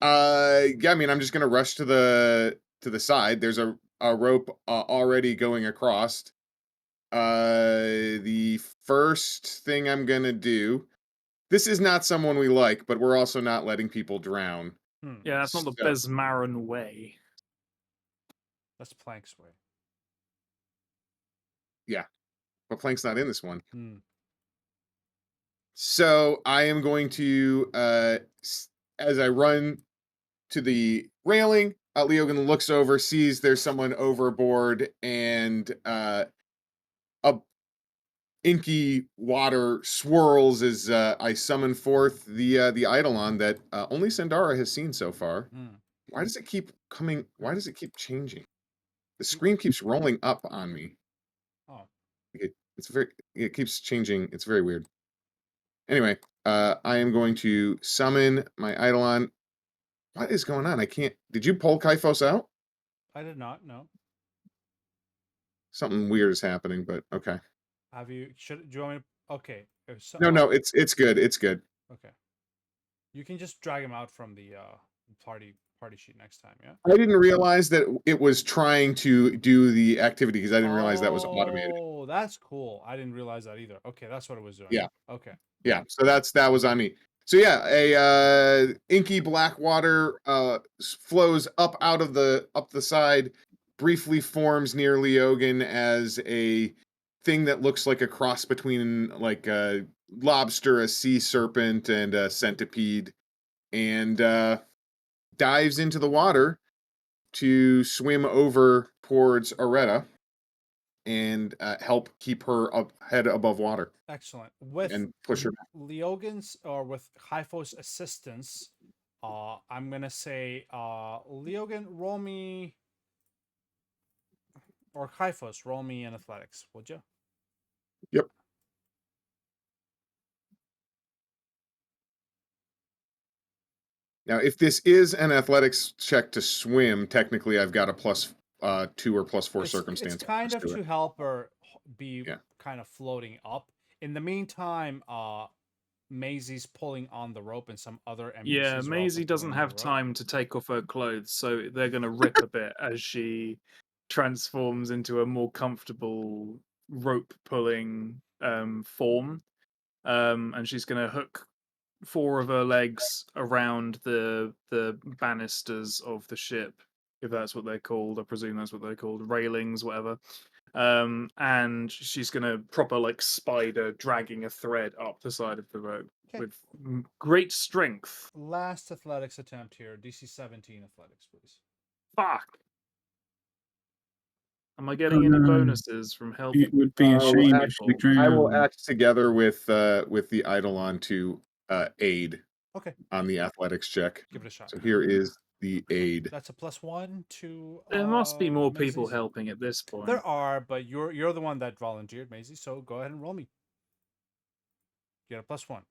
Yeah. I mean, I'm just gonna rush to the side. There's a rope already going across. The first thing I'm gonna do. This is not someone we like, but we're also not letting people drown. Yeah, that's not the Besmaran way. That's Plank's way. Yeah, but Plank's not in this one. So I am going to, as I run to the railing, Leogan looks over, sees there's someone overboard, and a inky water swirls as I summon forth the Eidolon that only Sandara has seen so far. Why does it keep coming? Why does it keep changing? The screen keeps rolling up on me. Oh. It keeps changing. It's very weird. Anyway, I am going to summon my Eidolon. What is going on? I can't. Did you pull Kaifos out? I did not. No. Something weird is happening, but okay. Do you want me to? Okay. No, it's good. It's good. Okay. You can just drag him out from the party sheet next time, yeah? I didn't realize that it was trying to do the activity because I didn't realize that was automated. Oh, that's cool. I didn't realize that either. Okay, that's what it was doing. Yeah. Okay. Yeah, so that was on me. So yeah, a inky black water flows up the side, briefly forms near Leogan as a thing that looks like a cross between like a lobster, a sea serpent, and a centipede, and dives into the water to swim over towards Areta and help keep her head above water. Excellent. With and push her. Leogan's or with Hypho's assistance, I'm gonna say, Leogan, roll me, or Hyphos, roll me in athletics, would you? Yep. Now, if this is an athletics check to swim, technically I've got a plus 2 or plus 4 circumstance. It's kind of to help her be Yeah. kind of floating up. In the meantime, Maisie's pulling on the rope, and some other NPCs Yeah, are also Maisie doesn't pulling on have the rope. time to take off her clothes, so they're going to rip a bit as she transforms into a more comfortable rope pulling form. And she's going to hook 4 of her legs around the banisters of the ship, if that's what they're called. I presume that's what they're called, railings, whatever. And she's going to proper like spider dragging a thread up the side of the rope with great strength. Last athletics attempt here, DC 17 athletics, please. Fuck. Am I getting any bonuses from helping? It would be a shame if we drowned. I will act together with the Eidolon to aid on the athletics check. Give it a shot. So here is the aid. That's a +1 to. There must be more Maisie's. people helping at this point. There are, but you're the one that volunteered, Maisie. So go ahead and roll me. Get a +1.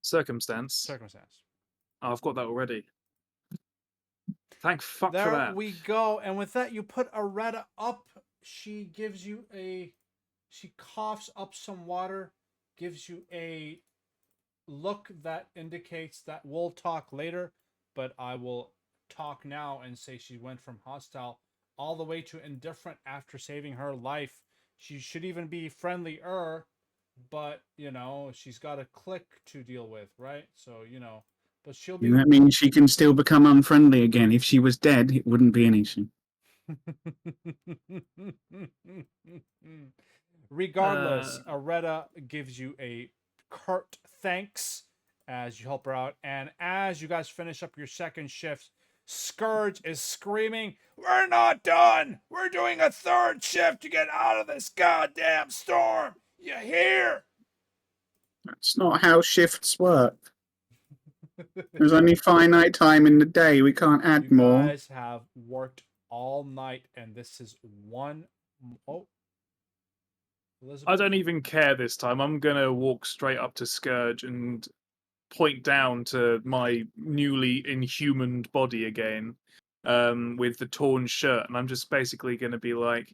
Circumstance. Oh, I've got that already. Thank fuck there for that. There we go. And with that, you put Areta up. She gives you she coughs up some water, gives you a look that indicates that we'll talk later, but I will talk now and say she went from hostile all the way to indifferent after saving her life. She should even be friendlier, but, you know, she's got a clique to deal with, right? So, you know, but she'll be... That means she can still become unfriendly again. If she was dead, it wouldn't be an issue. Regardless, Areta gives you a curt thanks as you help her out. And as you guys finish up your second shift, Scourge is screaming, "We're not done! We're doing a third shift to get out of this goddamn storm! You hear?" That's not how shifts work. There's only finite time in the day. We can't add more. You guys have worked all night, and this is one... Oh. Elizabeth? I don't even care this time. I'm going to walk straight up to Scourge and point down to my newly inhumaned body again with the torn shirt. And I'm just basically going to be like,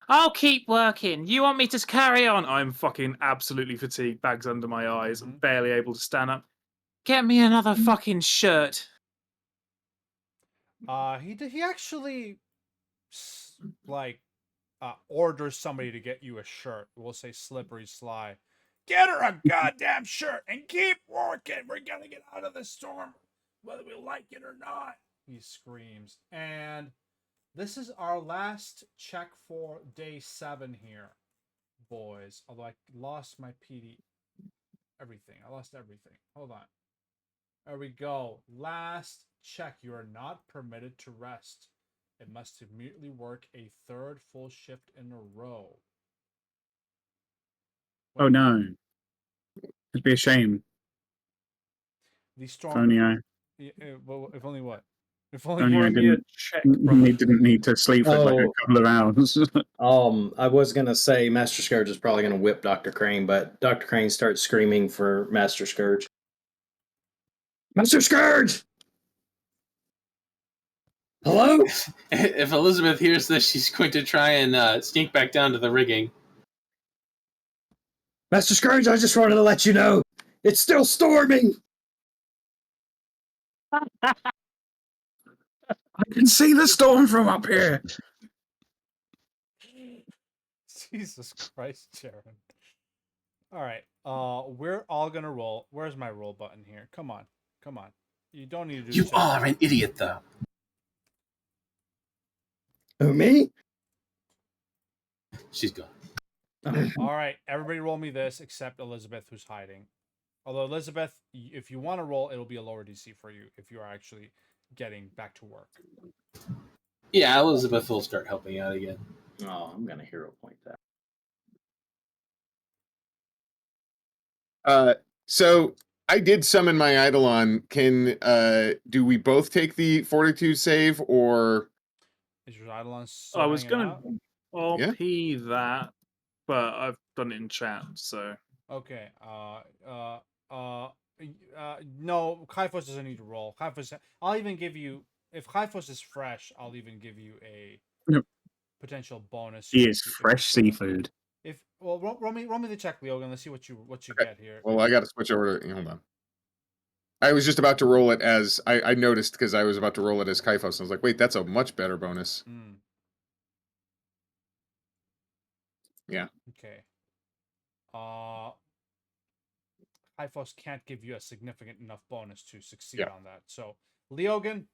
I'll keep working. You want me to carry on? I'm fucking absolutely fatigued, bags under my eyes. I'm barely able to stand up. Get me another fucking shirt. He actually, like, orders somebody to get you a shirt. We'll say Slippery Sly. Get her a goddamn shirt and keep working. We're gonna get out of this storm, whether we like it or not. He screams. And this is our last check for day 7 here, boys. Although I lost my PD. Everything. I lost everything. Hold on. There we go. Last check. You are not permitted to rest. It must immediately work a third full shift in a row. Oh no. It'd be a shame. The storm. If only I. If only what? If only only I didn't need to sleep for like a couple of hours. I was gonna say Master Scourge is probably gonna whip Dr. Crane, but Dr. Crane starts screaming for Master Scourge. Master Scourge! Hello? If Elizabeth hears this, she's going to try and sneak back down to the rigging. Master Scourge, I just wanted to let you know, it's still storming! I can see the storm from up here. Jesus Christ, Sharon. All right. We're all gonna roll. Where's my roll button here? Come on. You don't need to do. You are an idiot, though. Who, me? She's gone. All right, everybody roll me this except Elizabeth, who's hiding. Although Elizabeth, if you want to roll, it'll be a lower DC for you if you are actually getting back to work. Yeah, Elizabeth will start helping out again. Oh, I'm gonna hero point that. So I did summon my Eidolon. Can do we both take the fortitude save, or Is your Eidolon still I was hanging gonna out? Yeah. RP that, but I've done it in chat, so Okay. No, Kaifos doesn't need to roll. Kaifos, I'll even give you, if Kaifos is fresh, I'll even give you a Yep. potential bonus. He is fresh seafood. Roll me the check, Leo, and let's see what you Okay. get here. Well, I got to switch over to. Hold on. I was just about to roll it as I noticed because I was about to roll it as Kaifos. And I was like, wait, that's a much better bonus. Yeah. Okay. Kaifos can't give you a significant enough bonus to succeed on that. So, Leogan,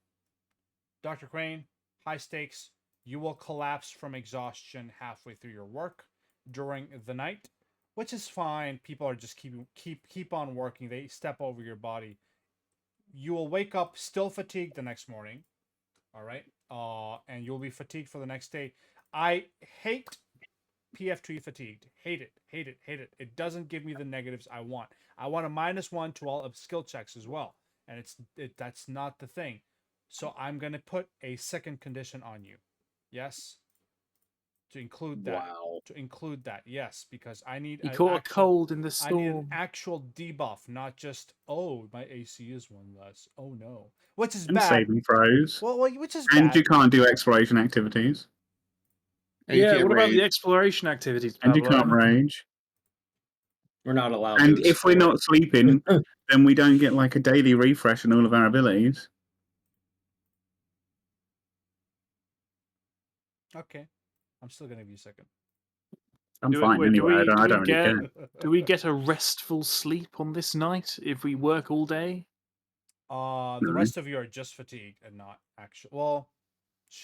Dr. Crane, high stakes. You will collapse from exhaustion halfway through your work during the night, which is fine. People are just keep on working. They step over your body. You will wake up still fatigued the next morning. All right. And you'll be fatigued for the next day. I hate PF2 fatigued. Hate it. Hate it. Hate it. It doesn't give me the negatives I want. I want a -1 to all of skill checks as well. And that's not the thing. So I'm going to put a second condition on you. Yes. To include that. Wow. To include that. Yes, because I need he caught a cold in the I need an storm. actual debuff, not just, oh, my AC is 1 less. Oh no. Which is And bad. saving throws. Well, which is And bad. you can't do exploration activities. And you Yeah, can't what about the rage. exploration activities, And you Pablo? can't rage. We're not allowed And to if we're explore. not sleeping, then we don't get like a daily refresh in all of our abilities. Okay. I'm still going to give you a second. I'm Do fine we, anyway. I don't really get care. do we get a restful sleep on this night if we work all day? The No. rest of you are just fatigued and not actually. Well,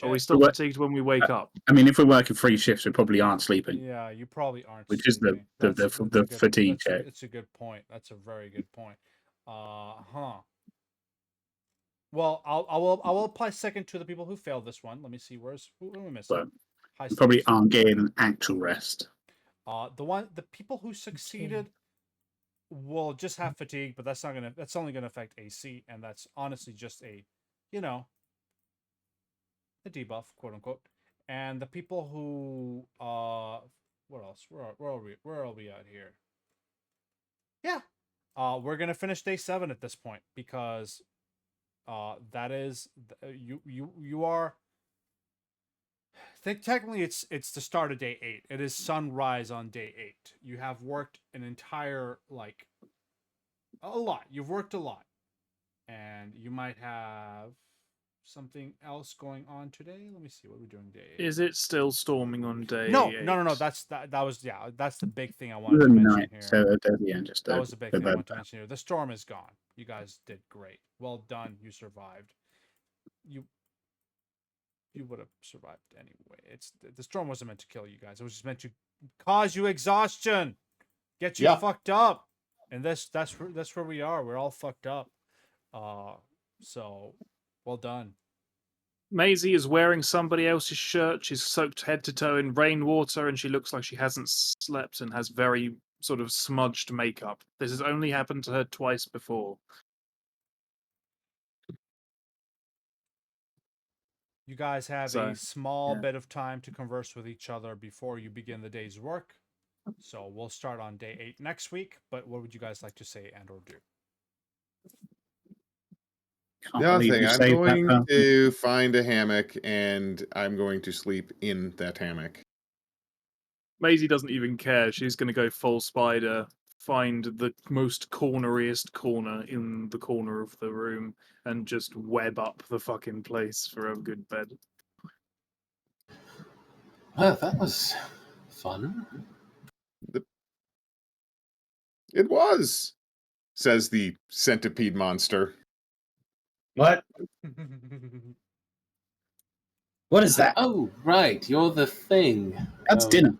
Are we shit. still But fatigued when we wake up? I mean, if we're working 3 shifts, we probably aren't sleeping, Yeah, you probably aren't which is sleeping. the That's a good, fatigue check. it's a good point. That's a very good point. Well, I will apply second to the people who failed this one. Let me see who are we missing? But High we probably stakes. aren't getting an actual rest. The people who succeeded will just have fatigue, but that's only gonna affect AC, and that's honestly just a, a debuff, quote unquote. And the people who what else? Where are we at here? Yeah. We're gonna finish day 7 at this point because that is you are technically it's the start of day 8. It is sunrise on day 8. You have worked an entire a lot. You've worked a lot, and you might have something else going on today. Let me see what we're doing day 8. Is it still storming on day No. 8? No. That was that's the big thing I wanted to mention here. So just that was the big thing I wanted to mention here. The storm is gone. You guys did great. Well done. You survived. You would have survived anyway. The storm wasn't meant to kill you guys. It was just meant to cause you exhaustion, get you fucked up, and that's where we are. We're all fucked up. So well done. Maisie is wearing somebody else's shirt. She's soaked head to toe in rainwater, and she looks like she hasn't slept and has very sort of smudged makeup. This has only happened to her twice before. You guys have a small bit of time to converse with each other before you begin the day's work. So we'll start on day 8 next week. But what would you guys like to say and or do? Nothing. I'm going to find a hammock and I'm going to sleep in that hammock. Maisie doesn't even care. She's going to go full spider, find the most corneriest corner in the corner of the room, and just web up the fucking place for a good bed. Well, that was fun. It was, says the centipede monster. What? What is that? Oh, right. You're the thing. That's dinner.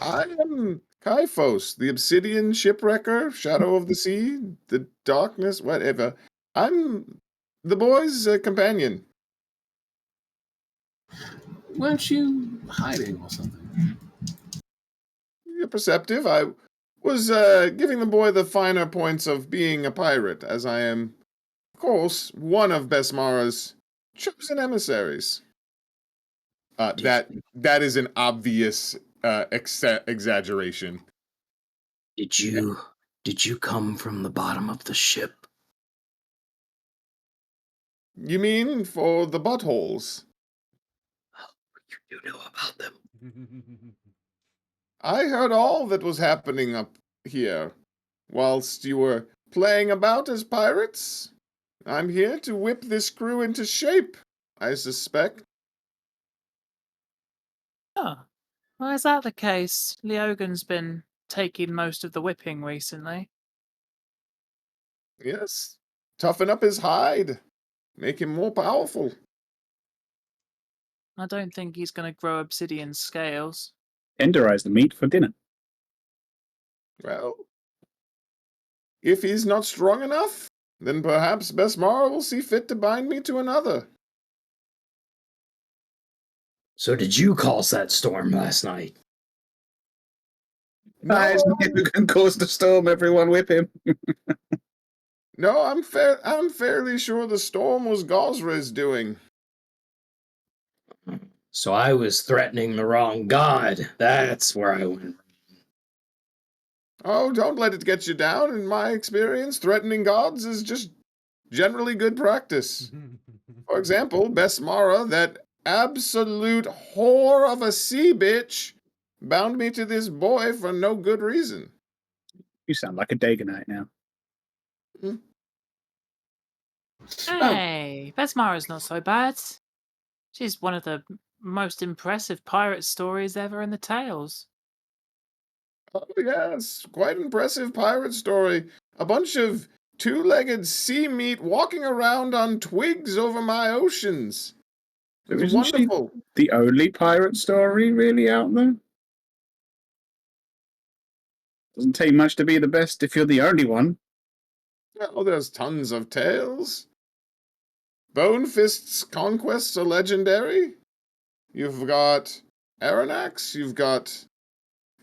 I am Kaifos, the obsidian shipwrecker, shadow of the sea, the darkness, whatever. I'm the boy's companion. Weren't you hiding or something? You're perceptive. I was giving the boy the finer points of being a pirate, as I am, of course, one of Besmara's chosen emissaries. That is an obvious exaggeration. Did you come from the bottom of the ship? You mean for the buttholes? You know about them. I heard all that was happening up here whilst you were playing about as pirates. I'm here to whip this crew into shape, I suspect. Oh, well, is that the case? Leogan's been taking most of the whipping recently. Yes, toughen up his hide, make him more powerful. I don't think he's going to grow obsidian scales. Tenderize the meat for dinner. Well, if he's not strong enough, then perhaps Besmara will see fit to bind me to another. So did you cause that storm last night? No, It's me who can cause the storm. Everyone whip him. no, I'm fairly sure the storm was Gosra's doing. So I was threatening the wrong god. That's where I went. Oh, don't let it get you down. In my experience, threatening gods is just generally good practice. For example, Besmara, that absolute whore of a sea bitch, bound me to this boy for no good reason. You sound like a Dagonite now. Hey, Besmara's not so bad. She's one of the most impressive pirate stories ever in the tales. Oh, yes, quite impressive pirate story. A bunch of two-legged sea meat walking around on twigs over my oceans. It was Isn't she wonderful. the only pirate story really out there? Doesn't take much to be the best if you're the only one. Oh, there's tons of tales. Bonefist's conquests are legendary. You've got Aranax, you've got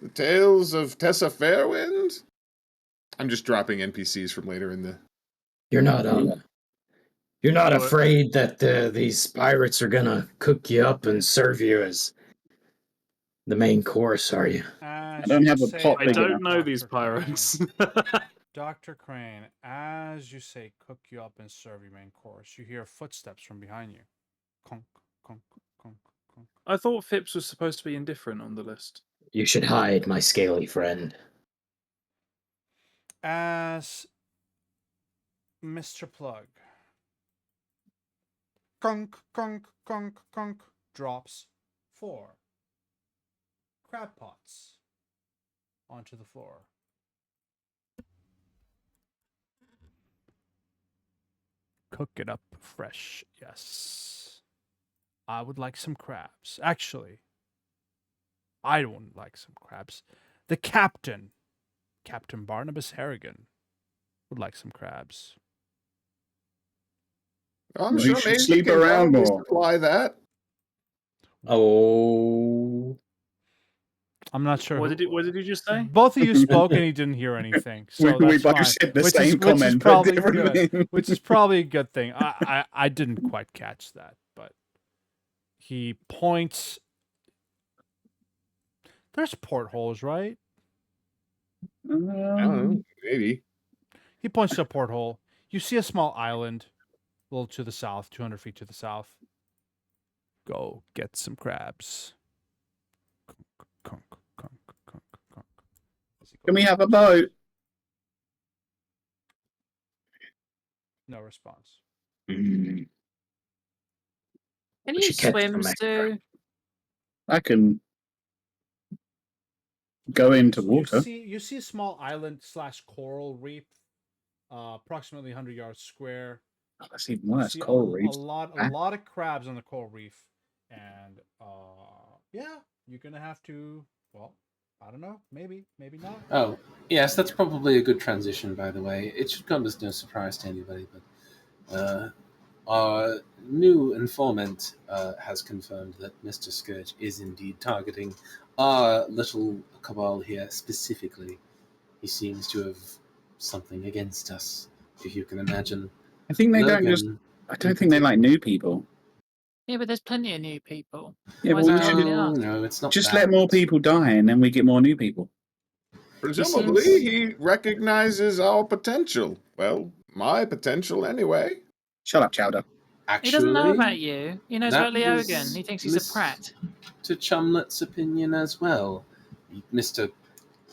the tales of Tessa Fairwind. I'm just dropping NPCs from later in the... You're not What? afraid that these pirates are gonna cook you up and serve you as the main course, are you? I don't have a pot I big don't enough. know these pirates. Dr. Crane, as you say, cook you up and serve your main course, you hear footsteps from behind you. Conk, conk, conk, conk. I thought Phipps was supposed to be indifferent on the list. You should hide, my scaly friend. As Mr. Plug, conk, conk, conk, conk, drops 4 crab pots onto the floor. Cook it up fresh, yes. I would like some crabs. Actually, I don't like some crabs. The captain, Captain Barnabas Harrigan, would like some crabs. I'm Well, you sure should Maisie sleep can around probably more. supply that. Oh, I'm not sure. What did you just say? Both of you spoke and he didn't hear anything, so we that's both fine. said the Which same is comment, but probably different good. thing. Which is probably a good thing. I didn't quite catch that, but he points. There's portholes, right? I don't know, maybe. He points to a porthole. You see a small island, a little to the south, 200 feet to the south. Go get some crabs. Conk, conk, conk, conk. Can we have a boat? No response. mm. Can We you should catch swim, some extra. Stu? I can go into You water. see a small island / coral reef, approximately 100 yards square. Oh, that's even You worse. see Coral a reefs. lot of crabs on the coral reef, and yeah, you're gonna have to I don't know. Maybe not. Oh, yes, that's probably a good transition, by the way. It should come as no surprise to anybody, but our new informant has confirmed that Mr. Scourge is indeed targeting our little cabal here specifically. He seems to have something against us, if you can imagine. I think they don't Logan, just. I don't think they like new people. Yeah, but there's plenty of new people. Yeah, Why but is we it should only us? No, it's not just that. let more people die, and then we get more new people. Presumably, seems- he recognizes our potential. Well, my potential anyway. Shut up, Chowder. He doesn't know Actually, about you. He knows that about Leo was again. He thinks he's a prat. To Chumlet's opinion as well. Mr.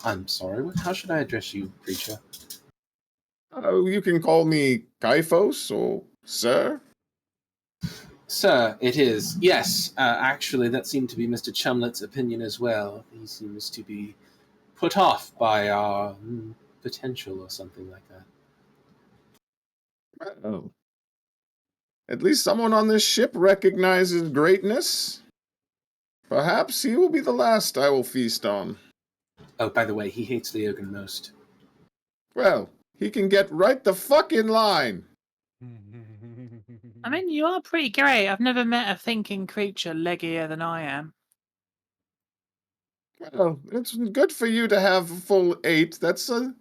I'm sorry, how should I address you, preacher? Oh, you can call me Kaifos or Sir. Sir, it is. Yes, actually, that seemed to be Mr. Chumlet's opinion as well. He seems to be put off by our potential or something like that. Oh. At least someone on this ship recognizes greatness. Perhaps he will be the last I will feast on. Oh, by the way, he hates Leogan most. Well, he can get right the fuck in line. I mean, you are pretty great. I've never met a thinking creature leggier than I am. Well, it's good for you to have a full 8. That's a,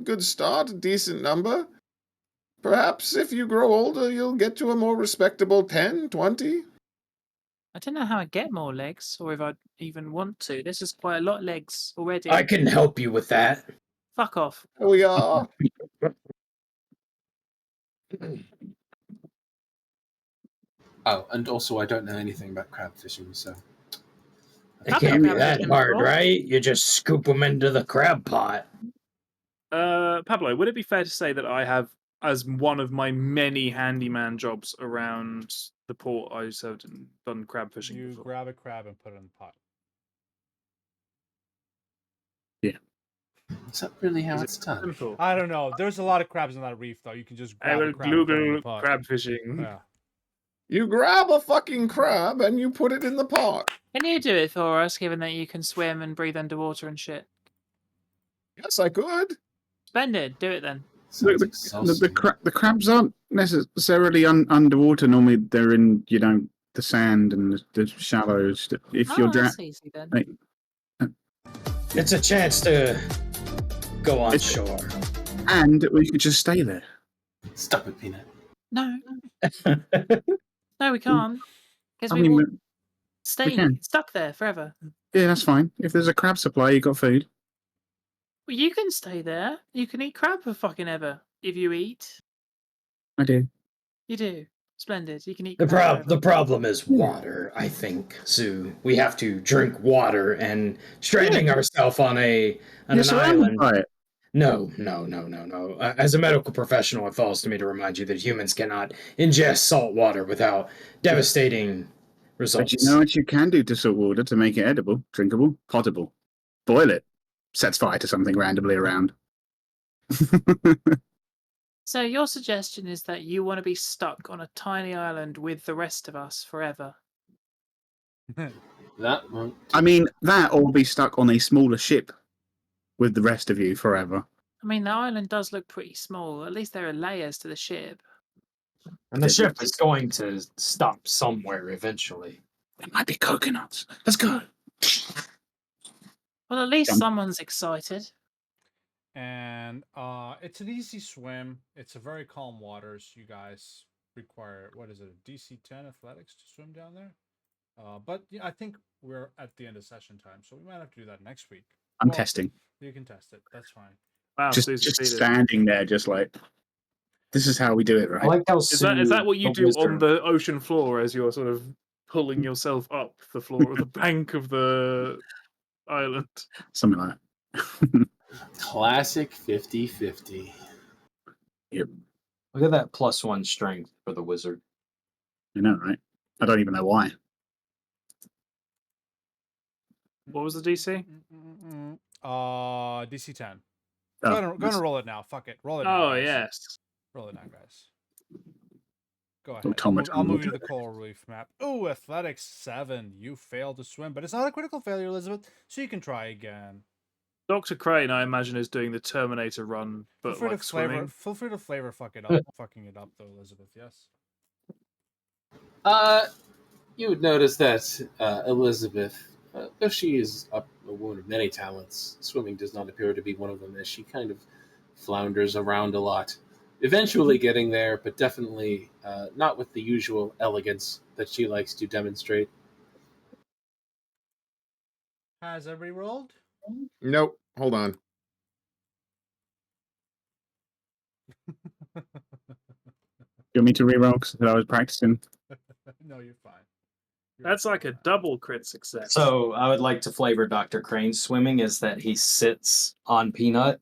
good start, a decent number. Perhaps if you grow older, you'll get to a more respectable 10, 20. I don't know how I get more legs, or if I'd even want to. This is quite a lot of legs already. I can help you with that. Fuck off. Here we are. Oh, and also I don't know anything about crab fishing, so... It I've can't been be crab that fishing hard, before. right? You just scoop them into the crab pot. Pablo, would it be fair to say that I have, as one of my many handyman jobs around the port, I have done crab fishing You before? grab a crab and put it in the pot. Is that really how Is it's it done? simple? I don't know. There's a lot of crabs in that reef, though. You can just I grab a will crab and put it in the Google pot. crab fishing. Yeah. You grab a fucking crab and you put it in the pot. Can you do it for us, given that you can swim and breathe underwater and shit? Yes, I could. Splendid. Do it then. Sounds The exhausting. crabs aren't necessarily underwater. Normally, they're in the sand and the shallows. If you're that's easy then. It's a chance to go on shore. And we could just stay there. Stop it, Peanut. No. No, we can't. Because I we mean, will we stay can. stuck there forever. Yeah, that's fine. If there's a crab supply, you got food. Well, you can stay there. You can eat crab for fucking ever. If you eat. I do. You do. Splendid. You can eat The crab forever. problem is water, I think, Sue. We have to drink water, and stranding ourselves on an island. By it. No. As a medical professional, it falls to me to remind you that humans cannot ingest salt water without devastating results. But you know what you can do to salt water to make it edible, drinkable, potable? Boil it. Sets fire to something randomly around. So your suggestion is that you want to be stuck on a tiny island with the rest of us forever. That won't. I mean, that or be stuck on a smaller ship with the rest of you forever. I mean, the island does look pretty small. At least there are layers to the ship. And the ship is going to stop somewhere eventually. There might be coconuts. Let's go. Well, at least Jump. someone's excited. And it's an easy swim. It's a very calm waters. You guys require, what is it, a DC 10 athletics to swim down there? But I think we're at the end of session time, so we might have to do that next week. I'm testing. You can test it. That's fine. Wow, Just standing there, just like, this is how we do it, right? I like how Is that what you do on the ocean floor as you're sort of pulling yourself up the floor of the bank of the island? Something like that. Classic 50-50. Yep. Look at that +1 strength for the wizard. You know, right? I don't even know why. What was the DC? DC 10. Oh, Gonna roll it now. Fuck it. Roll it now. Oh, guys. yes. Roll it now, guys. Go ahead. Automaton I'll move will you to do the coral reef map. Oh, athletics 7. You failed to swim, but it's not a critical failure, Elizabeth, so you can try again. Dr. Crane, I imagine, is doing the Terminator run, but like swimming. Feel free to flavor fuck it up, fucking it up though, Elizabeth. Yes. You would notice that Elizabeth, though she is a woman of many talents, swimming does not appear to be one of them, as she kind of flounders around a lot. Eventually getting there, but definitely not with the usual elegance that she likes to demonstrate. Has everybody rolled? Nope. Hold on. You want me to reroll because I was practicing? No, you're fine. That's like a double crit success. So I would like to flavor Dr. Crane's swimming is that he sits on Peanut.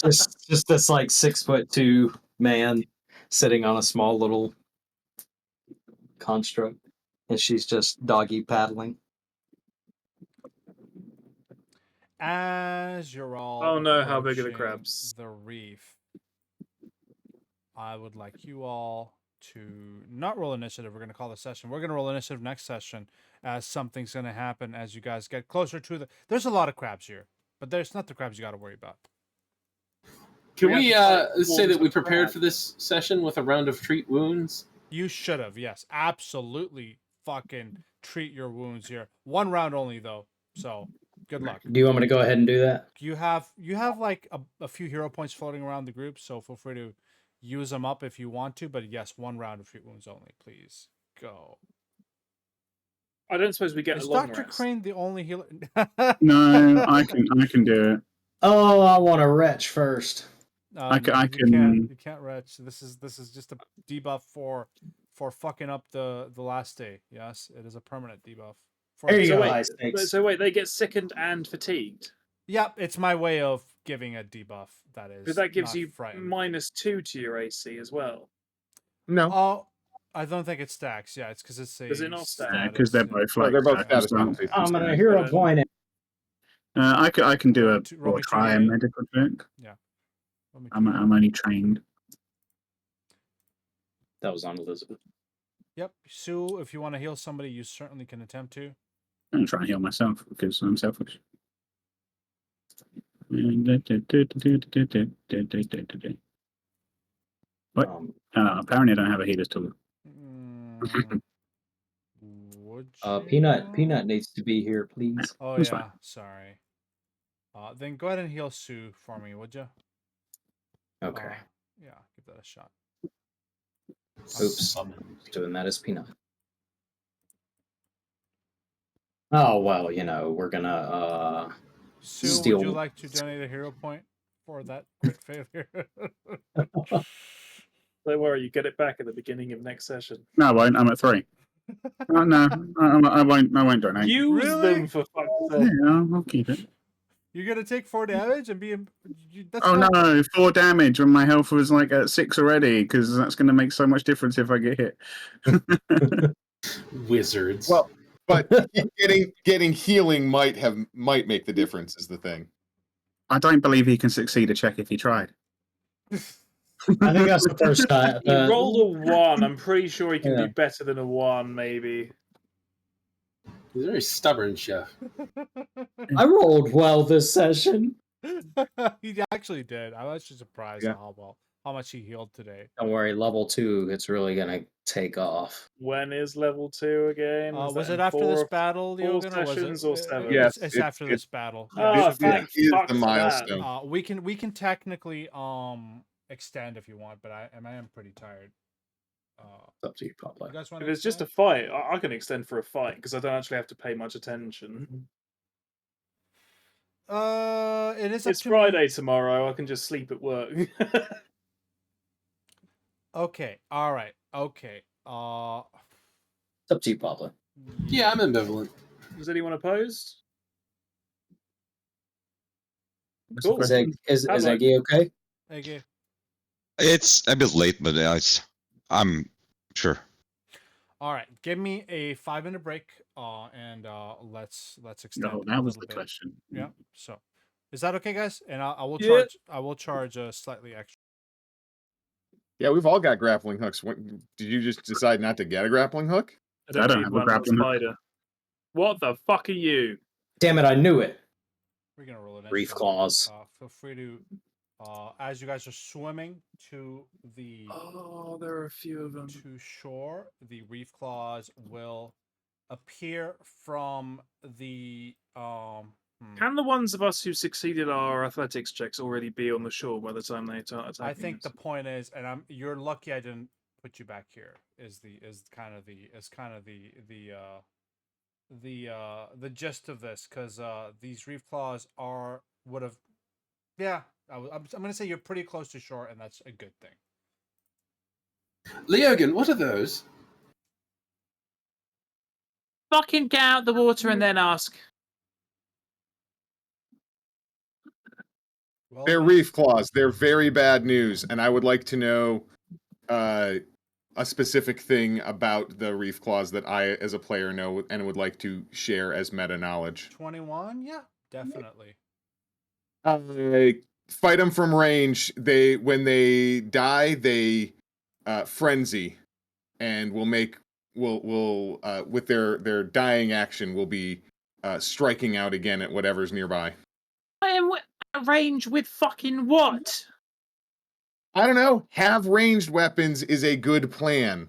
just this like 6'2" man sitting on a small little construct, and she's just doggy paddling. As you're all Oh no, how big are the approaching crabs? the reef, I would like you all to not roll initiative. We're going to call the session. We're going to roll initiative next session as something's going to happen as you guys get closer to the... There's a lot of crabs here, but there's not the crabs you got to worry about. Can we say that we prepared for this session with a round of treat wounds? You should have, yes. Absolutely fucking treat your wounds here. 1 round only, though, so good luck. Do you want me to go ahead and do that? You have like a few hero points floating around the group, so feel free to use them up if you want to, but yes, 1 round of treat wounds only, please. Go. I don't suppose we get Is a long Dr. rest. Crane the only healer? No, I can do it. Oh, I want to retch first. I You can't retch. This is just a debuff for fucking up the last day. Yes, it is a permanent debuff. There you So go, wait, high stakes. so wait, they get sickened and fatigued. Yep, it's my way of giving a debuff. That is Because that gives not you frightened. -2 to your AC as well. No. Oh, I don't think it stacks. Yeah, it's because it's a. Does it not stack? status, Because they're yeah. both No, like they're both status so- penalties. I'm gonna hero point it. I can do Roll a me two- roll or me try a 2d8. medical check. Let me I'm only trained. That was on Elizabeth. Yep, Sue. If you want to heal somebody, you certainly can attempt to. I'm trying to heal myself because I'm selfish. What? Apparently I don't have a healer's tool. Would you? Peanut needs to be here, please. Oh It's yeah, fine. sorry. Then go ahead and heal Sue for me, would you? Okay. Yeah, give that a shot. Oops. Doing that as Peanut. Oh well, we're gonna Sue, steal. would you like to donate a hero point for that crit failure? Don't worry, you get it back at the beginning of next session. No, I won't. I'm at 3. No, I won't donate. Use Really? them for fuck's sake. Yeah, I'll keep it. You're gonna take 4 damage and be. That's Oh not... no, 4 damage when my health was like at 6 already, because that's going to make so much difference if I get hit. Wizards. Well, but getting healing might make the difference is the thing. I don't believe he can succeed a check if he tried. I think that's the first time. He rolled a 1. I'm pretty sure he can Yeah. do better than a 1, maybe. He's very stubborn, Chef. I rolled well this session. He actually did. I was just surprised at how much he healed today. Don't worry, level 2, it's really gonna take off. When is level 2 again? Was it after this battle, Leogan, or was sessions it? or 7? Yes, it's after this battle. Oh, it should be thank is fuck the for milestone. that. we can technically extend if you want, but I am pretty tired. It's up to you, Pablo. You guys want If to it's just a fight, I can extend for a fight because I don't actually have to pay much attention. it is. It's Friday tomorrow. I can just sleep at work. Okay. All right. Okay. It's up to you, Pablo. Yeah, I'm ambivalent. Is anyone opposed? What's the Cool. question? Is Hello. Eggy okay? Okay. It's a bit late, but I'm sure. All right. Give me a 5-minute break. And let's extend. No, a that was little the bit. question. Yeah. So, is that okay, guys? And I will Yeah. charge. I will charge slightly extra. Yeah, we've all got grappling hooks. Did you just decide not to get a grappling hook? I don't don't need have a one. I'm a grappling hook. spider. What the fuck are you? Damn it! I knew it. We're gonna roll an Reefclaws. Feel free to, as you guys are swimming to the Oh, there are a few of them. to shore, the Reefclaws will appear from the Can the ones of us who succeeded our athletics checks already be on the shore by the time they start attacking I think us? the point is, and you're lucky I didn't put you back here. Is kind of the gist of this, because these Reefclaws would have, yeah. I'm gonna say you're pretty close to shore, and that's a good thing. Leogan, what are those? Fucking get out the water and then ask. Well, They're reef claws. They're very bad news, and I would like to know a specific thing about the reef claws that I, as a player, know and would like to share as meta knowledge. 21, yeah, definitely. Fight them from range. When they die, they frenzy, and will with their dying action will be striking out again at whatever's nearby. I am at range with fucking what? I don't know. Have ranged weapons is a good plan.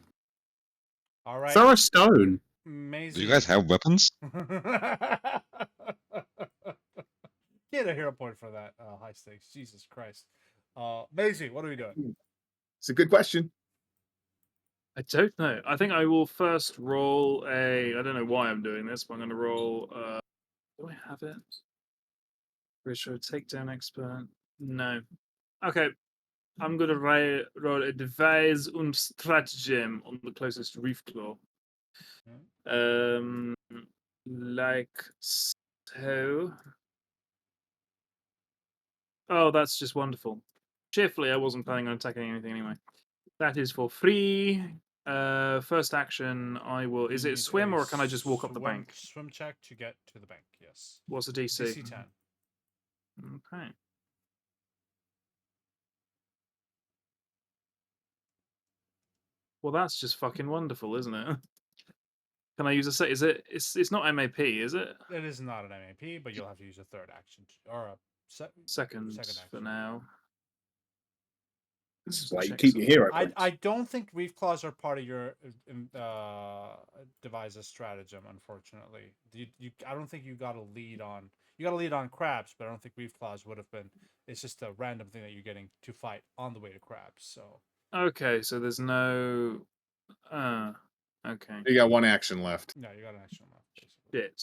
All right, Throw a stone. Maisie. Do you guys have weapons? Get a hero point for that. High stakes. Jesus Christ. Maisie, what are we doing? It's a good question. I don't know. I think I will first roll a. I don't know why I'm doing this, but I'm going to roll. Do I have it? Retro takedown expert. No. Okay. I'm going to roll a devise und stratagem on the closest Reefclaw. Like so. Oh, that's just wonderful. Cheerfully, I wasn't planning on attacking anything anyway. That is for free. First action, I will. Is You it need swim a or can I just walk up the bank? Swim check to get to the bank. Yes. What's the DC? DC 10. Okay. Well, that's just fucking wonderful, isn't it? Can I use a set? Is it? It's not MAP, is it? It is not an MAP, but you'll have to use a third action or a Second action for now. This is Just why you check keep your something. hero I points. don't think Reef Claws are part of your devise's stratagem. Unfortunately, I don't think you got a lead on. You got a lead on crabs, but I don't think Reef Claws would have been. It's just a random thing that you're getting to fight on the way to crabs. So Okay, so there's no. Okay. You got one action left. yeah, you got an action left. Basically. Shit.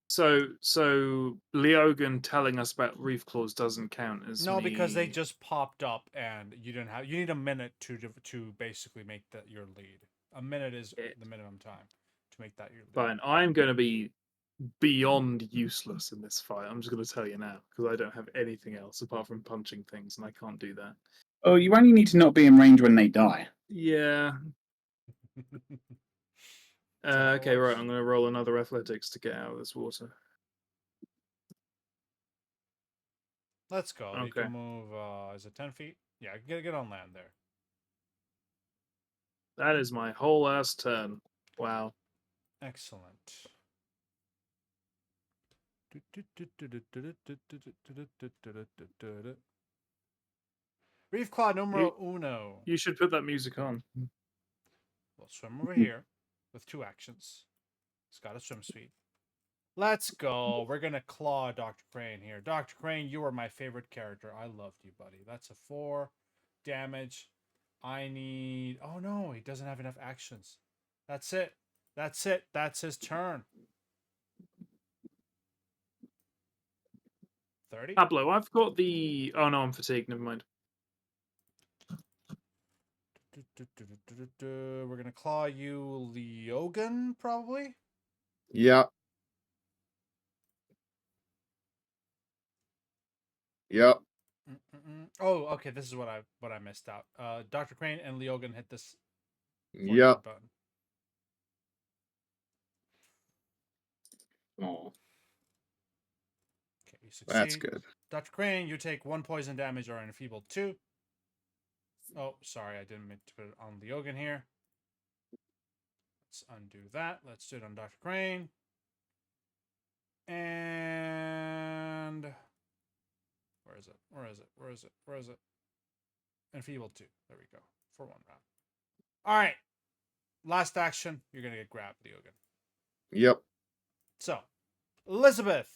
So Leogan telling us about Reef Claws doesn't count as No, because they me- just popped up and you didn't have. You need a minute to basically make that your lead. A minute is the minimum time to make that your lead. Fine. I'm going to be beyond useless in this fight. I'm just going to tell you now because I don't have anything else apart from punching things, and I can't do that. Oh, you only need to not be in range when they die. Yeah. Okay, right. I'm going to roll another athletics to get out of this water. Let's go. You Okay. can move. Is it 10 feet? Yeah, get on land there. That is my whole ass turn. Wow. Excellent. Reef Claw numero uno. You should put that music on. We'll swim over here with 2 actions. It's got a swim speed. Let's go. We're going to claw Dr. Crane here. Dr. Crane, you are my favorite character. I loved you, buddy. That's a 4 damage. I need... Oh, no. He doesn't have enough actions. That's it. That's it. That's his turn. 30? Pablo, I've got the... Oh, no, I'm fatigued. Never mind. We're going to claw you, Leogan, probably? Yep. Yep. Oh, okay. This is what I missed out. Dr. Crane and Leogan hit this. Yep. Button. Oh, Okay, you succeed. That's good. Dr. Crane, you take 1 poison damage or enfeebled 2. Oh, sorry, I didn't mean to put it on the Ogan here. Let's undo that. Let's do it on Dr. Crane. And where is it? Where is it? Where is it? Where is it? Enfeebled 2. There we go. For 1 round. All right. Last action. You're going to get grabbed, the Ogan. Yep. So, Elizabeth,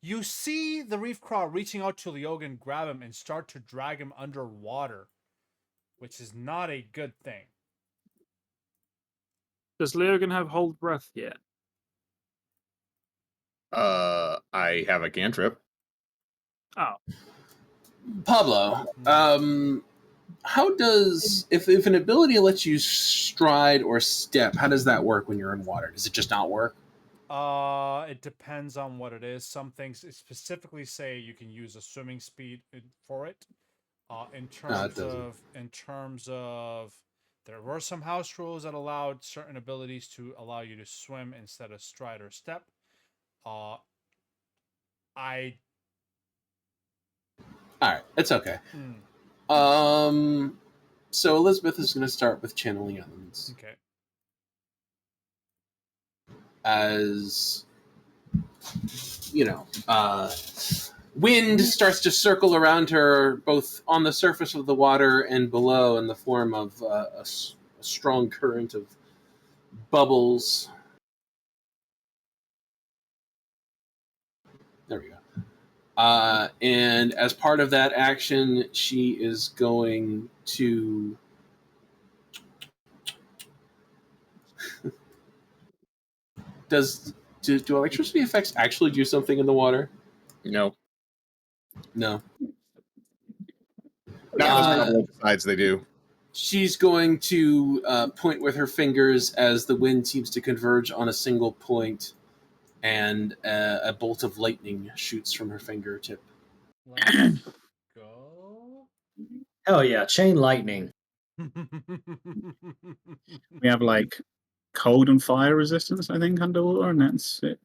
you see the Reefclaw reaching out to Leogan, grab him, and start to drag him underwater, which is not a good thing. Does Leogan have hold breath yet? I have a cantrip. Oh, Pablo, how does if an ability lets you stride or step, how does that work when you're in water? Does it just not work? It depends on what it is. Some things specifically say you can use a swimming speed for it. In terms of, there were some house rules that allowed certain abilities to allow you to swim instead of stride or step. All right, it's okay. So Elizabeth is going to start with channeling elements. Okay. As you know, wind starts to circle around her, both on the surface of the water and below, in the form of a strong current of bubbles. There we go. And as part of that action, she is going to do electricity effects actually do something in the water? No. No. Not besides they do. She's going to point with her fingers as the wind seems to converge on a single point, and a bolt of lightning shoots from her fingertip. Let's go. Hell yeah, chain lightning. We have like cold and fire resistance, I think, underwater, and that's it.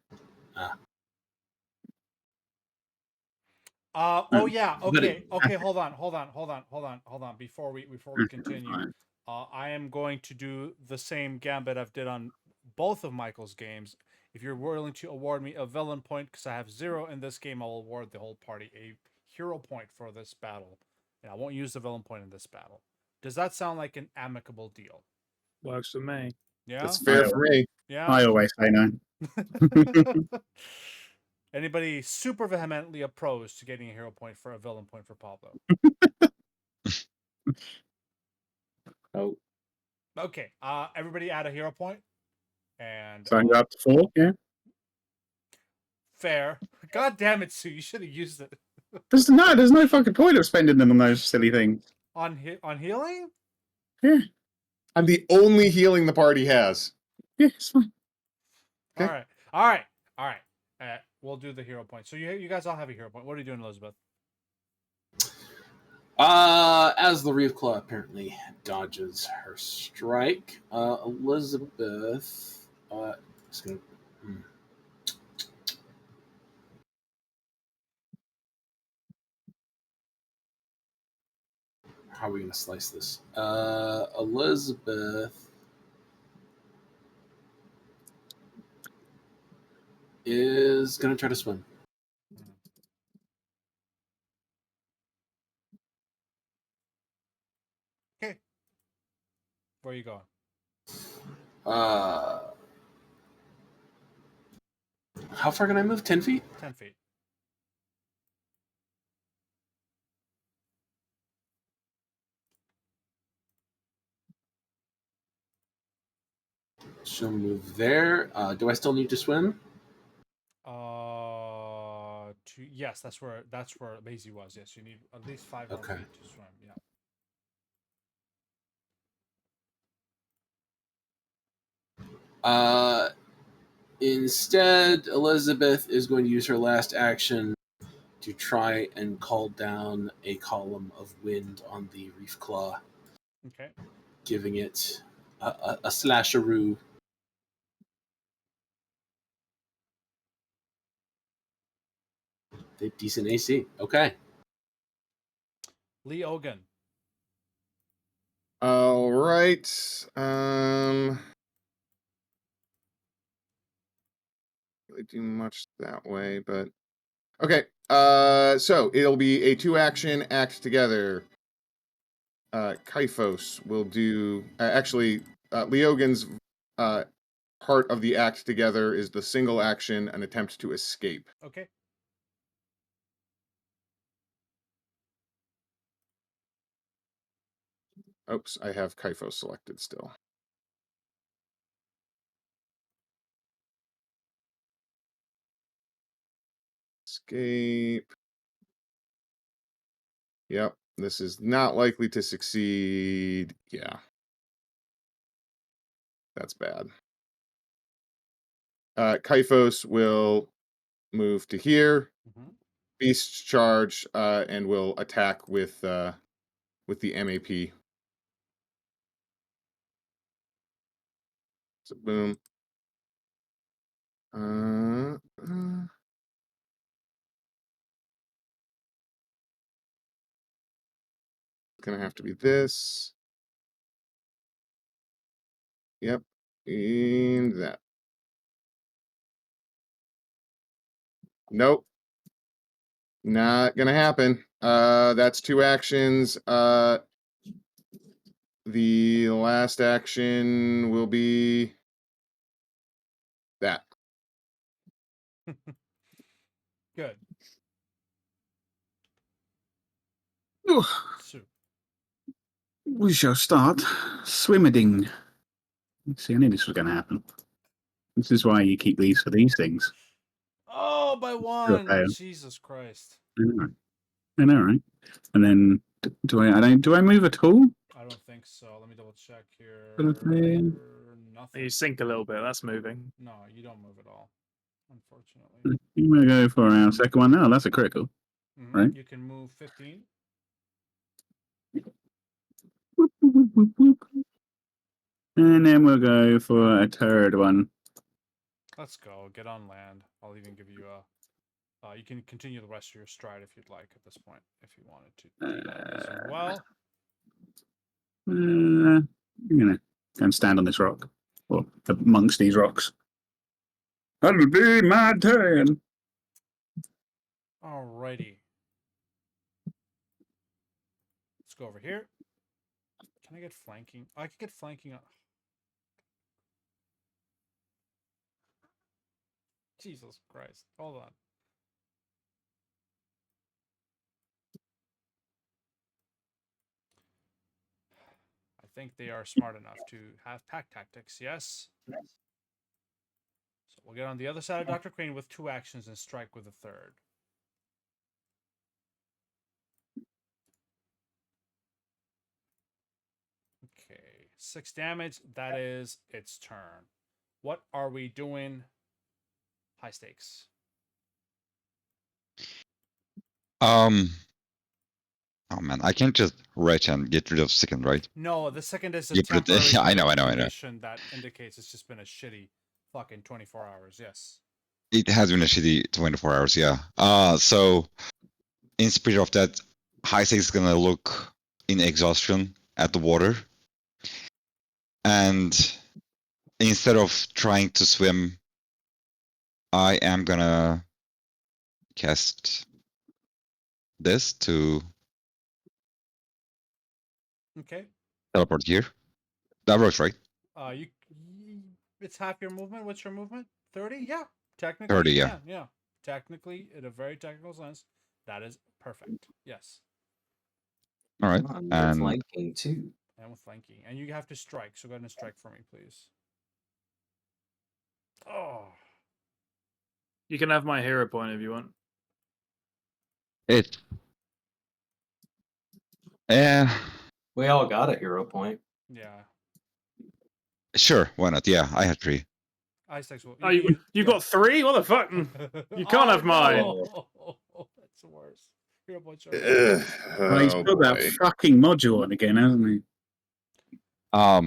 Oh yeah. Okay. Okay. Hold on. Before we continue, I am going to do the same gambit I've did on both of Michael's games. If you're willing to award me a villain point, because I have 0 in this game, I'll award the whole party a hero point for this battle, and I won't use the villain point in this battle. Does that sound like an amicable deal? works for me. Yeah. That's fair for me. Yeah. I always say no. Anybody super vehemently opposed to getting a hero point for a villain point for Pablo? Oh, Okay. Everybody add a hero point. And so I go up to 4, yeah. fair. God damn it, Sue! You should have used it There's no fucking point of spending them on those silly things. on healing. Yeah, I'm the only healing the party has. yeah, it's fine. Okay. All right. We'll do the hero point. So you guys all have a hero point. What are you doing, Elizabeth? As the Reefclaw apparently dodges her strike, Elizabeth is going to. How are we going to slice this? Elizabeth is going to try to swim. Okay. Where are you going? How far can I move? 10 feet? 10 feet. She'll move there. Do I still need to swim? Yes, that's where Maisie was. Yes, you need at least 5 more Okay. feet to swim. Yeah. Instead, Elizabeth is going to use her last action to try and call down a column of wind on the Reefclaw. Okay. Giving it a slasheroo. Decent AC. Okay. Lee Ogan. All right. Really do much that way, but okay. So it'll be a 2-action act together. Kyphos will do. Leogan's part of the act together is the single action, an attempt to escape. Okay. Oops, I have Kyphos selected still. Escape. Yep, this is not likely to succeed. Yeah. That's bad. Kyphos will move to here. Mm-hmm. Beast charge and will attack with the MAP. So boom. Gonna have to be this. Yep. And that. Nope. Not gonna happen. That's 2 actions. The last action will be that. Good. Ooh, So, we shall start swimming. See, I knew this was going to happen. This is why you keep these for these things. oh, by one. Okay. Jesus Christ. I know, right? And then do I move at all? I don't think so. Let me double check here. Nothing. Nothing. You sink a little bit. That's moving. No, you don't move at all. Unfortunately. I'm going to go for our second one now. That's a critical. Mm-hmm. Right. You can move 15. Whoop, whoop, whoop, whoop. And then we'll go for a third one. Let's go. Get on land. I'll even give you a. You can continue the rest of your stride if you'd like at this point, if you wanted to do that as well. I'm going to go and stand on this rock. Or amongst these rocks. That'll be my turn. Alrighty. Let's go over here. Can I get flanking? I could get flanking on. Jesus Christ. Hold on. I think they are smart enough to have pack tactics, yes? So we'll get on the other side of Dr. Crane with 2 actions and strike with a third. Okay, 6 damage. That is its turn. What are we doing? High stakes. Oh man, I can't just retch and get rid of second, right? No, the second is a Yeah, but temporary yeah, I know. condition that indicates it's just been a shitty fucking 24 hours. Yes. It has been a shitty 24 hours, yeah. So in spirit of that, high stakes is gonna look in exhaustion at the water, and instead of trying to swim, I am gonna cast this to Okay. teleport here. That works, right? It's half your movement. What's your movement? 30? Yeah. Technically, 30, you yeah. can. Yeah. Technically, in a very technical sense, that is perfect. Yes. All right, I'm and flanking too. And with flanking. And you have to strike. So go ahead and strike for me, please. Oh. You can have my hero point if you want. it. Yeah, We all got a hero point. Yeah. sure. Why not? Yeah, I had 3. Ice Tex will. Oh, you got 3? What the fuck? You can't have mine. No. That's worse. Hero points are Well, he's put that fucking module on again, hasn't he? Oh,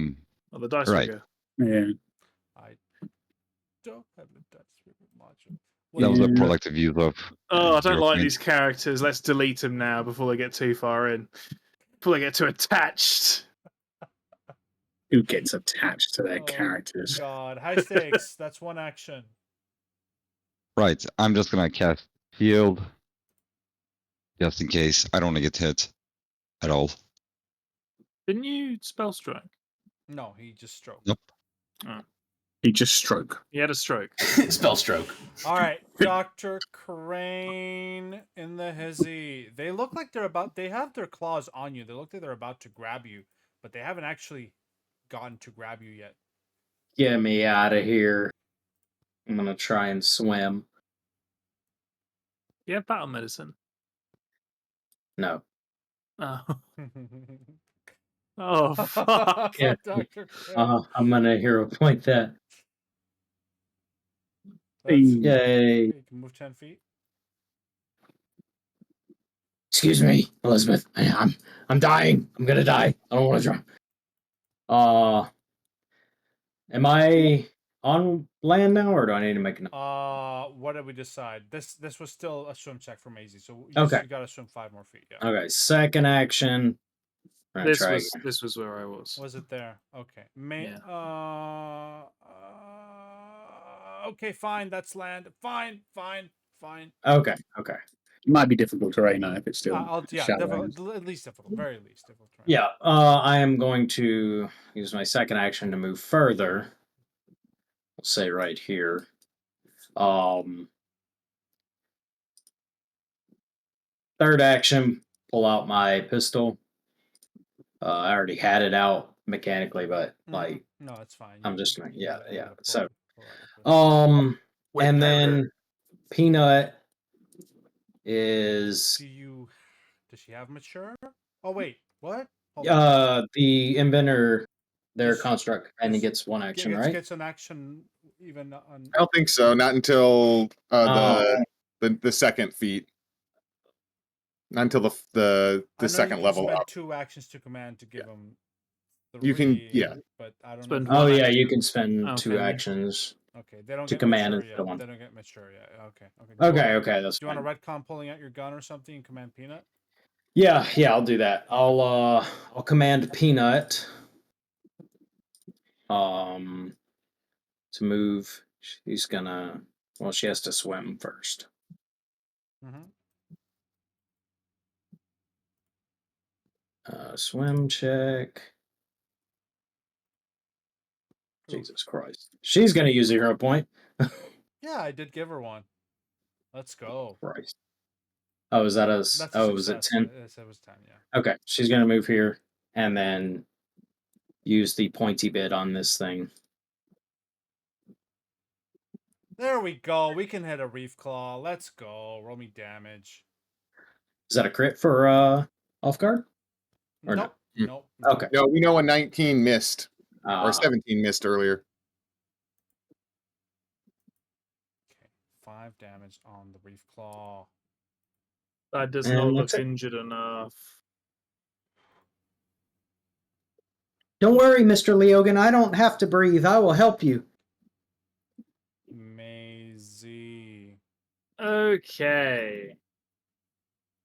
the dice Right. figure. Yeah. I don't have a dice module. That was a Yeah. productive use of. Oh, I don't hero like point. these characters. Let's delete them now before they get too far in. Before they get too attached. Who gets attached to their Oh, characters? God, high stakes. That's one action. Right, I'm just gonna cast shield. Just in case. I don't want to get hit at all. Didn't you spell strike? No, he just stroked. Nope. Oh, He just stroke. he had a stroke. Spell stroke. All right, Dr. Crane in the hizzy. They look like they have their claws on you. They look like they're about to grab you, but they haven't actually gotten to grab you yet. Get me out of here. I'm gonna try and swim. You have battle medicine. No. Oh, oh fuck. Yeah. Dr. Crane. I'm gonna hero point that. That's, Yay. you can move 10 feet. Excuse me, Elizabeth. I'm dying. I'm gonna die. I don't want to drown. Am I on land now, or do I need to make an? What did we decide? This was still a swim check for Maisie, so Okay. you got to swim 5 more feet. Yeah. Okay, second action. I'm gonna try again. This was where I was. Was it there? Okay. Yeah. Okay, fine. That's land. Fine. Okay. It might be difficult terrain if it's still difficult, at least difficult, very least difficult terrain. Yeah. I am going to use my second action to move further. We'll say right here. Third action, pull out my pistol. I already had it out mechanically, but like no, it's fine. I'm just gonna yeah. pull So out your pistol. With and powder. then Peanut is does she have mature? Oh wait, what? Hold on. the inventor, their Does- construct, and he gets one action, right? Gets an action even on. I don't think so. Not until the second feat. Not until the second level spend up. 2 actions to command to give him. You can, yeah. But I don't Spend know. Oh one yeah, action. you can spend Okay. 2 actions. Okay, they don't to get command mature instead yet. of one. They don't get mature yet. Okay. Okay, that's Do you fine. want a retcon pulling out your gun or something and command Peanut? Yeah, I'll do that. I'll command Peanut to move. She's gonna she has to swim first. Mm-hmm. Swim check. Jesus Christ. She's gonna use a hero point. Yeah, I did give her one. Let's go. Christ. Oh, is that That's a was it success. 10? It was 10, yeah. Okay, she's gonna move here and then use the pointy bit on this thing. There we go. We can hit a Reefclaw. Let's go. Roll me damage. Is that a crit for off guard? Or nope. no? Nope. Okay. No, we know a 19 missed. Or Uh, 17 missed earlier. Okay. 5 damage on the Reefclaw. That does And not look that's it. injured enough. Don't worry, Mr. Leogan. I don't have to breathe. I will help you. Maisie. Okay.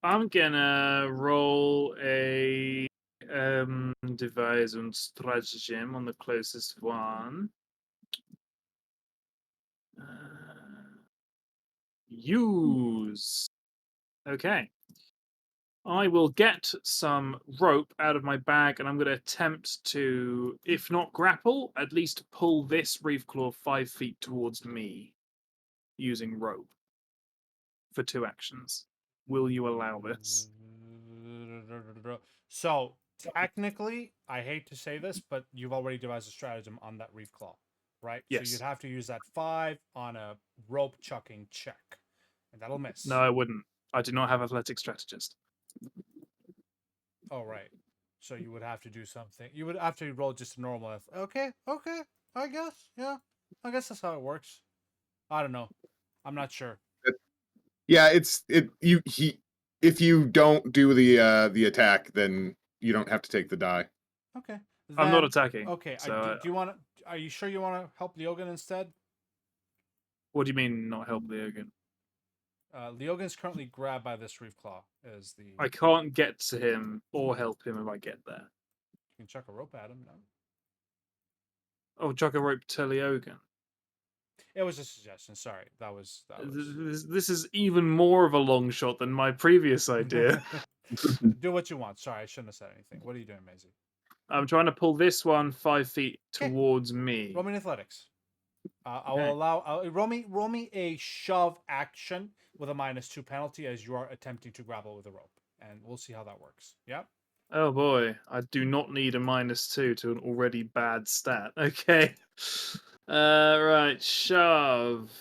I'm gonna roll a devise and stratagem on the closest one. Use. Okay. I will get some rope out of my bag and I'm going to attempt to, if not grapple, at least pull this Reefclaw 5 feet towards me using rope for 2 actions. Will you allow this? So, technically, I hate to say this, but you've already devised a stratagem on that Reefclaw, right? Yes. So you'd have to use that 5 on a rope chucking check. And that'll miss. No, I wouldn't. I do not have athletic strategist. Oh, right. So you would have to do something. You would have to roll just a normal. Okay. I guess. Yeah. I guess that's how it works. I don't know. I'm not sure. Yeah, if you don't do the attack, then you don't have to take the die. Okay. I'm not attacking. Okay. So do you want to? Are you sure you want to help Leogan instead? what do you mean not help Leogan? Leogan's currently grabbed by this Reefclaw. I can't get to him or help him if I get there. You can chuck a rope at him. No. Oh, jog a rope to Leogan. It was a suggestion. Sorry, that was. This is even more of a long shot than my previous idea. Do what you want. Sorry, I shouldn't have said anything. What are you doing, Maisie? I'm trying to pull this one 5 feet 'Kay. towards me. Roll me in athletics. I Okay. will allow. Roll me a shove action with a -2 penalty as you are attempting to grapple with a rope, and we'll see how that works. Yeah. Oh boy, I do not need a -2 to an already bad stat. Okay. Right, shove.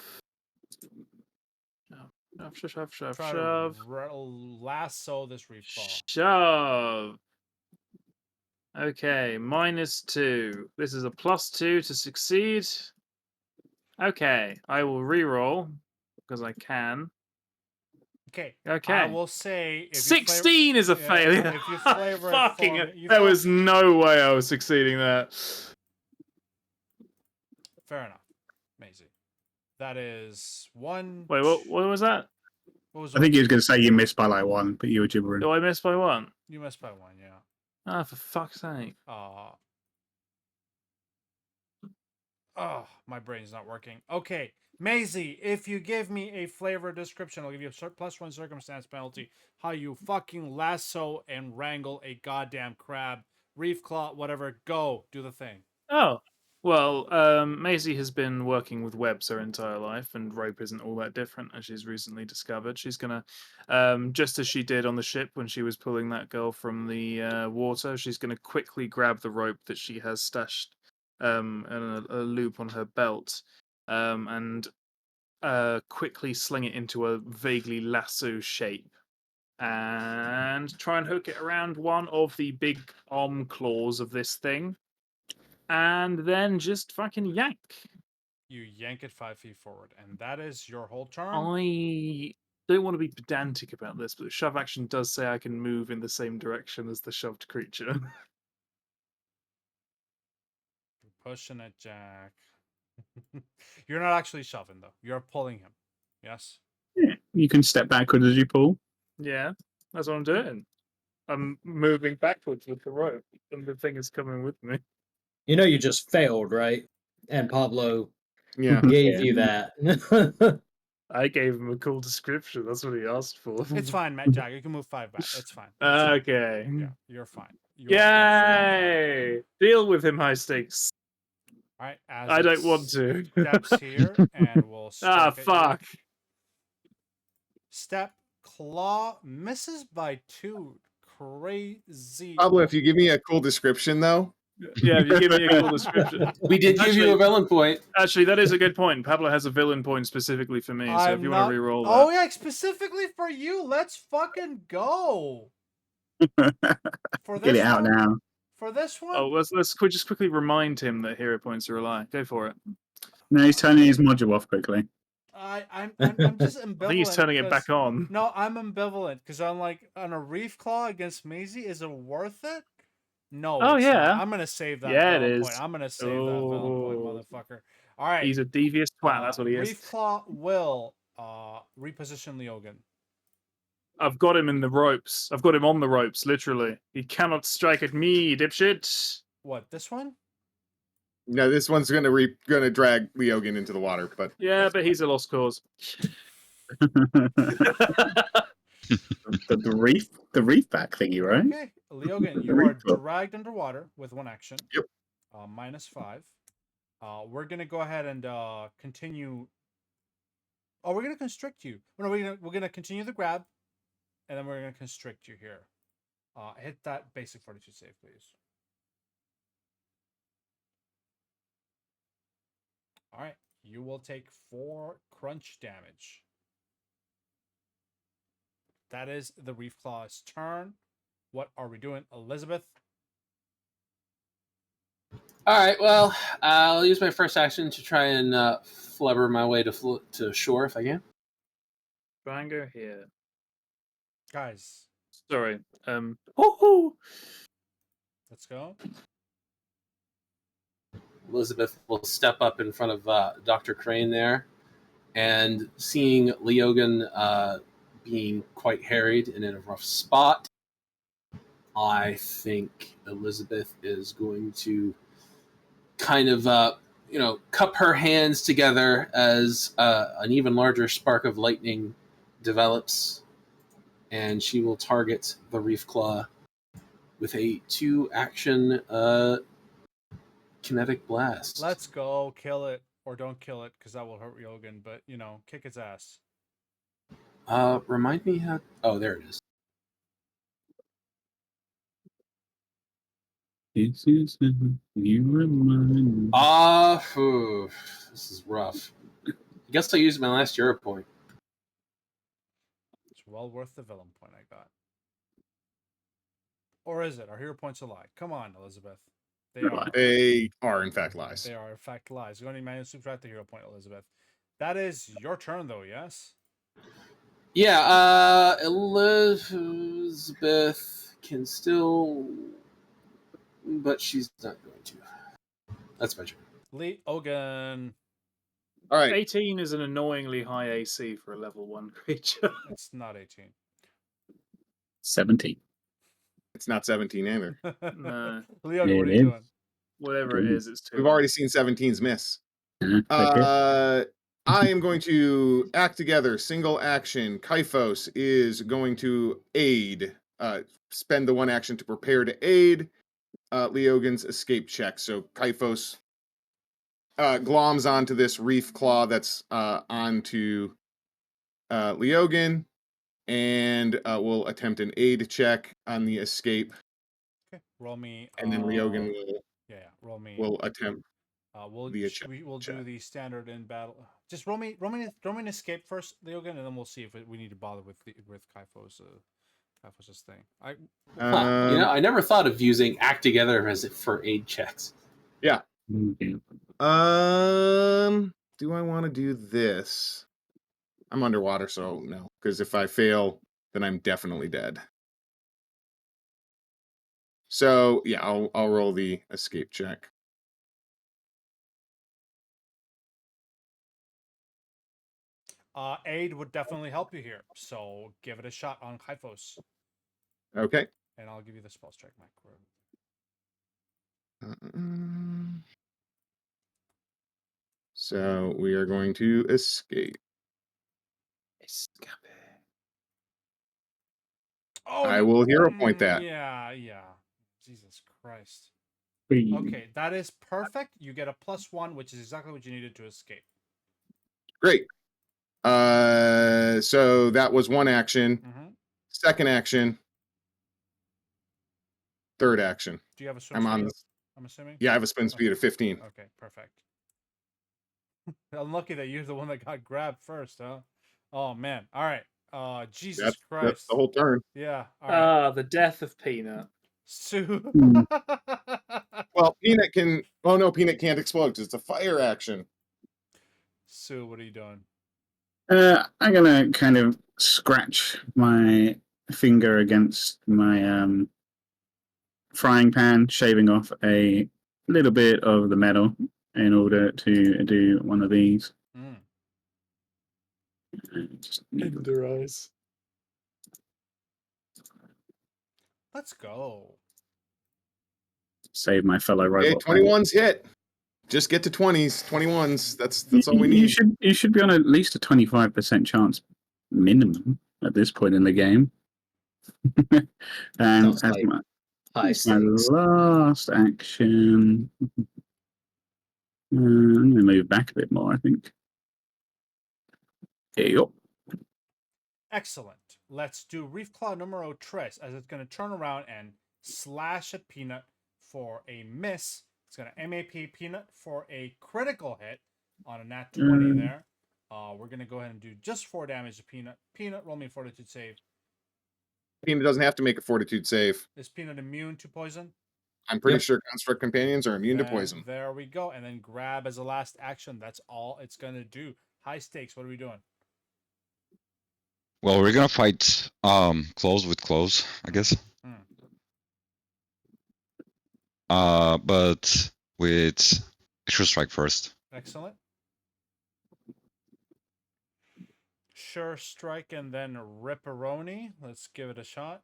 Shove. Try to lasso this Reefclaw. Shove. Okay, -2. This is a +2 to succeed. Okay, I will re-roll because I can. Okay. Okay. I will say if 16 is a failure. If you flavor it Fucking for me, there was no way I was succeeding that. Fair enough, Maisie. That is one. Wait, what was that? What was I think he was going to say you missed by like 1, but you were gibbering. Do I miss by 1? You missed by 1, yeah. Ah, for fuck's sake. Oh, my brain's not working. Okay, Maisie, if you give me a flavor description, I'll give you a +1 circumstance penalty. How you fucking lasso and wrangle a goddamn crab, Reefclaw, whatever. Go, do the thing. Oh, well, Maisie has been working with webs her entire life, and rope isn't all that different, as she's recently discovered. She's gonna, just as she did on the ship when she was pulling that girl from the water, she's gonna quickly grab the rope that she has stashed in a loop on her belt, and quickly sling it into a vaguely lasso shape. And try and hook it around one of the big arm claws of this thing. And then just fucking yank. You yank it 5 feet forward, and that is your whole turn. I don't want to be pedantic about this, but the shove action does say I can move in the same direction as the shoved creature. You're pushing it, Jack. You're not actually shoving, though. You're pulling him. Yes? Yeah, you can step backwards as you pull. Yeah, that's what I'm doing. I'm moving backwards with the rope, and the thing is coming with me. You know you just failed, right? And Pablo Yeah. gave you that. I gave him a cool description. That's what he asked for. It's fine, Matt Jack. You can move 5 back. It's fine. It's fine. Okay. Yeah, you're fine. You're absolutely Yay! Deal with him, high stakes. fine. All right. As I it don't want to. Steps here, and we'll strike at you. fuck. Step claw misses by 2. Crazy. Pablo, if you give me a cool description, though. Yeah, if you give me a cool description. We did give you a villain point. Actually, that is a good point. Pablo has a villain point specifically for me, so if you want to re-roll that. Oh, yeah, specifically for you. Let's fucking go. For this Get it out one? now. For this one? Oh, let's just quickly remind him that hero points are a lie. Go for it. No, he's turning his module off quickly. I'm just ambivalent. I think he's turning it back on. No, I'm ambivalent because I'm like, on a Reefclaw against Maisie, is it worth it? No. Oh, it's yeah. not. I'm gonna save that. Yeah, it villain is. Point. I'm gonna save that villain point, motherfucker. All right. He's a devious twat. That's what he is. Reefclaw will reposition Leogan. I've got him in the ropes. I've got him on the ropes, literally. He cannot strike at me, dipshit. What? This one? No, this one's gonna drag Leogan into the water, but Yeah, but he's a lost cause. the reef back thingy, right? Okay, Leogan, you are dragged underwater with 1 action. Yep. -5. We're gonna go ahead and continue. Oh, we're gonna constrict you. No, we're gonna continue the grab, and then we're gonna constrict you here. Hit that basic fortitude save, please. All right, you will take 4 crunch damage. That is the Reefclaw's turn. What are we doing, Elizabeth? All right. Well, I'll use my first action to try and flubber my way to shore if I can. Banger here. Guys. Sorry. Woohoo! Let's go. Elizabeth will step up in front of Dr. Crane there, and seeing Leogan being quite harried and in a rough spot, I think Elizabeth is going to kind of cup her hands together as an even larger spark of lightning develops, and she will target the Reefclaw with a 2-action kinetic blast. Let's go. Kill it. Or don't kill it, because that will hurt Ryogan, but, kick its ass. Remind me how... Oh, there it is. This is you remind me. This is rough. I guess I used my last hero point. It's well worth the villain point I got. Or is it? Are hero points a lie? Come on, Elizabeth. They are. They are, in fact, lies. They are, in fact, lies. You're going to manage to subtract the hero point, Elizabeth. That is your turn, though, yes? Yeah, Elizabeth can still... But she's not going to. That's my turn. Leogan. All right. 18 is an annoyingly high AC for a level 1 creature. It's not 18. 17. It's not 17 either. No. Leogan, what are you doing? Whatever it is, it's too. We've already seen 17's miss. Okay. I am going to act together. Single action. Kyphos is going to aid. Spend the 1 action to prepare to aid Leogan's escape check. So Kyphos gloms onto this Reefclaw that's onto Leogan, and will attempt an aid check on the escape. Okay, roll me. And then Leogan will roll me. will attempt. We'll do the standard in battle. Just roll me an escape first, Leogan, and then we'll see if we need to bother with Kyphos. Kyphos' thing. I never thought of using act together as it for aid checks. Yeah. Do I want to do this? I'm underwater, so no. Because if I fail, then I'm definitely dead. So yeah, I'll roll the escape check. Aid would definitely help you here, so give it a shot on Kyphos. Okay. And I'll give you the spell strike, Mike. So we are going to escape. Oh, I will hero point that. Yeah. Jesus Christ. Okay, that is perfect. You get a +1, which is exactly what you needed to escape. Great. So that was 1 action. Mm-hmm. Second action. Third action. Do you have a swim speed? I'm assuming? Yeah, I have a spin speed of 15. Okay, perfect. Unlucky that you're the one that got grabbed first, huh? Oh, man. All right. Jesus Christ. That's the whole turn. Yeah. All right. The death of Peanut. Sue. Well, Peanut can... Oh, no, Peanut can't explode because it's a fire action. Sue, what are you doing? I'm going to kind of scratch my finger against my frying pan, shaving off a little bit of the metal in order to do one of these. Enderize. Let's go. Save my fellow robot. 21's hit. Just get to 20s. 21s. That's all we need. You should be on at least a 25% chance minimum at this point in the game. And as like high my last action, I'm going to move back a bit more, I think. There you go. Excellent. Let's do Reefclaw numero tres, as it's going to turn around and slash at Peanut for a miss. It's going to MAP Peanut for a critical hit on a nat 20 there. We're going to go ahead and do just 4 damage to Peanut. Peanut, roll me a fortitude save. Peanut doesn't have to make a fortitude save. Is Peanut immune to poison? I'm pretty sure construct companions are immune to poison. There we go. And then grab as a last action. That's all it's going to do. High stakes. What are we doing? Well, we're gonna fight close with close, I guess. But with Sure Strike first. Excellent. Sure Strike and then Ripperoni. Let's give it a shot.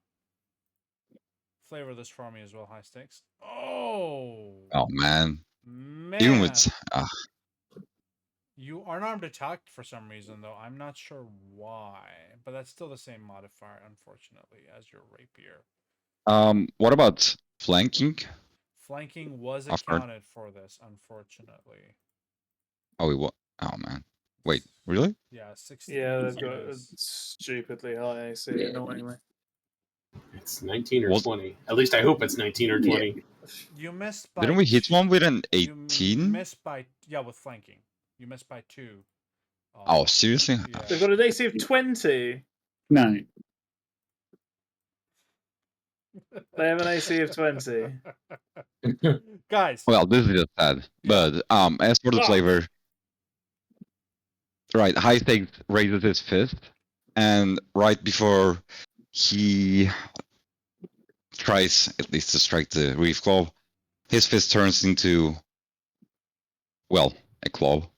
Flavor this for me as well, high stakes. Oh! Oh, man. Even Man, with you unarmed attacked for some reason though. I'm not sure why, but that's still the same modifier, unfortunately, as your rapier. what about flanking? Flanking was I've heard. accounted for this, unfortunately. Oh, oh man. Wait, really? Yeah, 16. Yeah, they've got a is- stupidly high AC, annoyingly. It's 19 or What? 20. At least I hope it's 19 or 20. You missed by. Didn't we hit one with an You 18? missed by with flanking. You missed by 2. Oh, seriously? Yeah. They've got an AC of 20. No. They have an AC of 20. Guys. Well, this is just sad. Yeah. But as for the Fuck. flavor, right, High Stakes raises his fist, and right before he tries at least to strike the Reefclaw, his fist turns into, well, a claw.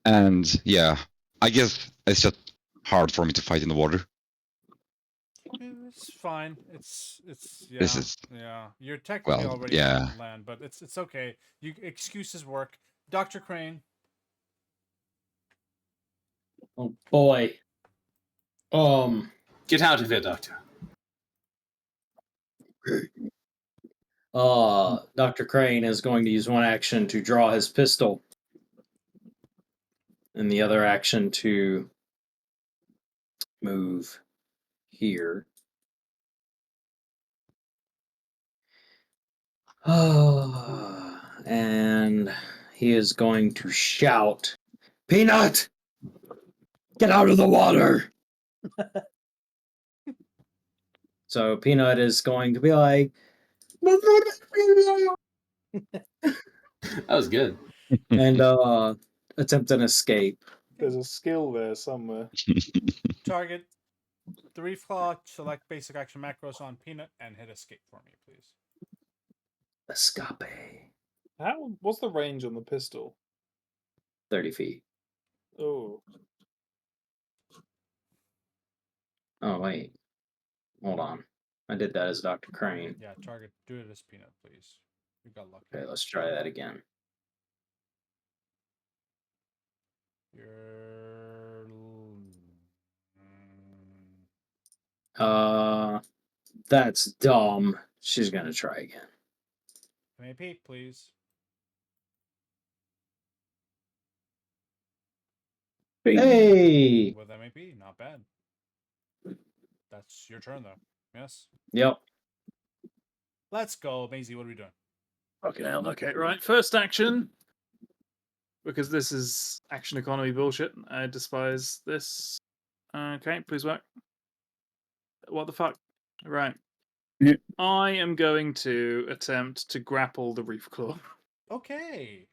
And yeah, I guess it's just hard for me to fight in the water. It's fine. It's yeah. This is Yeah. You're technically well, already yeah. on land, but it's okay. You excuses work. Dr. Crane. Oh boy. Get out of here, Doctor. Dr. Crane is going to use one action to draw his pistol, and the other action to move here. And he is going to shout, "Peanut! Get out of the water!" So Peanut is going to be like, That was good. and attempt an escape. There's a skill there somewhere. Target the Reefclaw, select basic action macros on Peanut, and hit escape for me, please. Escape. What's the range on the pistol? 30 feet. Oh. Oh, wait. Hold on. I did that as Dr. Crane. Yeah, target, do it as Peanut, please. You got lucky. Okay, let's try that again. That's dumb. She's gonna try again. MAP, please. Hey! With MAP, not bad. That's your turn, though. Yes? Yep. Let's go. Maisie, what are we doing? Okay, okay, right. First action. Because this is action economy bullshit. I despise this. Okay, please work. What the fuck? Right. Yeah. I am going to attempt to grapple the Reefclaw. Okay.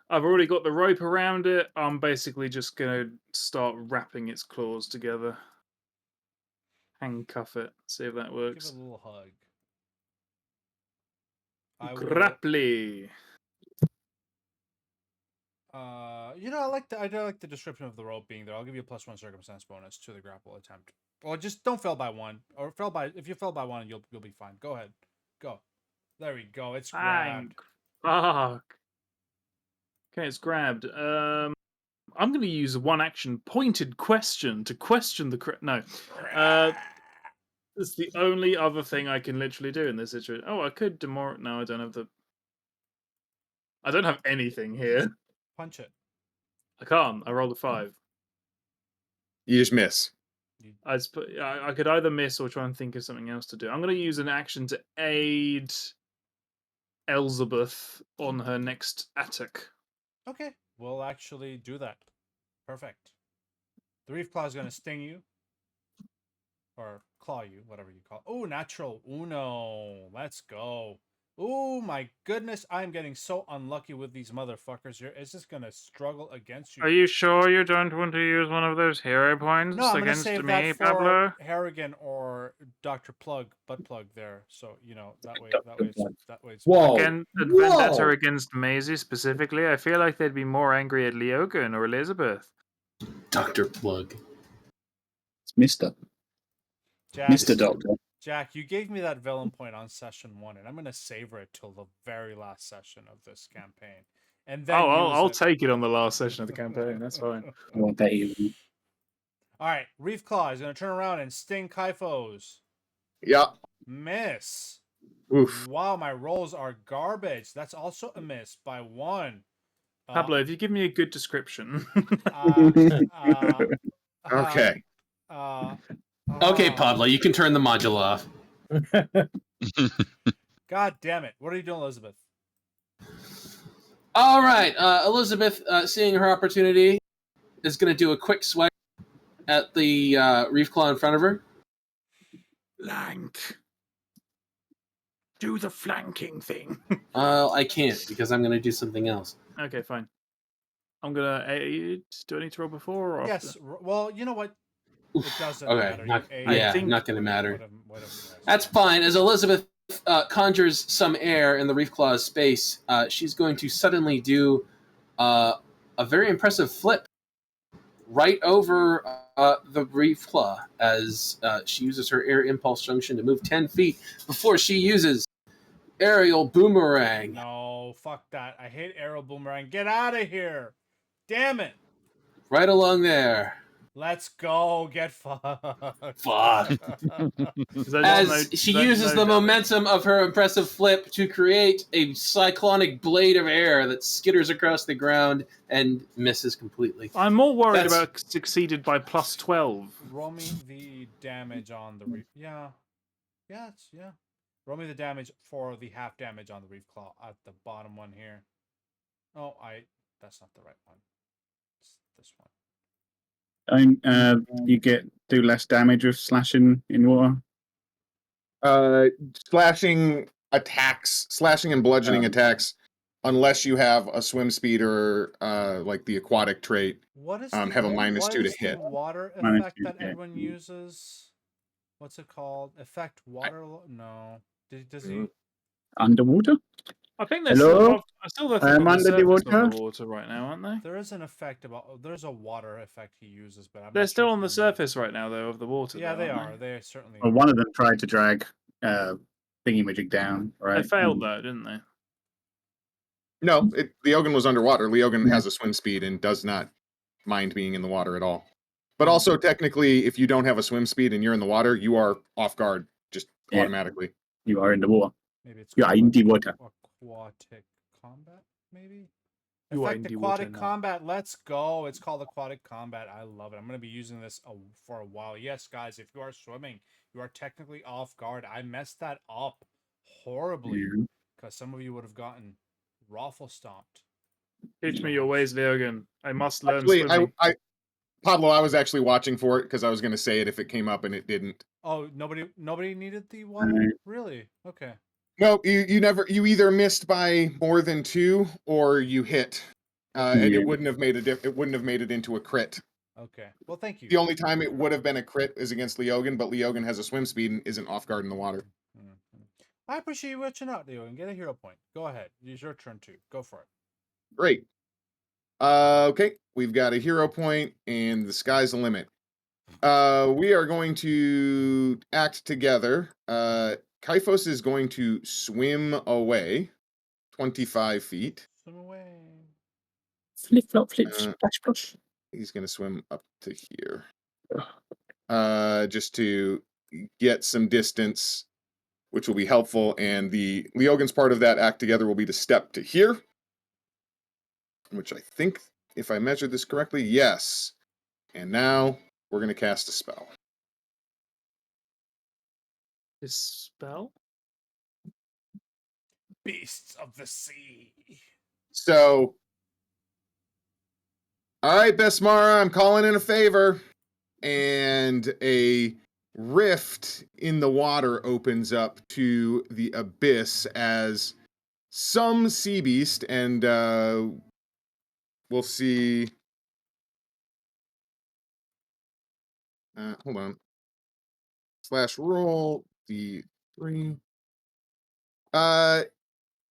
I've already got the rope around it. I'm basically just going to start wrapping its claws together. Handcuff it. See if that Give works. it a little hug. Grapply. You know, I do like the description of the rope being there. I'll give you a +1 circumstance bonus to the grapple attempt. Or just don't fail by 1. Or if you fail by 1, you'll be fine. Go ahead. Go. There we go. It's grabbed. Fuck. Okay, it's grabbed. I'm going to use a one action pointed question to question the no. It's the only other thing I can literally do in this situation. Oh, I could demor. No, I don't have the. I don't have anything here. Punch it. I can't. I rolled a 5. You just miss. I could either miss or try and think of something else to do. I'm going to use an action to aid Elizabeth on her next attack. Okay. We'll actually do that. Perfect. The Reefclaw is going to sting you. Or claw you, whatever you call it. Oh, natural uno. Let's go. Oh my goodness, I'm getting so unlucky with these motherfuckers. It's just gonna struggle against you. Are you sure you don't want to use one of those hero points No, I'm gonna against save me, that for Pablo? Harrigan or Dr. Butt Plug there. So you know that way it's Whoa! Again, vendetta against Maisie specifically. I feel like they'd be more angry at Leogan or Elizabeth. Dr. Plug. It's Mr. Jazz, Mr. Doctor. Jack, you gave me that villain point on session 1, and I'm gonna savor it till the very last session of this campaign, and then I'll use take it on the last session of the campaign. That's fine. I want that even. All right, Reefclaw is gonna turn around and sting Kyphos. Yeah. Miss. Oof. Wow, my rolls are garbage. That's also a miss by 1. Pablo, if you give me a good description. Okay. Okay, Pablo, you can turn the module off. God damn it! What are you doing, Elizabeth? All right, Elizabeth, seeing her opportunity, is going to do a quick swipe at the Reefclaw in front of her. Flank. Do the flanking thing. I can't because I'm going to do something else. Okay, fine. I'm gonna aid. Do I need to roll before or after? Yes. Well, you know what? It doesn't Okay, matter. not, You yeah, think- not going to matter. whatever That's fine. As Elizabeth conjures some air in the Reefclaw's space, she's going to suddenly do a very impressive flip right over the Reefclaw as she uses her air impulse junction to move 10 feet before she uses aerial boomerang. No, fuck that. I hate arrow boomerang. Get out of here. Damn it. Right along there. Let's go. Get fucked. Fuck. Is that As no- she no- uses no the damage? momentum of her impressive flip to create a cyclonic blade of air that skitters across the ground and misses completely. I'm more worried That's- about succeeded by plus 12. Roll me the damage on the reef. Yeah. Yeah. Roll me the damage for the half damage on the reef claw at the bottom one here. Oh, that's not the right one. It's this one. You do less damage with slashing in water. Slashing and bludgeoning attacks, unless you have a swim speed or like the aquatic trait, What is have a -2 what to is hit. the water -2 effect that to hit. Edwin uses? What's it called? Effect water? No. Does he? Underwater? I think there's Hello? still, I still think I'm on the under the surface of water. the water right now, aren't they? There is an effect there's a water effect he uses, but I'm They're not still sure on the if he- surface right now, though, of the water. Yeah, though, they aren't are. They certainly Well, are. one of them tried to drag thingy-majig down, right? They failed, though, didn't they? No, Leogan was underwater. Leogan Yeah. has a swim speed and does not mind being in the water at all. But also, technically, if you don't have a swim speed and you're in the water, you are off guard just Yeah. automatically. You are in the water. Maybe it's You are called in the water. aquatic combat, maybe? You are Effect in the water aquatic now. combat. Let's go. It's called aquatic combat. I love it. I'm going to be using this for a while. Yes, guys, if you are swimming, you are technically off guard. I messed that up horribly Yeah. because some of you would have gotten raffle stomped. Teach me your ways, Leogan. I must learn Actually, swimming. Pablo, I was actually watching for it because I was going to say it if it came up and it didn't. Oh, nobody needed the water? Right. Really? Okay. No, you either missed by more than 2 or you hit. And Yeah. it wouldn't have made it wouldn't have made it into a crit. Okay. Well, thank you. The only time it would have been a crit is against Leogan, but Leogan has a swim speed and isn't off guard in the water. I appreciate you reaching out, Leo, and get a hero point. Go ahead. It's your turn too. Go for it. Great. Okay, we've got a hero point, and the sky's the limit. We are going to act together. Kyphos is going to swim away 25 feet. Swim away. Flip, flop, flip, Uh, splash, splash. He's going to swim up to here. Just to get some distance, which will be helpful. And the Leogan's part of that act together will be to step to here, which I think, if I measured this correctly, yes. And now we're going to cast a spell. This spell? Beasts of the sea. So, all right, Besmara, I'm calling in a favor. And a rift in the water opens up to the abyss as some sea beast, and we'll see. Hold on. /roll D3.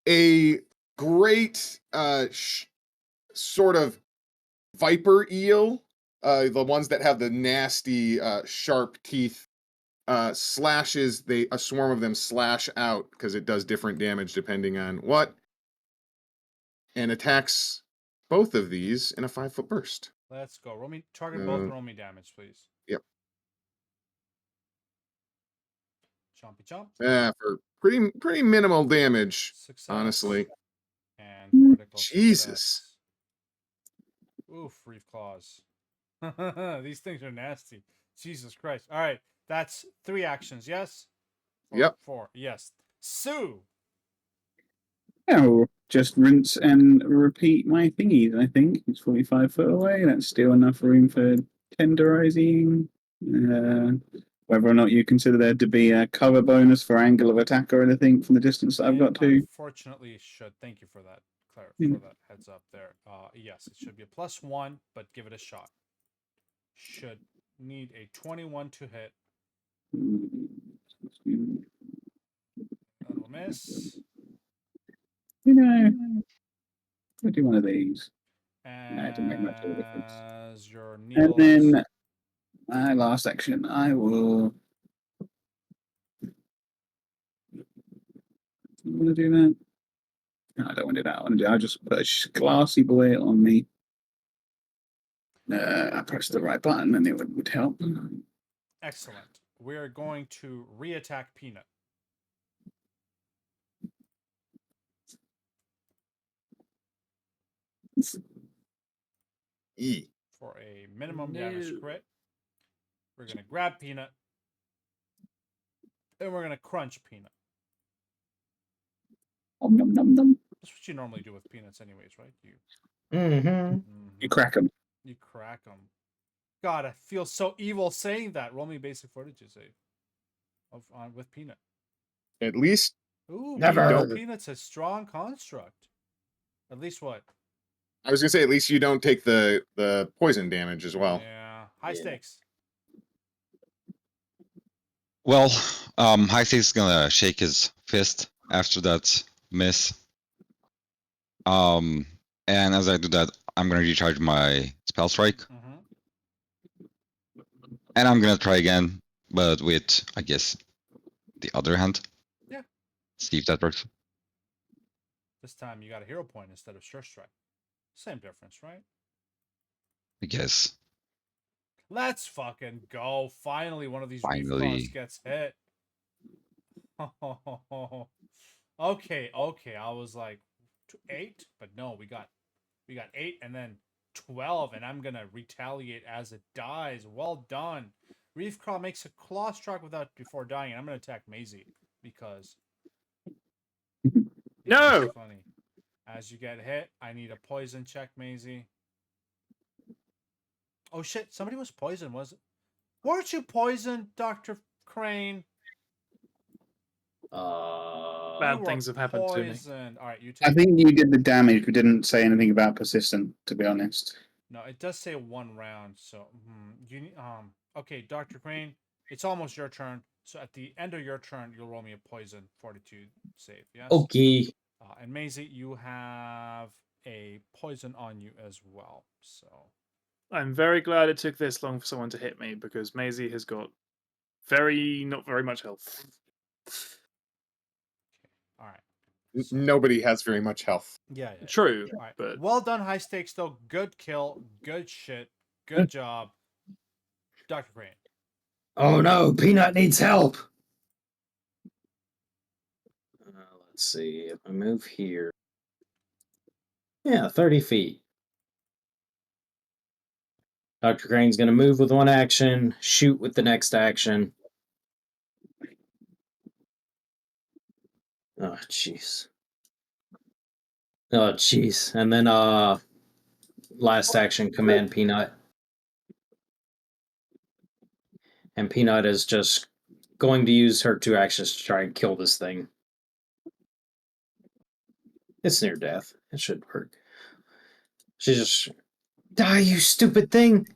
A great sort of viper eel, the ones that have the nasty sharp teeth slashes. A swarm of them slash out because it does different damage depending on what, and attacks both of these in a 5-foot burst. Let's go. Roll me target both and roll me damage, please. Yep. Chompy chomp. For pretty minimal damage, Success. honestly. And critical Jesus. success. Oof, Reefclaws. These things are nasty. Jesus Christ. All right, that's 3 actions, yes? Yep. 4, yes. Sue! Oh, just rinse and repeat my thingies, I think. It's 45 foot away. That's still enough room for tenderizing. Whether or not you consider there to be a cover bonus for angle of attack or anything from the distance that I've got to. Unfortunately, it should. Thank you for that, Claire, Yeah. for that heads up there. Yes, it should be a +1, but give it a shot. Should need a 21 to hit. That will miss. You know, we'll do one of these. And No, it didn't make much of a difference. as your And needles. then my last action, I will. I want to do that. No, I don't want to do that. I'll just put a glassy boy on me. I pressed the right button and it would help. Excellent. We're going to re-attack Peanut. E. For a minimum damage crit. We're going to grab Peanut. And we're going to crunch Peanut. Nom, nom, nom. That's what you normally do with peanuts anyways, right? You crack them. You crack them. God, I feel so evil saying that. Roll me basic fortitude save. With Peanut. At least Ooh, Never. Peanut's a strong construct. At least what? I was gonna say at least you don't take the poison damage as well. Yeah. High stakes. Well, High Stakes is gonna shake his fist after that miss. And as I do that, I'm gonna recharge my spell strike, and I'm gonna try again, but with, I guess, the other hand. Yeah. See if that works. This time you got a hero point instead of sure strike. Same difference, right? I guess. Let's fucking go. Finally, one of these Finally. Reefclaws gets hit. Okay. I was like 8, but no, we got 8 and then 12, and I'm gonna retaliate as it dies. Well done. Reefclaw makes a claw strike before dying, and I'm gonna attack Maisie because No! it's funny. As you get hit, I need a poison check, Maisie. Oh shit, somebody was poisoned, was it? Weren't you poisoned, Dr. Crane? Bad things have happened to me. All right, you take. I think you did the damage, but didn't say anything about persistent, to be honest. No, it does say 1 round, so you need okay, Dr. Crane, it's almost your turn. So at the end of your turn, you'll roll me a poison fortitude save, yes? Okay. And Maisie, you have a poison on you as well. So I'm very glad it took this long for someone to hit me because Maisie has got not very much health. all right. Nobody has very much health. Yeah. True, All right. but Well done, high stakes though. Good kill. Good shit. Good job. Dr. Crane. Oh no, Peanut needs help. Let's see if I move here. Yeah, 30 feet. Dr. Crane's going to move with 1 action, shoot with the next action. Oh, jeez. Oh, jeez. And then, last action, command Peanut. And Peanut is just going to use her 2 actions to try and kill this thing. It's near death. It should work. She just... Die, you stupid thing!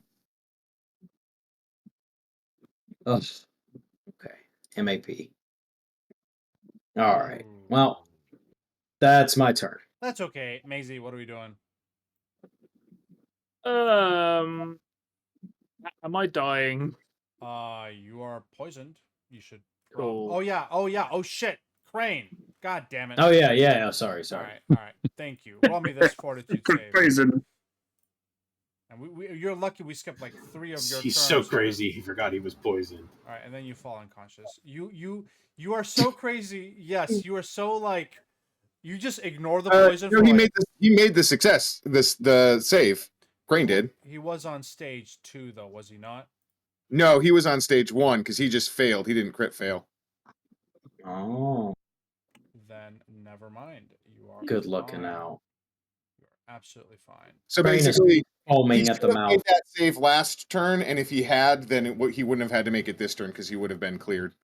Ugh. Okay. MAP. Alright. Well, that's my turn. That's okay. Maisie, what are we doing? am I dying? You are poisoned. you should. Cool. Oh yeah. Oh yeah. Oh shit. Crane. God damn it. Oh yeah, yeah. Sorry, All sorry. right. All right. Thank you. Roll me this fortitude save. Poison. And you're lucky we skipped like 3 of your He's turns. so here. crazy he forgot he was poisoned. All right, and then you fall unconscious. You are so crazy. Yes, you are so like you just ignore the poison. No, for he like, made the success. The save. Crane did. He was on stage 2 though, was he not? No, he was on stage 1 because he just failed. He didn't crit fail. Oh, Then never mind. You are good looking fine. out. You're absolutely fine. So Crane is basically, he foaming should at the have mouth. made that save last turn, and if he had, then he wouldn't have had to make it this turn because he would have been cleared.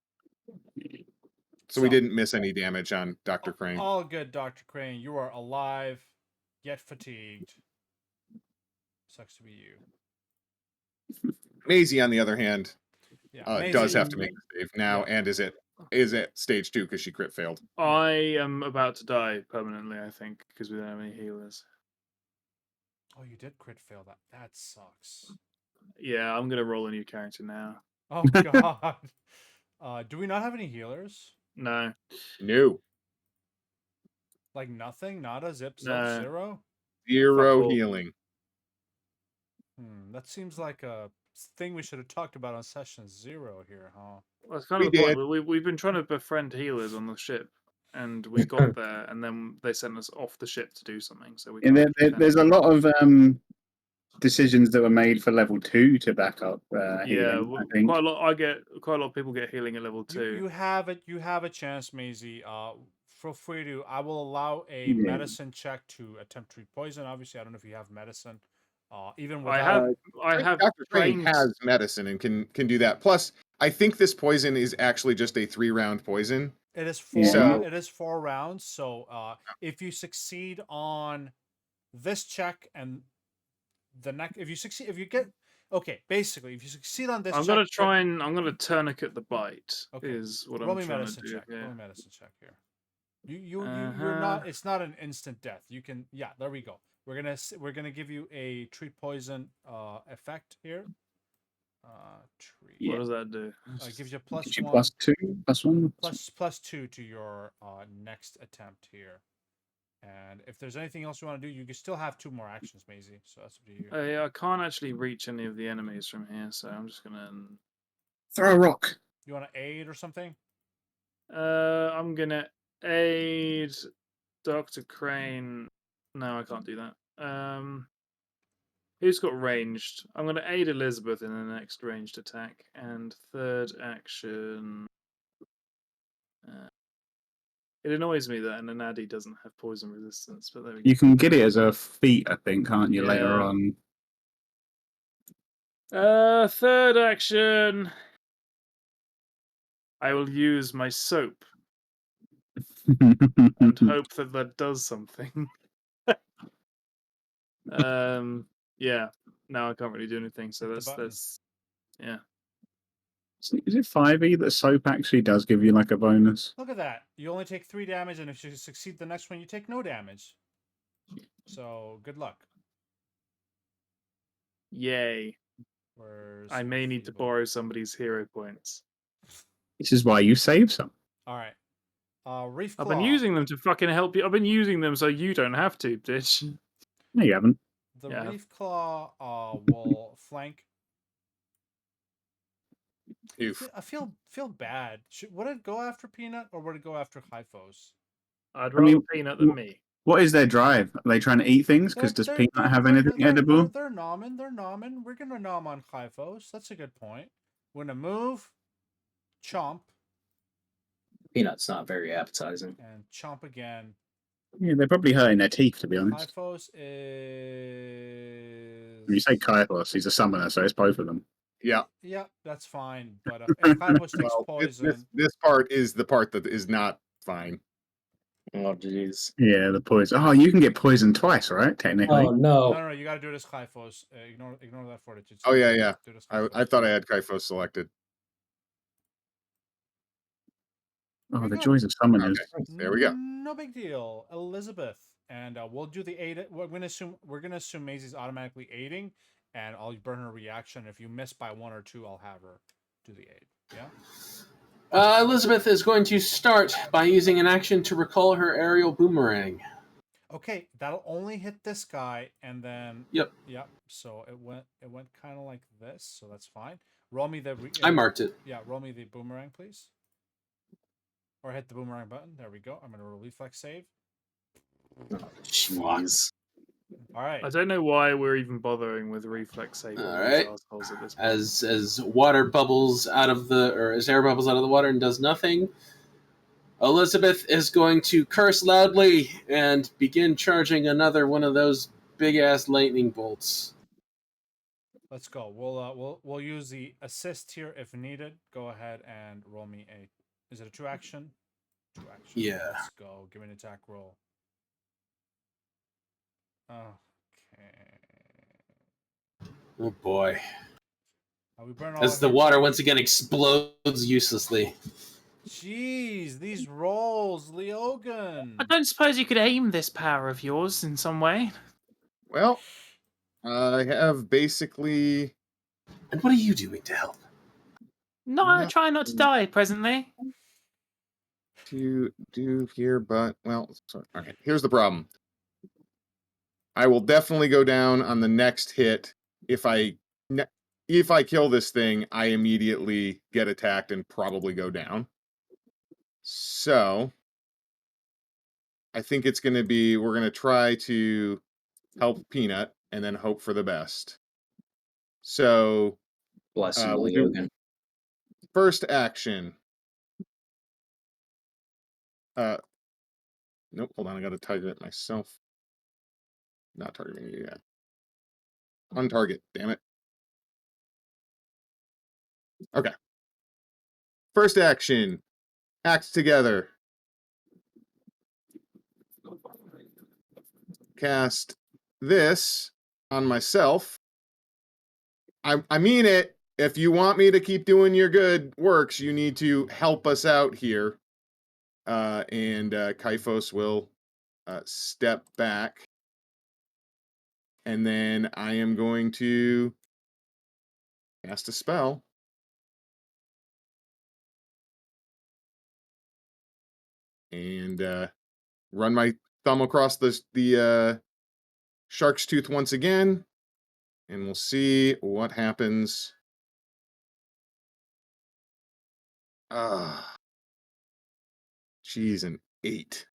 So we didn't miss any damage on Dr. Crane. All good, Dr. Crane. You are alive, yet fatigued. Sucks to be you. Maisie, on the other hand, Yeah, does Maisie- have to make the save now, and is at stage 2 because she crit failed. I am about to die permanently, I think, because we don't have any healers. Oh, you did crit fail that. That sucks. Yeah, I'm gonna roll a new character now. Oh god. Do we not have any healers? No. No. Like nothing? Nada, zip, No. zilch, 0? Zero Fuck all. healing. That seems like a thing we should have talked about on session 0 here, huh? Well, that's kind of We the point. did. We've been trying to befriend healers on the ship, and we got there, and then they sent us off the ship to do something. So we. And can't there's a lot of decisions that were made for level 2 to back up Yeah, healing. I think. quite a lot of people get healing at level 2. You have it. You have a chance, Maisie. Feel free to. I will allow a Yeah. medicine check to attempt to treat poison. Obviously, I don't know if you have medicine. Even I without. have Dr. Crane trained. has medicine and can do that. Plus, I think this poison is actually just a 3-round poison. It is 4. So- It is 4 rounds. So, if you succeed on this check and the next, if you get basically, if you succeed on this, I'm check, gonna try and I'm gonna tourniquet the bite. Okay. Is what roll I'm me trying medicine to do. check. Roll Yeah. me medicine check here. You're Uh-huh. not. It's not an instant death. You can. Yeah, there we go. We're gonna give you a treat poison effect here. Treat. What does that do? Gives you plus Gives you 1, +2, +1. plus 2 to your next attempt here. And if there's anything else you want to do, you can still have 2 more actions, Maisie. So that's up to you. Yeah, I can't actually reach any of the enemies from here, so I'm just gonna. Throw a rock. You want to aid or something? I'm gonna aid Dr. Crane. No, I can't do that. Who's got ranged? I'm gonna aid Elizabeth in the next ranged attack, and third action. It annoys me that an Anadi doesn't have poison resistance, but there we go. You can get it as a feat, I think, can't you? Later Yeah. on. Third action. I will use my soap and hope that that does something. Yeah. No, I can't really do anything. So Hit the button. that's yeah. Is it 5e that soap actually does give you like a bonus? Look at that. You only take 3 damage, and if you succeed the next one, you take no damage. So good luck. Yay. Where's I may need to feeble? borrow somebody's hero points. This is why you save some. All right. Reefclaw. I've been using them to fucking help you. I've been using them so you don't have to, bitch. No, you haven't. The Yeah. Reefclaw will flank. Oof. I feel bad. Would it go after Peanut or would it go after Hyphos? I'd I mean, rather Peanut than me. What is their drive? Are they trying to eat things? Because does Peanut have anything edible? They're nomming. They're nomming. We're gonna nom on Hyphos. That's a good point. We're gonna move, chomp, Peanut's not very appetizing. and chomp again. Yeah, they're probably hurting their teeth, to be honest. Hyphos is. When you say Kairos, he's a summoner, so it's both of them. Yeah. Yeah, that's fine. But if Hyphos takes Well, poison, this part is the part that is not fine. Oh jeez. Yeah, the poison. Oh, you can get poisoned twice, right? Technically. Oh no. no, you gotta do this Hyphos. Ignore that fortitude. Oh yeah, yeah. Do this I Hyphos. thought I had Kaifos selected. Oh, Very the good. joys of summoners. Okay, there we go. No big deal, Elizabeth, and we'll do the aid. We're gonna assume Maisie's automatically aiding, and I'll burn her reaction. If you miss by 1 or 2, I'll have her do the aid. Yeah. Elizabeth is going to start by using an action to recall her aerial boomerang. Okay, that'll only hit this guy, and then Yep. So it went kind of like this, so that's fine. Roll me the. I marked it. Yeah, roll me the boomerang, please. Or hit the boomerang button. There we go. I'm gonna roll reflex save. Jeez. All right. I don't know why we're even bothering with reflex save on All these right. assholes at this point. As water bubbles out of as air bubbles out of the water and does nothing, Elizabeth is going to curse loudly and begin charging another one of those big ass lightning bolts. Let's go. We'll use the assist here if needed. Go ahead and roll me a. Is it a 2 action? 2 action. Yeah. Let's go. Give me an attack roll. Okay. Oh boy. We burn all As of the your- water once again explodes uselessly. Jeez, these rolls, Leogan. I don't suppose you could aim this power of yours in some way. Well, I have basically. And what are you doing to help? No, No. try not to die presently. To do here, but well, sorry. Okay. Here's the problem. I will definitely go down on the next hit. If I kill this thing, I immediately get attacked and probably go down. So I think it's going to be we're going to try to help Peanut and then hope for the best. So Bless you, we'll do Leogan. first action. Nope, hold on, I gotta target it myself. Not targeting you yet. On target, damn it. Okay. First action. Act together. Cast this on myself. I mean it. If you want me to keep doing your good works, you need to help us out here. And Kaifos will step back. And then I am going to cast a spell. And run my thumb across the shark's tooth once again. And we'll see what happens. Geez, an 8.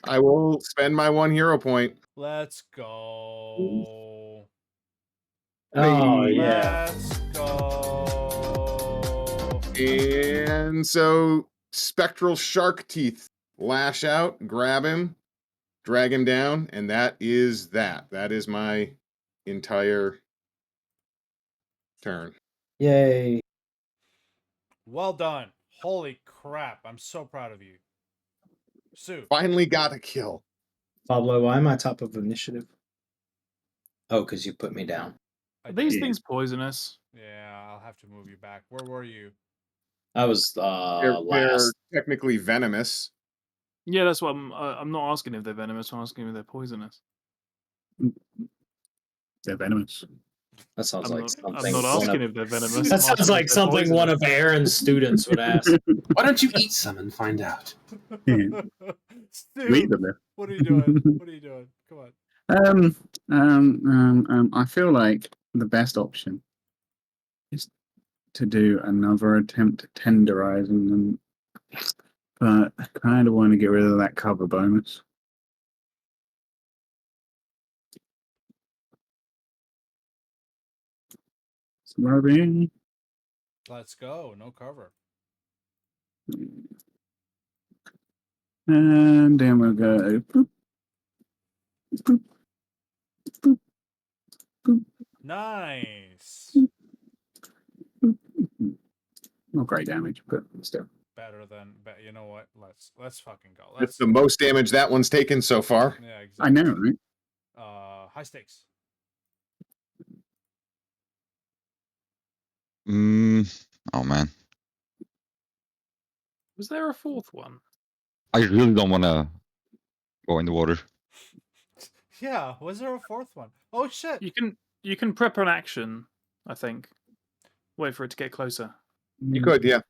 I will spend my 1 hero point. Let's go. Oh, yeah. Let's go. And so spectral shark teeth lash out, grab him, drag him down, and that is that. That is my entire turn. Yay. Well done. Holy crap. I'm so proud of you. Sue. Finally got a kill. Pablo, why am I top of initiative? Oh, because you put me down. Are these things poisonous? Yeah, I'll have to move you back. Where were you? I was They're last. technically venomous. Yeah, that's what I'm not asking if they're venomous. I'm asking if they're poisonous. They're venomous. That sounds like I'm something. not asking if they're venomous. That I'm sounds asking like if they're something one poisonous. of Aaron's students would ask. Why don't you eat some and find out? Yeah. Stu, Read them there. what are you doing? What are you doing? Come on. I feel like the best option is to do another attempt at tenderizing them, but I kind of want to get rid of that cover bonus. Swerving. Let's go. No cover. And then we'll go boop, boop, boop, boop, Nice. boop. Not great damage, but still. Better than, you know what? Let's fucking go. That's the most damage that one's taken so far. Yeah, exactly. I know, right? High stakes. Oh man, Was there a fourth one? I really don't want to go in the water. Yeah, was there a fourth one? Oh shit. You can prep an action, I think. Wait for it to get closer. You could, yeah.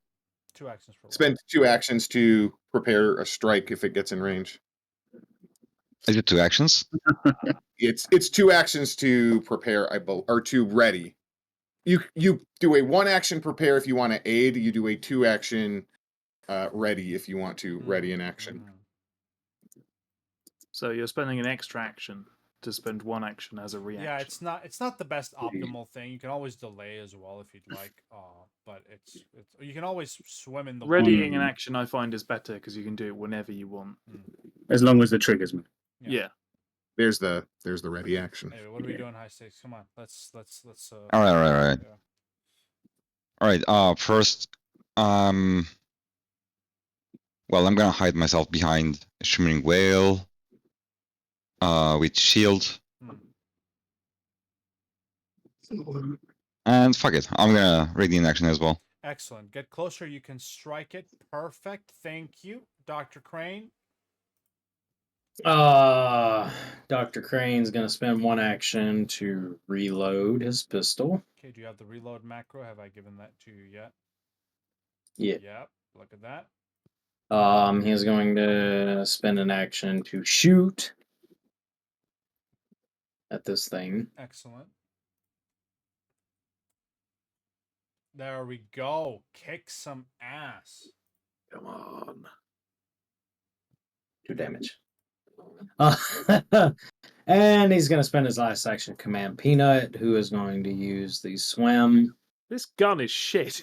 2 actions for Spend 2 actions to prepare a strike if it gets in range. Is it 2 actions? It's 2 actions to prepare, or to ready. You do a 1 action prepare if you want to aid. You do a 2 action ready if you want to ready an action. So you're spending an extra action to spend 1 action as a reaction. Yeah, it's not the best optimal thing. You can always delay as well if you'd like. But it's you can always swim in the Readying water. an action I find is better because you can do it whenever you want. As long as the trigger's moved. Yeah. There's the ready action. Anyway, what are we doing, high stakes? Come on, let's. All right. All right. First, well, I'm gonna hide myself behind a shimmering whale, with shield, and fuck it, I'm gonna ready in action as well. Excellent. Get closer. You can strike it. Perfect. Thank you, Dr. Crane. Dr. Crane's gonna spend 1 action to reload his pistol. Okay, do you have the reload macro? Have I given that to you yet? Yeah. Yep. Look at that. He's going to spend an action to shoot at this thing. Excellent. There we go. Kick some ass. Come on. 2 damage. And he's going to spend his last action to command Peanut, who is going to use the swim. This gun is shit.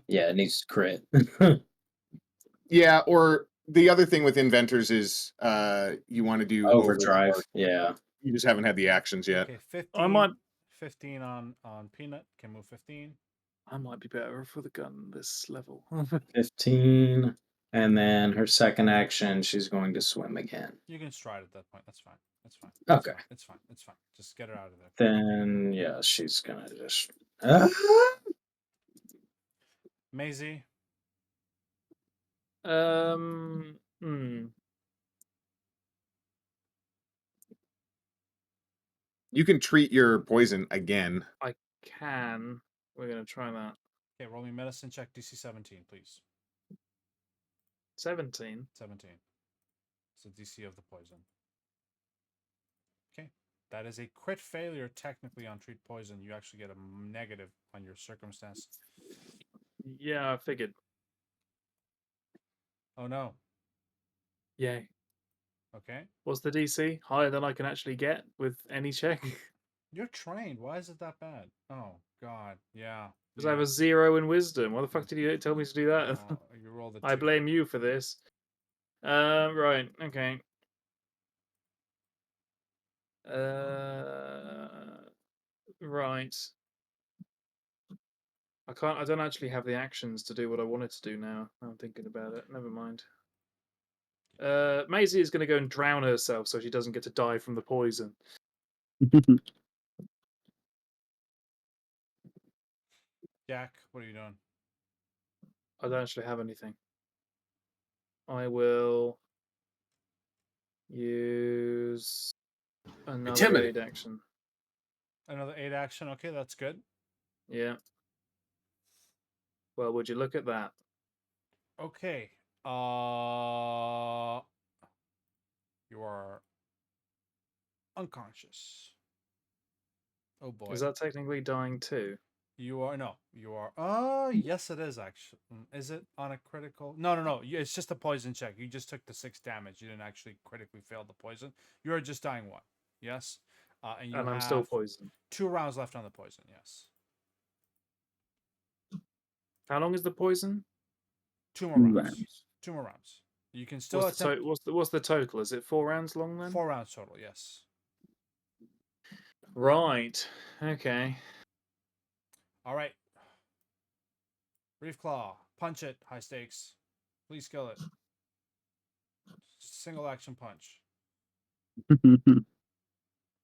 Yeah, it needs to crit. Yeah, or the other thing with inventors is you want to do Overdrive. Yeah. You just haven't had the actions yet. Okay, 15. I might 15 on Peanut. Can move 15. I might be better for the gun this level. 15. And then her second action, she's going to swim again. You can stride at that point. That's fine. That's fine. Okay. It's fine. It's fine. Just get her out of there. Then, yeah, she's going to just... Maisie. You can treat your poison again. I can. We're going to try that. Okay, roll me medicine check. DC 17, please. 17. 17. It's the DC of the poison. Okay. That is a crit failure technically on treat poison. You actually get a negative on your circumstance. Yeah, I figured. Oh no. Yay. Okay. What's the DC? Higher than I can actually get with any check? You're trained. Why is it that bad? Oh god. Yeah. Because I have a 0 in wisdom. Why the fuck did you tell me to do that? You rolled a 2. I blame you for this. Right, okay. Right. I don't actually have the actions to do what I wanted to do now. I'm thinking about it. Never mind. Maisie is going to go and drown herself so she doesn't get to die from the poison. Jack, what are you doing? I don't actually have anything. I will use another aid action. Another 8 action. Okay, that's good. Yeah. Well, would you look at that? Okay. You are unconscious. Oh boy. Is that technically dying too? You are You are. Yes, it is actually. Is it on a critical? No. It's just a poison check. You just took the 6 damage. You didn't actually critically fail the poison. You are just dying 1. Yes. And I'm still poisoned. 2 rounds left on the poison. Yes. How long is the poison? 2 more rounds. 2 more rounds. You can still what's the total? Is it 4 rounds long then? 4 rounds total. Yes. Right. Okay. All right. Reefclaw, punch it. High stakes. Please kill it. Single action punch.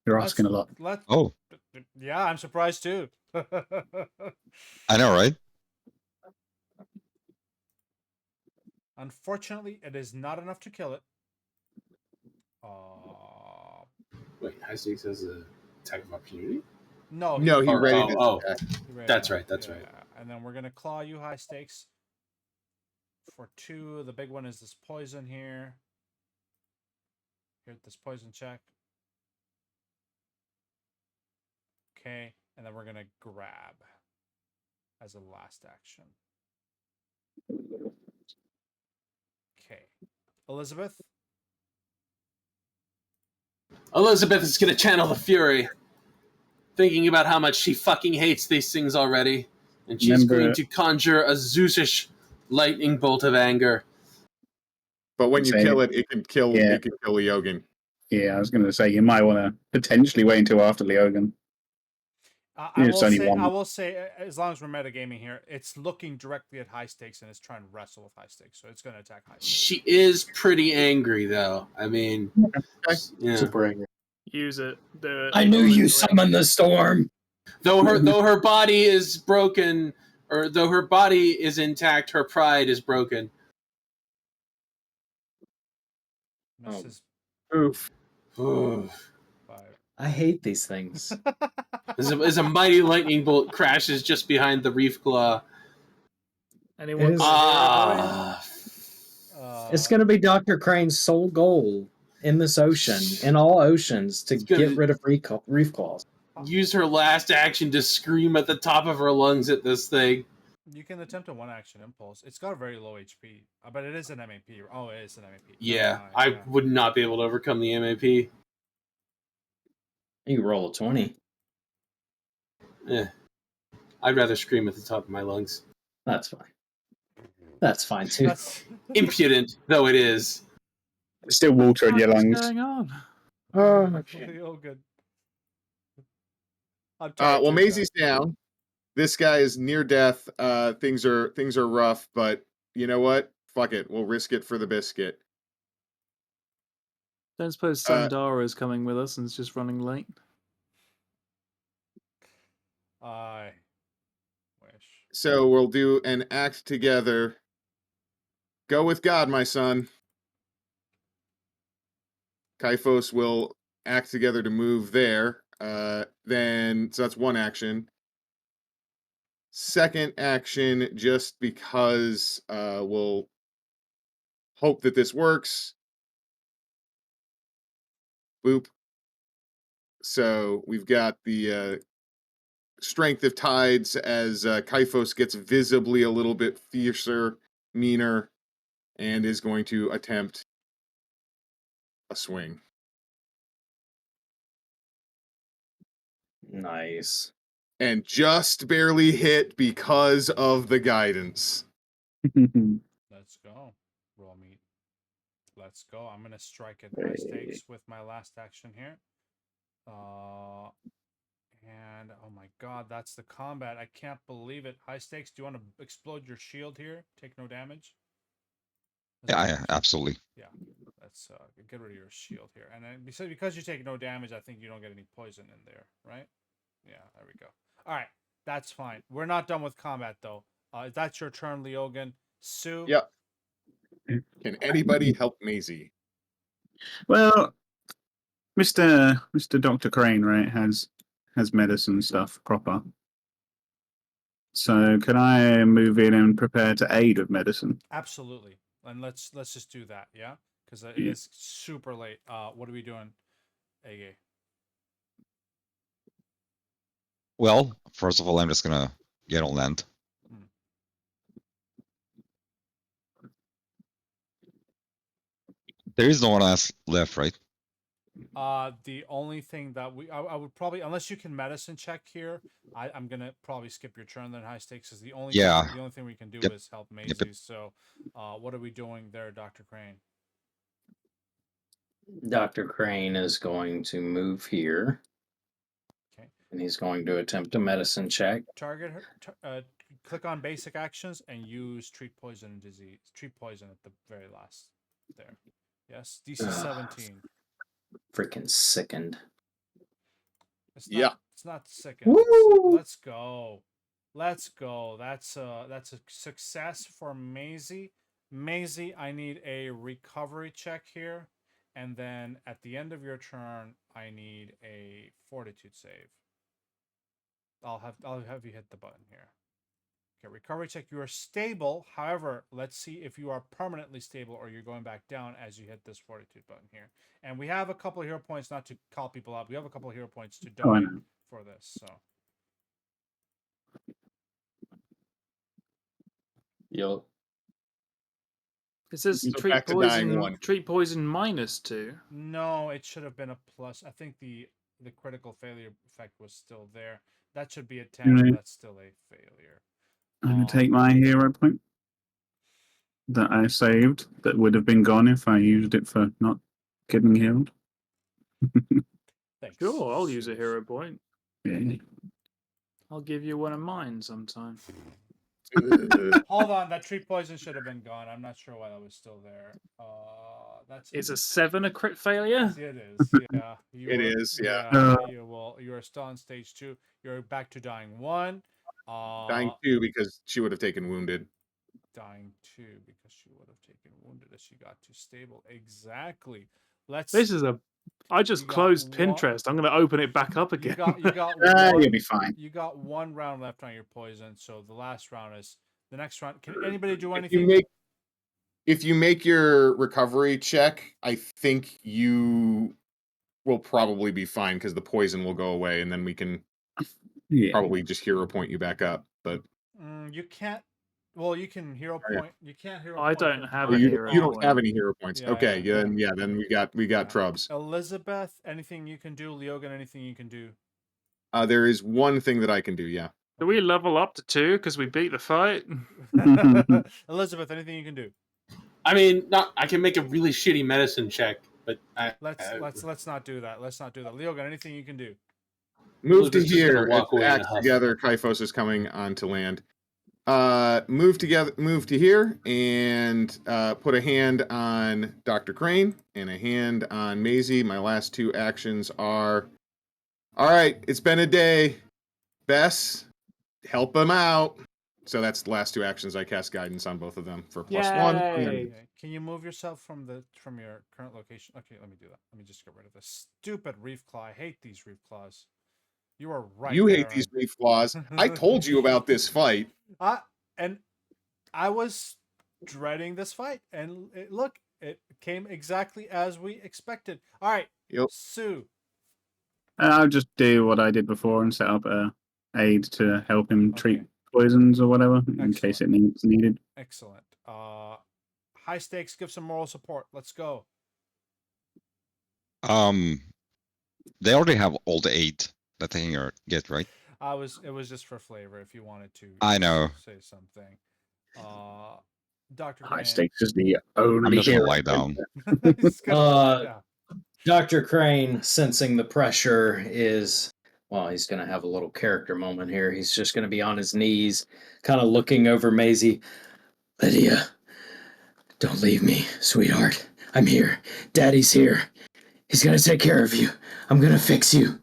You're asking a lot. Oh. Yeah, I'm surprised too. I know, right? Unfortunately, it is not enough to kill it. Wait, high stakes has an attack of opportunity? No, No, he Or- ready oh, to oh. attack. he read That's it. right, that's right. And then we're gonna claw you high stakes for 2. The big one is this poison here. Here, this poison check. Okay, and then we're gonna grab as a last action. Okay, Elizabeth. Elizabeth is gonna channel the fury, thinking about how much she fucking hates these things already, and she's going to conjure a Zeusish lightning bolt of anger. But when you Say- kill it, it can kill Yeah. Leogan. Yeah, I was going to say you might want to potentially wait until after Leogan. I It's will only say, one. I will say, as long as we're metagaming here, it's looking directly at high stakes and it's trying to wrestle with high stakes, so it's going to attack high stakes. She is pretty angry, though. I mean, yeah. Super angry. Use it. Do it. I knew Go you into it. summoned the storm. Though her body is broken, or though her body is intact, her pride is broken. Misses Oof. As 5. I hate these things. a mighty lightning bolt crashes just behind the Reefclaw. Anyone? is- Ah. It's going to be Dr. Crane's sole goal in this ocean, in all oceans, to It's gonna- get rid of reef claws. Use her last action to scream at the top of her lungs at this thing. You can attempt a 1-action impulse. It's got a very low HP, but it is an MAP. Oh, it is an MAP. Yeah, Never mind, I yeah. would not be able to overcome the MAP. You roll a 20. I'd rather scream at the top of my lungs. That's fine. That's fine too. That's Impudent though it is. There's still water in your What's lungs. going on? oh, good. I'm tired Well, too, Maisie's down. This guy is near death. Things are rough, but you know what? Fuck it. We'll risk it for the biscuit. Don't suppose Sandara is coming with us and is just running late. I wish. So we'll do an act together. Go with God, my son. Kaifos will act together to move there. Then, so that's one action. Second action, just because we'll hope that this works. Boop. So we've got the strength of tides as Kaifos gets visibly a little bit fiercer, meaner, and is going to attempt a swing. Nice. And just barely hit because of the guidance. Let's go. Roll meat. Let's go. I'm gonna strike at high stakes with my last action here. And oh my god, that's the combat. I can't believe it. High stakes. Do you want to explode your shield here? Take no damage. Yeah, absolutely. Yeah. Let's get rid of your shield here. And then because you take no damage, I think you don't get any poison in there, right? Yeah, there we go. All right, that's fine. We're not done with combat though. That's your turn, Leogan. Sue. Yep. Can anybody help Maisie? Well, Mr. Dr. Crane, right, has medicine stuff proper. So can I move in and prepare to aid with medicine? Absolutely. And let's just do that, yeah? Because it Yeah. is super late. What are we doing, Age? Well, first of all, I'm just gonna get on land. There is no one else left, right? The only thing that I would probably, unless you can medicine check here, I'm gonna probably skip your turn then. High stakes is the only Yeah. thing, the only thing we can do Yep. is help Maisie. So, what are we doing there, Dr. Crane? Dr. Crane is going to move here. Okay. And he's going to attempt a medicine check. Target her. Click on basic actions and use treat poison and disease. Treat poison at the very last. There. Yes. DC 17. Freaking sickened. It's not, Yeah. It's not sickened. Let's go. Let's go. That's a success for Maisie. Maisie, I need a recovery check here. And then at the end of your turn, I need a fortitude save. I'll have you hit the button here. Okay, recovery check. You are stable. However, let's see if you are permanently stable or you're going back down as you hit this fortitude button here. And we have a couple of hero points, not to call people out. We have a couple of hero points to Oh, I donate know. for this. So You'll It says So back to dying one. treat poison -2. no, it should have been a plus. I think the critical failure effect was still there. That should be a 10. Right. That's still a failure. I'm gonna take my hero point that I saved that would have been gone if I used it for not getting healed. Thanks. Sure, I'll use a Suze. hero point. Yeah. I'll give you one of mine sometime. Hold on, that tree poison should have been gone. I'm not sure why that was still there. That's Is a 7 a crit failure? it is. Yeah, It is, yeah. You are still on stage 2. You're back to dying 1. Dying 2 because she would have taken wounded. Dying 2 because she would have taken wounded as she got too stable. Exactly. Let's. This is a. I just You got closed one- Pinterest. I'm going to open it back up again. You got You'll one, be fine. you got 1 round left on your poison. So the last round is the next round. Can anybody do If anything? you make your recovery check, I think you will probably be fine because the poison will go away, and then we can Yeah. probably just hero point you back up. But You can't. Well, you can hero Yeah. point. You can't hero. I point don't for have oh, a dying. you, hero you don't point. have any hero points. Yeah, Okay, yeah. then we got Yeah. Trubs. Elizabeth, anything you can do? Leogan, anything you can do? There is one thing that I can do. Yeah. Do we level up to 2 because we beat the fight? Elizabeth, anything you can do? I mean, not. I can make a really shitty medicine check, but Let's not do that. Let's not do that. Leogan, anything you can do? Move to Lucas is gonna here. walk away in a Act huff. together. Kyphos is coming onto land. Move to here and put a hand on Dr. Crane and a hand on Maisie. My last 2 actions are, all right, it's been a day. Bess, help him out. So that's the last 2 actions. I cast guidance on both of them for +1. Yay. Okay. Can you move yourself from your current location? Okay, let me do that. Let me just get rid of this stupid Reefclaw. I hate these Reefclaws. You are right. You hate Aaron. these reef flaws. I told you about this fight. And I was dreading this fight, and look, it came exactly as we expected. All right, Yep. Sue. I'll just do what I did before and set up a aid to help him treat Okay. poisons or whatever in case it needed. Excellent. High stakes. Give some moral support. Let's go. They already have all the 8 that they can get, right? It was just for flavor. If you wanted to, I know. say something. Dr. High Crane. stakes is the I'm only just gonna hero. lie down. He's gonna lie down. Dr. Crane, sensing the pressure, is, well, he's going to have a little character moment here. He's just going to be on his knees, kind of looking over Maisie. Lydia, don't leave me, sweetheart. I'm here. Daddy's here. He's going to take care of you. I'm going to fix you.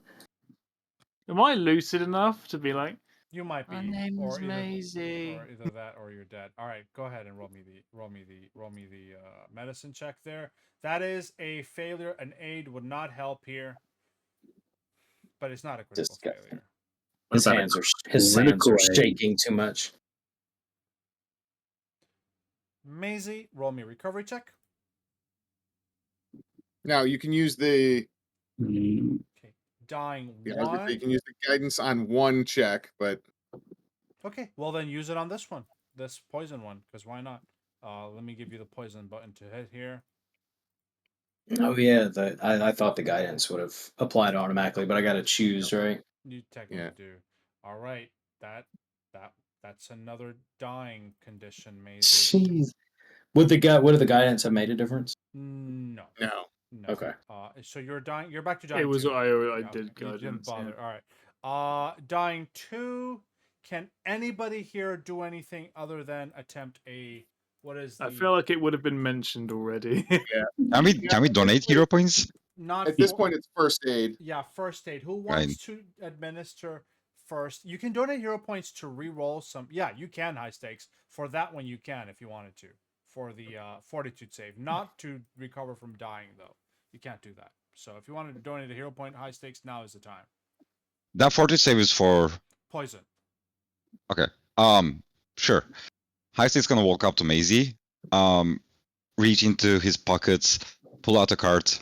Am I lucid enough to be like, You might be. My name's or either, Maisie. Or either that or you're dead. All right, go ahead and roll me the medicine check there. That is a failure. An aid would not help here, but it's not a critical Disgusting. failure. His What about hands a are critical aid? shaking too much. Maisie, roll me a recovery check. Now you can use the Mm, Okay, dying I was gonna say one. you can use the guidance on 1 check, but Okay, well then use it on this one, this poison one, because why not? Let me give you the poison button to hit here. Oh, yeah. I thought the guidance would have applied automatically, but I got to choose, right? You technically Yeah. do. All right, that's another dying condition, Maisie. Jeez. Would the guidance have made a difference? No. no. No. Okay. So you're dying. You're back to dying. it was 2. I Yeah, did okay, you didn't guidance. bother. Yeah. All right. Dying 2. Can anybody here do anything other than attempt a what is? I the- feel like it would have been mentioned already. Can we donate hero points? not At this for- point, it's first aid. Yeah, first aid. Who Right. wants to administer first? You can donate hero points to re-roll some. Yeah, you can high stakes. For that one, you can if you wanted to. For the fortitude save. Not to recover from dying, though. You can't do that. So if you wanted to donate a hero point high stakes, now is the time. That 40 save is for poison. Okay. Sure. Heisty's gonna walk up to Maisie, reach into his pockets, pull out a card.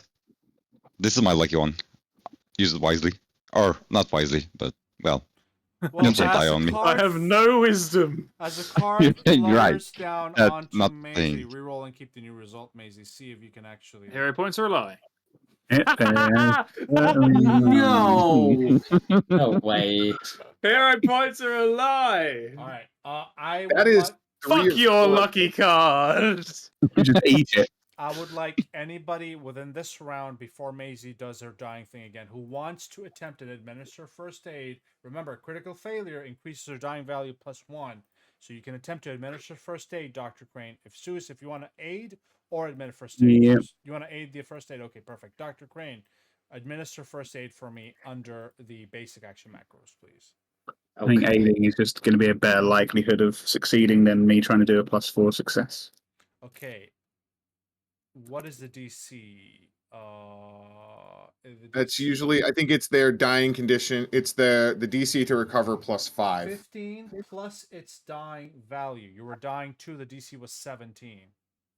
This is my lucky one. Use it wisely. Or not wisely, but well. Well, Just don't die on me. I have no wisdom. As a card You're flutters right. down That's onto not Maisie, thing. reroll and keep the new result, Maisie. See if you can actually. Hero points are a lie. No. No way. Hero points are a lie. All right. I That would is like. three Fuck of your four. lucky card. You just eat it. I would like anybody within this round before Maisie does her dying thing again who wants to attempt and administer first aid. Remember, critical failure increases her dying value +1. So you can attempt to administer first aid, Dr. Crane. If you want to aid or administer first aid. Yeah. You want to aid the first aid? Okay, perfect. Dr. Crane, administer first aid for me under the basic action macros, please. I think aiding is just going to be a better likelihood of succeeding than me trying to do a +4 success. Okay. What is the DC? That's usually, I think it's their dying condition. It's the DC to recover +5. 15 plus its dying value. You were dying 2. The DC was 17.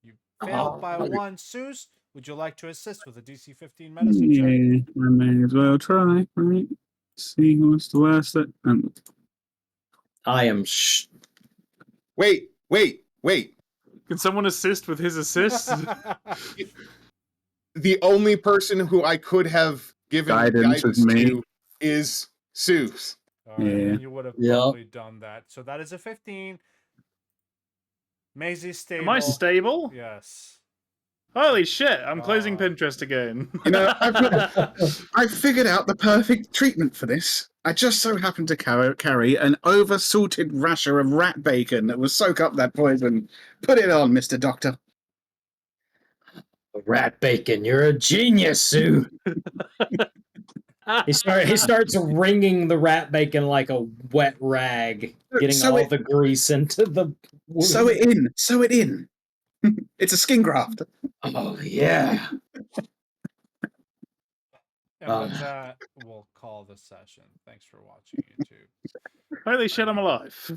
You failed by 1. Seuss, would you like to assist with a DC 15 medicine check? Yeah, I may as well try, right? See what's the worst that. I am Wait. Can someone assist with his assist? The only person who I could have given Guidance guidance is me. to is Seuss. All right, Yeah. and you would have Yep. probably done that. So that is a 15. Maisie's stable. Am I stable? Yes. Holy shit, I'm closing Pinterest again. You know, I figured out the perfect treatment for this. I just so happened to carry an over-salted rasher of rat bacon that will soak up that poison. Put it on, Mr. Doctor. rat bacon. You're a genius, Sue. He starts wringing the rat bacon like a wet rag, getting all the grease into the wound. Sew it in. It's a skin graft. Oh yeah. And with that, we'll call the session. Thanks for watching, YouTube. Holy shit, I'm alive.